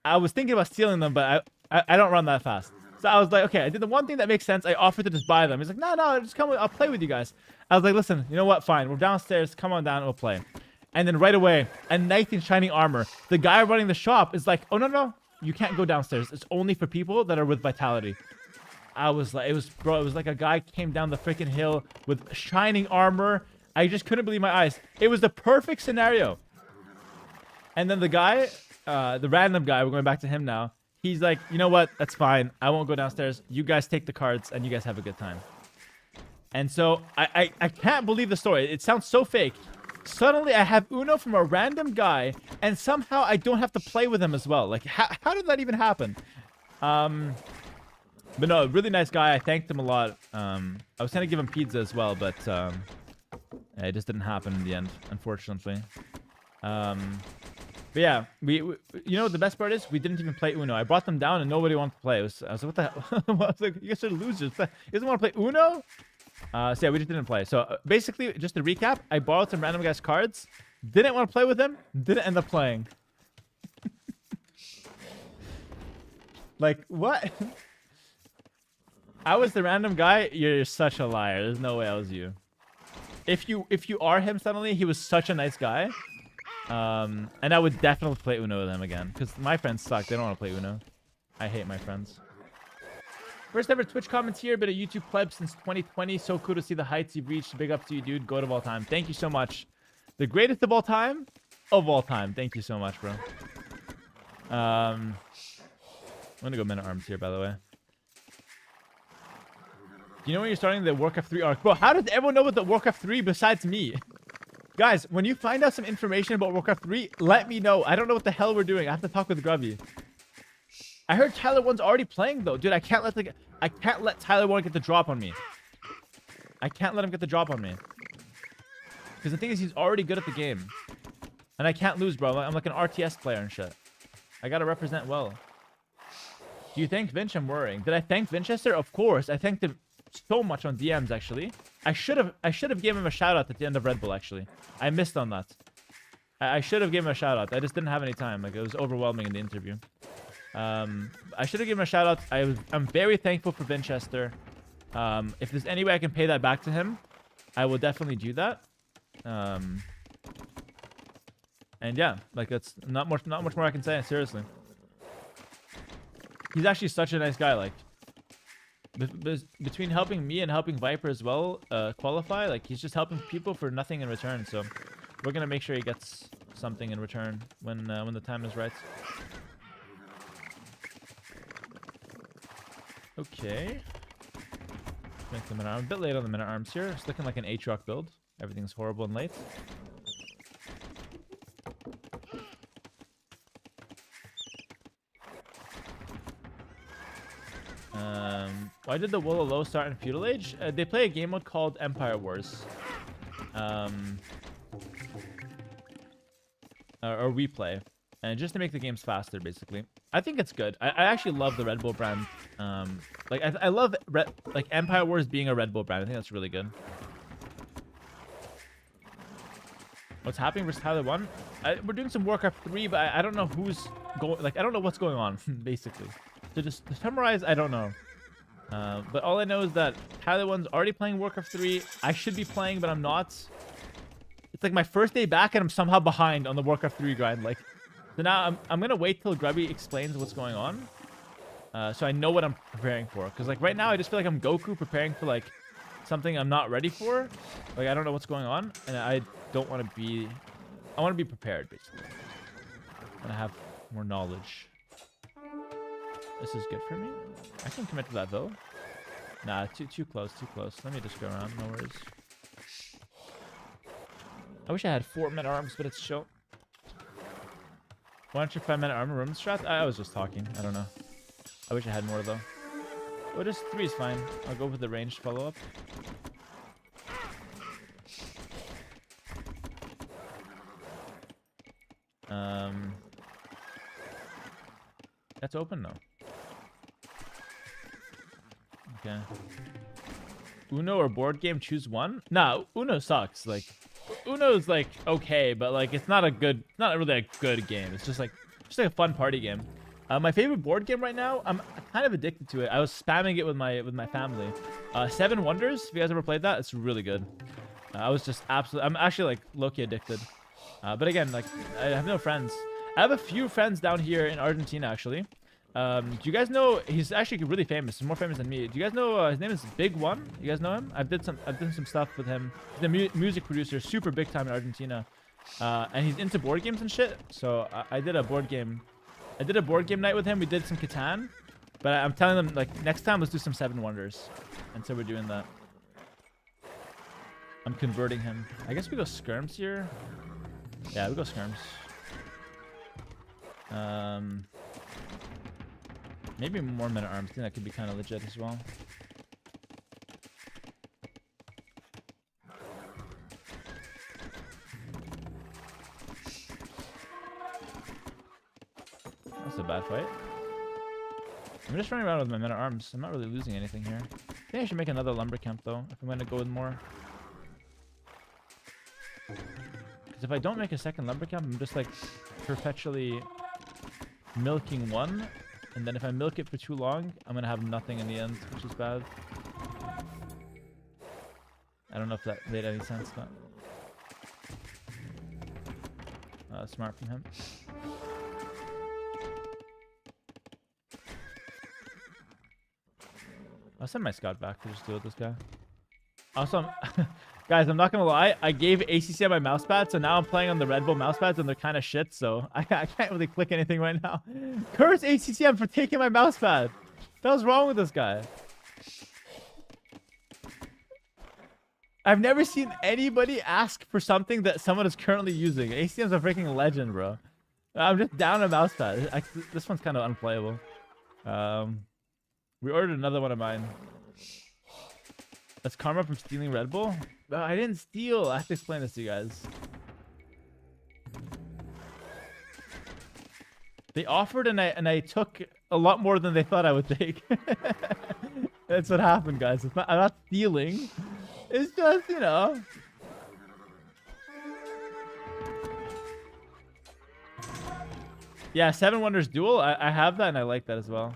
I was thinking about stealing them, but I don't run that fast. So I was like, okay, I did the one thing that makes sense. I offered to just buy them. He's like, no, just come. I'll play with you guys. I was like, listen, you know what? Fine. We're downstairs. Come on down and we'll play. And then right away, a knight in shining armor. The guy running the shop is like, oh, no. You can't go downstairs. It's only for people that are with vitality. I was like, it was like a guy came down the freaking hill with shining armor. I just couldn't believe my eyes. It was the perfect scenario. And then the guy, the random guy, we're going back to him now. He's like, you know what? That's fine. I won't go downstairs. You guys take the cards and you guys have a good time. And so I can't believe the story. It sounds so fake. Suddenly I have Uno from a random guy and somehow I don't have to play with him as well. Like, how did that even happen? But no, really nice guy. I thanked him a lot. I was trying to give him pizza as well, but it just didn't happen in the end, unfortunately. But yeah, we you know what the best part is? We didn't even play Uno. I brought them down and nobody wanted to play. I was like, what the hell? I was like, you guys are losers. You guys want to play Uno? So yeah, we just didn't play. So basically, just to recap, I borrowed some random guy's cards. Didn't want to play with him. Didn't end up playing. Like, what? I was the random guy. You're such a liar. There's no way I was you. If you are him suddenly, he was such a nice guy. And I would definitely play Uno with him again. Because my friends suck. They don't want to play Uno. I hate my friends. First ever Twitch comments here. Been a YouTube pleb since 2020. So cool to see the heights you've reached. Big up to you, dude. Goat of all time. Thank you so much. The greatest of all time? Of all time. Thank you so much, bro. I'm going to go minute arms here, by the way. You know when you're starting the Warcraft 3 arc? Bro, how does everyone know about the Warcraft 3 besides me? Guys, when you find out some information about Warcraft 3, let me know. I don't know what the hell we're doing. I have to talk with Grubby. I heard Tyler 1's already playing, though. Dude, I can't let Tyler 1 get the drop on me. I can't let him get the drop on me. Because the thing is, he's already good at the game. And I can't lose, bro. I'm like an RTS player and shit. I gotta represent well. Do you thank Vinch? I'm worrying. Did I thank Vinchester? Of course. I thanked him so much on DMs, actually. I should have given him a shout out at the end of Redbull, actually. I missed on that. I should have given him a shout out. I just didn't have any time. Like, it was overwhelming in the interview. I should have given him a shout out. I'm very thankful for Vinchester. If there's any way I can pay that back to him, I will definitely do that. And yeah, like, that's not much more I can say, seriously. He's actually such a nice guy. Like, between helping me and helping Viper as well qualify, like, he's just helping people for nothing in return. So we're gonna make sure he gets something in return when the time is right. Okay. Make the minute arm. A bit late on the minute arms here. It's looking like an Atrox build. Everything's horrible and late. Why did the Wolo Low start in Feudal Age? They play a game mode called Empire Wars. Or we play. And just to make the games faster, basically. I think it's good. I actually love the Redbull brand. Like, I love like Empire Wars being a Redbull brand. I think that's really good. What's happening versus Tyler 1? We're doing some Warcraft 3, but I don't know who's going. Like, I don't know what's going on, basically. So just to summarize, I don't know. But all I know is that Tyler 1's already playing Warcraft 3. I should be playing, but I'm not. It's like my first day back, and I'm somehow behind on the Warcraft 3 grind. Like, so now I'm gonna wait till Grubby explains what's going on, so I know what I'm preparing for. Because like right now, I just feel like I'm Goku preparing for like something I'm not ready for. Like I don't know what's going on, and I don't want to be. I want to be prepared, basically. I want to have more knowledge. This is good for me. I can commit to that though. Nah, too close, too close. Let me just go around. No worries. I wish I had 4 men arms, but it's chill. Why don't you 5-minute armor room strat? I was just talking. I don't know. I wish I had more though. Oh, just 3 is fine. I'll go with the ranged follow up. That's open now. Okay. Uno or board game? Choose one? Nah, Uno sucks. Like, Uno's like okay, but like it's not really a good game. It's just like a fun party game. My favorite board game right now, I'm kind of addicted to it. I was spamming it with my family. 7 Wonders. If you guys ever played that, it's really good. I'm actually like low-key addicted. But again, like I have no friends. I have a few friends down here in Argentina actually. Do you guys know he's actually really famous? He's more famous than me. Do you guys know his name is Big One? You guys know him? I've done some stuff with him. He's a music producer, super big time in Argentina, and he's into board games and shit. So I did a board game night with him. We did some Catan, but I'm telling them like next time let's do some 7 Wonders, and so we're doing that. I'm converting him. I guess we go skirms here. Yeah, we go skirms. Maybe more men at arms. I think that could be kind of legit as well. That's a bad fight. I'm just running around with my men at arms. I'm not really losing anything here. I think I should make another lumber camp though, if I'm going to go with more. Because if I don't make a second lumber camp, I'm just like perpetually milking one. And then if I milk it for too long, I'm going to have nothing in the end, which is bad. I don't know if that made any sense, but... smart from him. I'll send my scout back to just deal with this guy. Also, guys, I'm not going to lie. I gave ACCM my mousepad, so now I'm playing on the Redbull mousepads, and they're kind of shit, so I can't really click anything right now. Curse ACCM for taking my mousepad. What was wrong with this guy? I've never seen anybody ask for something that someone is currently using. ACCM's a freaking legend, bro. I'm just down a mousepad. This one's kind of unplayable. We ordered another one of mine. That's karma from stealing Red Bull? I didn't steal. I have to explain this to you guys. They offered and I took a lot more than they thought I would take. That's what happened, guys. I'm not stealing. It's just, you know. Yeah, 7 Wonders Duel. I have that and I like that as well.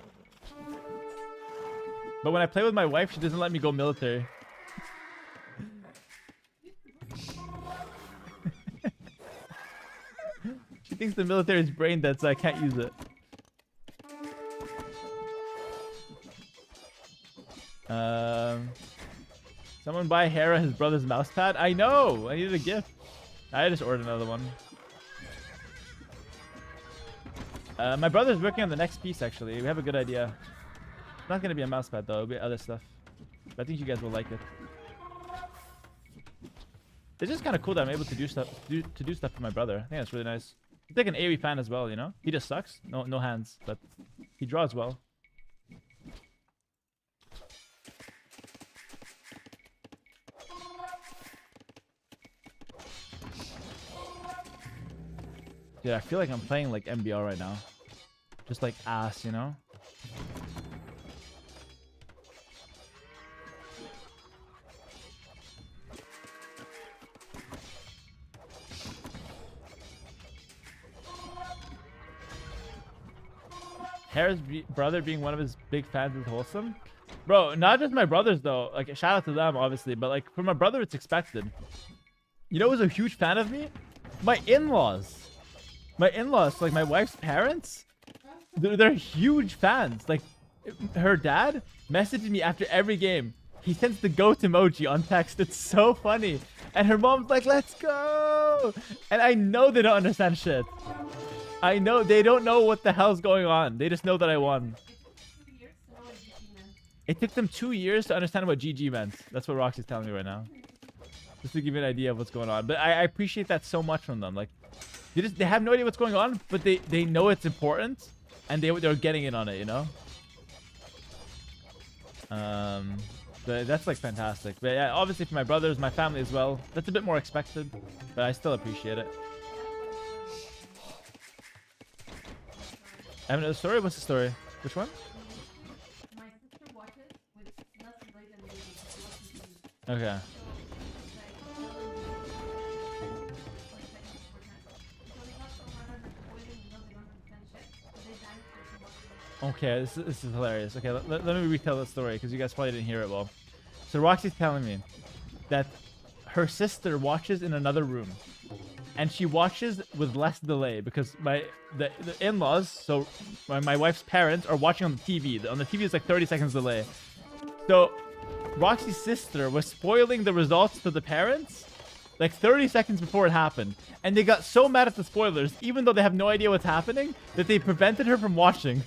But when I play with my wife, she doesn't let me go military. She thinks the military is brain dead, so I can't use it. Someone buy Hera his brother's mousepad? I know! I needed a gift. I just ordered another one. My brother's working on the next piece, actually. We have a good idea. It's not going to be a mousepad, though. It'll be other stuff. But I think you guys will like it. It's just kind of cool that I'm able to do stuff for my brother. I think that's really nice. He's like an AoE fan as well, you know? He just sucks. No hands, but he draws well. Dude, I feel like I'm playing like MBR right now. Just like ass, you know? Hera's brother being one of his big fans is wholesome. Bro, not just my brothers though. Like shout out to them obviously, but like for my brother it's expected. You know who's a huge fan of me? My in-laws. My in-laws, like my wife's parents, they're huge fans. Like her dad messaged me after every game. He sends the goat emoji on text. It's so funny. And her mom's like, let's go. And I know they don't understand shit. I know they don't know what the hell's going on. They just know that I won. It took them 2 years to understand what GG meant. That's what Roxy's telling me right now. Just to give you an idea of what's going on. But I appreciate that so much from them. Like, they have no idea what's going on, but they know it's important. And they're getting in on it, you know? But that's like fantastic. But yeah, obviously for my brothers, my family as well. That's a bit more expected. But I still appreciate it. I have another story? What's the story? Which one? Okay. Okay, this is hilarious. Okay, let me retell the story because you guys probably didn't hear it well. So Roxy's telling me that her sister watches in another room. And she watches with less delay because the in-laws, so my wife's parents, are watching on the TV. On the TV, it's like 30 seconds delay. So Roxy's sister was spoiling the results to the parents like 30 seconds before it happened. And they got so mad at the spoilers, even though they have no idea what's happening, that they prevented her from watching.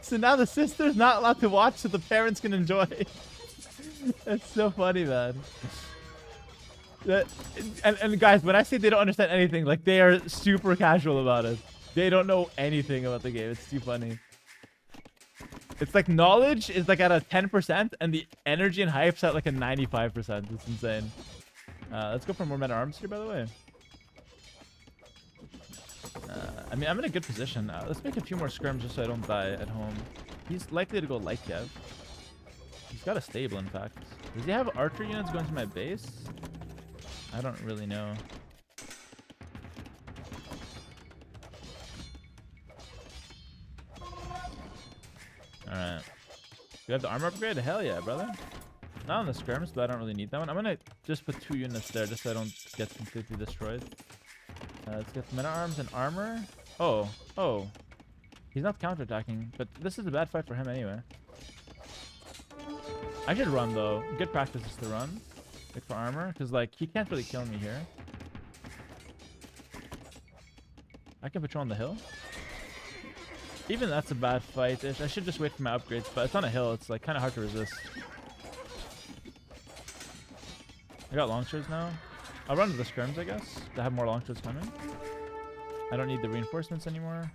So now the sister's not allowed to watch so the parents can enjoy. That's so funny, man. And guys, when I say they don't understand anything, like they are super casual about it. They don't know anything about the game. It's too funny. It's like knowledge is like at a 10% and the energy and hype's at like a 95%. It's insane. Let's go for more men-at-arms here, by the way. I mean, I'm in a good position. Let's make a few more scrims just so I don't die at home. He's likely to go light Kev. He's got a stable, in fact. Does he have archer units going to my base? I don't really know. Alright. You have the armor upgrade? Hell yeah, brother. Not on the scrims, but I don't really need that one. I'm gonna just put 2 units there just so I don't get completely destroyed. Let's get the men-at-arms and armor. Oh. He's not counterattacking, but this is a bad fight for him anyway. I should run though. Good practice is to run. Wait for armor, because like he can't really kill me here. I can patrol on the hill. Even that's a bad fight. I should just wait for my upgrades, but it's on a hill. It's like kind of hard to resist. I got long swords now. I'll run to the scrims, I guess. To have more long swords coming. I don't need the reinforcements anymore.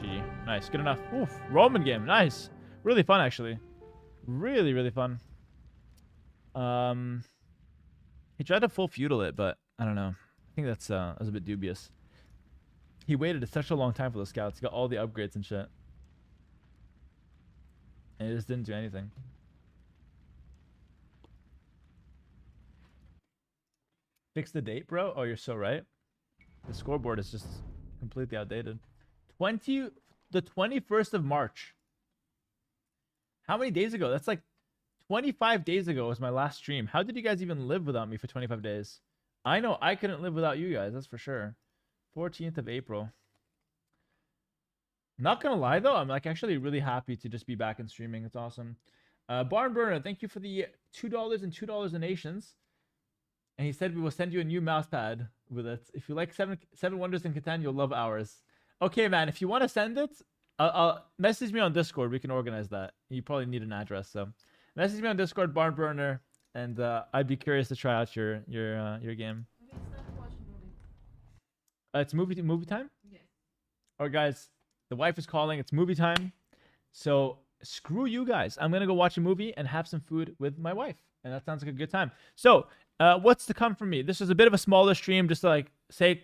GG. Nice. Good enough. Oof. Roman game. Nice. Really fun, actually. Really, really fun. He tried to full feudal it, but I don't know. I think that's a bit dubious. He waited such a long time for the scouts. He got all the upgrades and shit. And it just didn't do anything. Fix the date, bro? Oh, you're so right. The scoreboard is just completely outdated. The 21st of March. How many days ago? That's like 25 days ago was my last stream. How did you guys even live without me for 25 days? I know I couldn't live without you guys. That's for sure. 14th of April. Not gonna lie though, I'm like actually really happy to just be back in streaming. It's awesome. Barn Burner, thank you for the $2 and $2 donations. And he said we will send you a new mouse pad with it. If you like seven Wonders in Catan, you'll love ours. Okay, man. If you want to send it, I'll message me on Discord. We can organize that. You probably need an address, so message me on Discord, Barn Burner, and I'd be curious to try out your game. It's movie time. Yes. All right, guys. The wife is calling. It's movie time. So screw you guys. I'm gonna go watch a movie and have some food with my wife, and that sounds like a good time. So. What's to come from me? This is a bit of a smaller stream, just to like say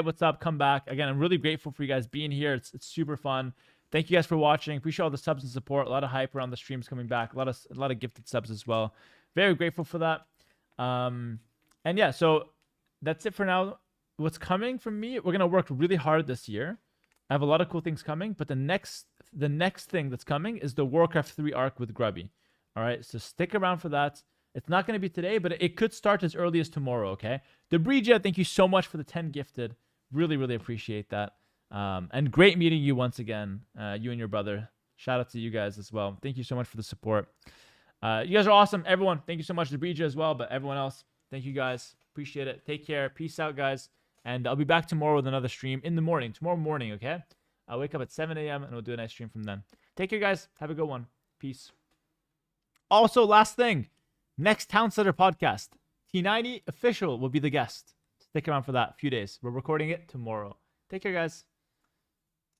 what's up, come back. Again, I'm really grateful for you guys being here. It's super fun. Thank you guys for watching. Appreciate all the subs and support. A lot of hype around the streams coming back. A lot of gifted subs as well. Very grateful for that. And yeah, so that's it for now. What's coming from me? We're gonna work really hard this year. I have a lot of cool things coming, but the next the next thing that's coming is the Warcraft 3 arc with Grubby. All right, so stick around for that. It's not going to be today, but it could start as early as tomorrow, okay? Debrija, thank you so much for the 10 gifted. Really, really appreciate that. And great meeting you once again, you and your brother. Shout out to you guys as well. Thank you so much for the support. You guys are awesome. Everyone, thank you so much. Debrija as well, but everyone else, thank you guys. Appreciate it. Take care. Peace out, guys. And I'll be back tomorrow with another stream in the morning. Tomorrow morning, okay? I'll wake up at 7 a.m. and we'll do a nice stream from then. Take care, guys. Have a good one. Peace. Also, last thing. Next Town Center podcast. T90 official will be the guest. Stick around for that. A few days. We're recording it tomorrow. Take care, guys.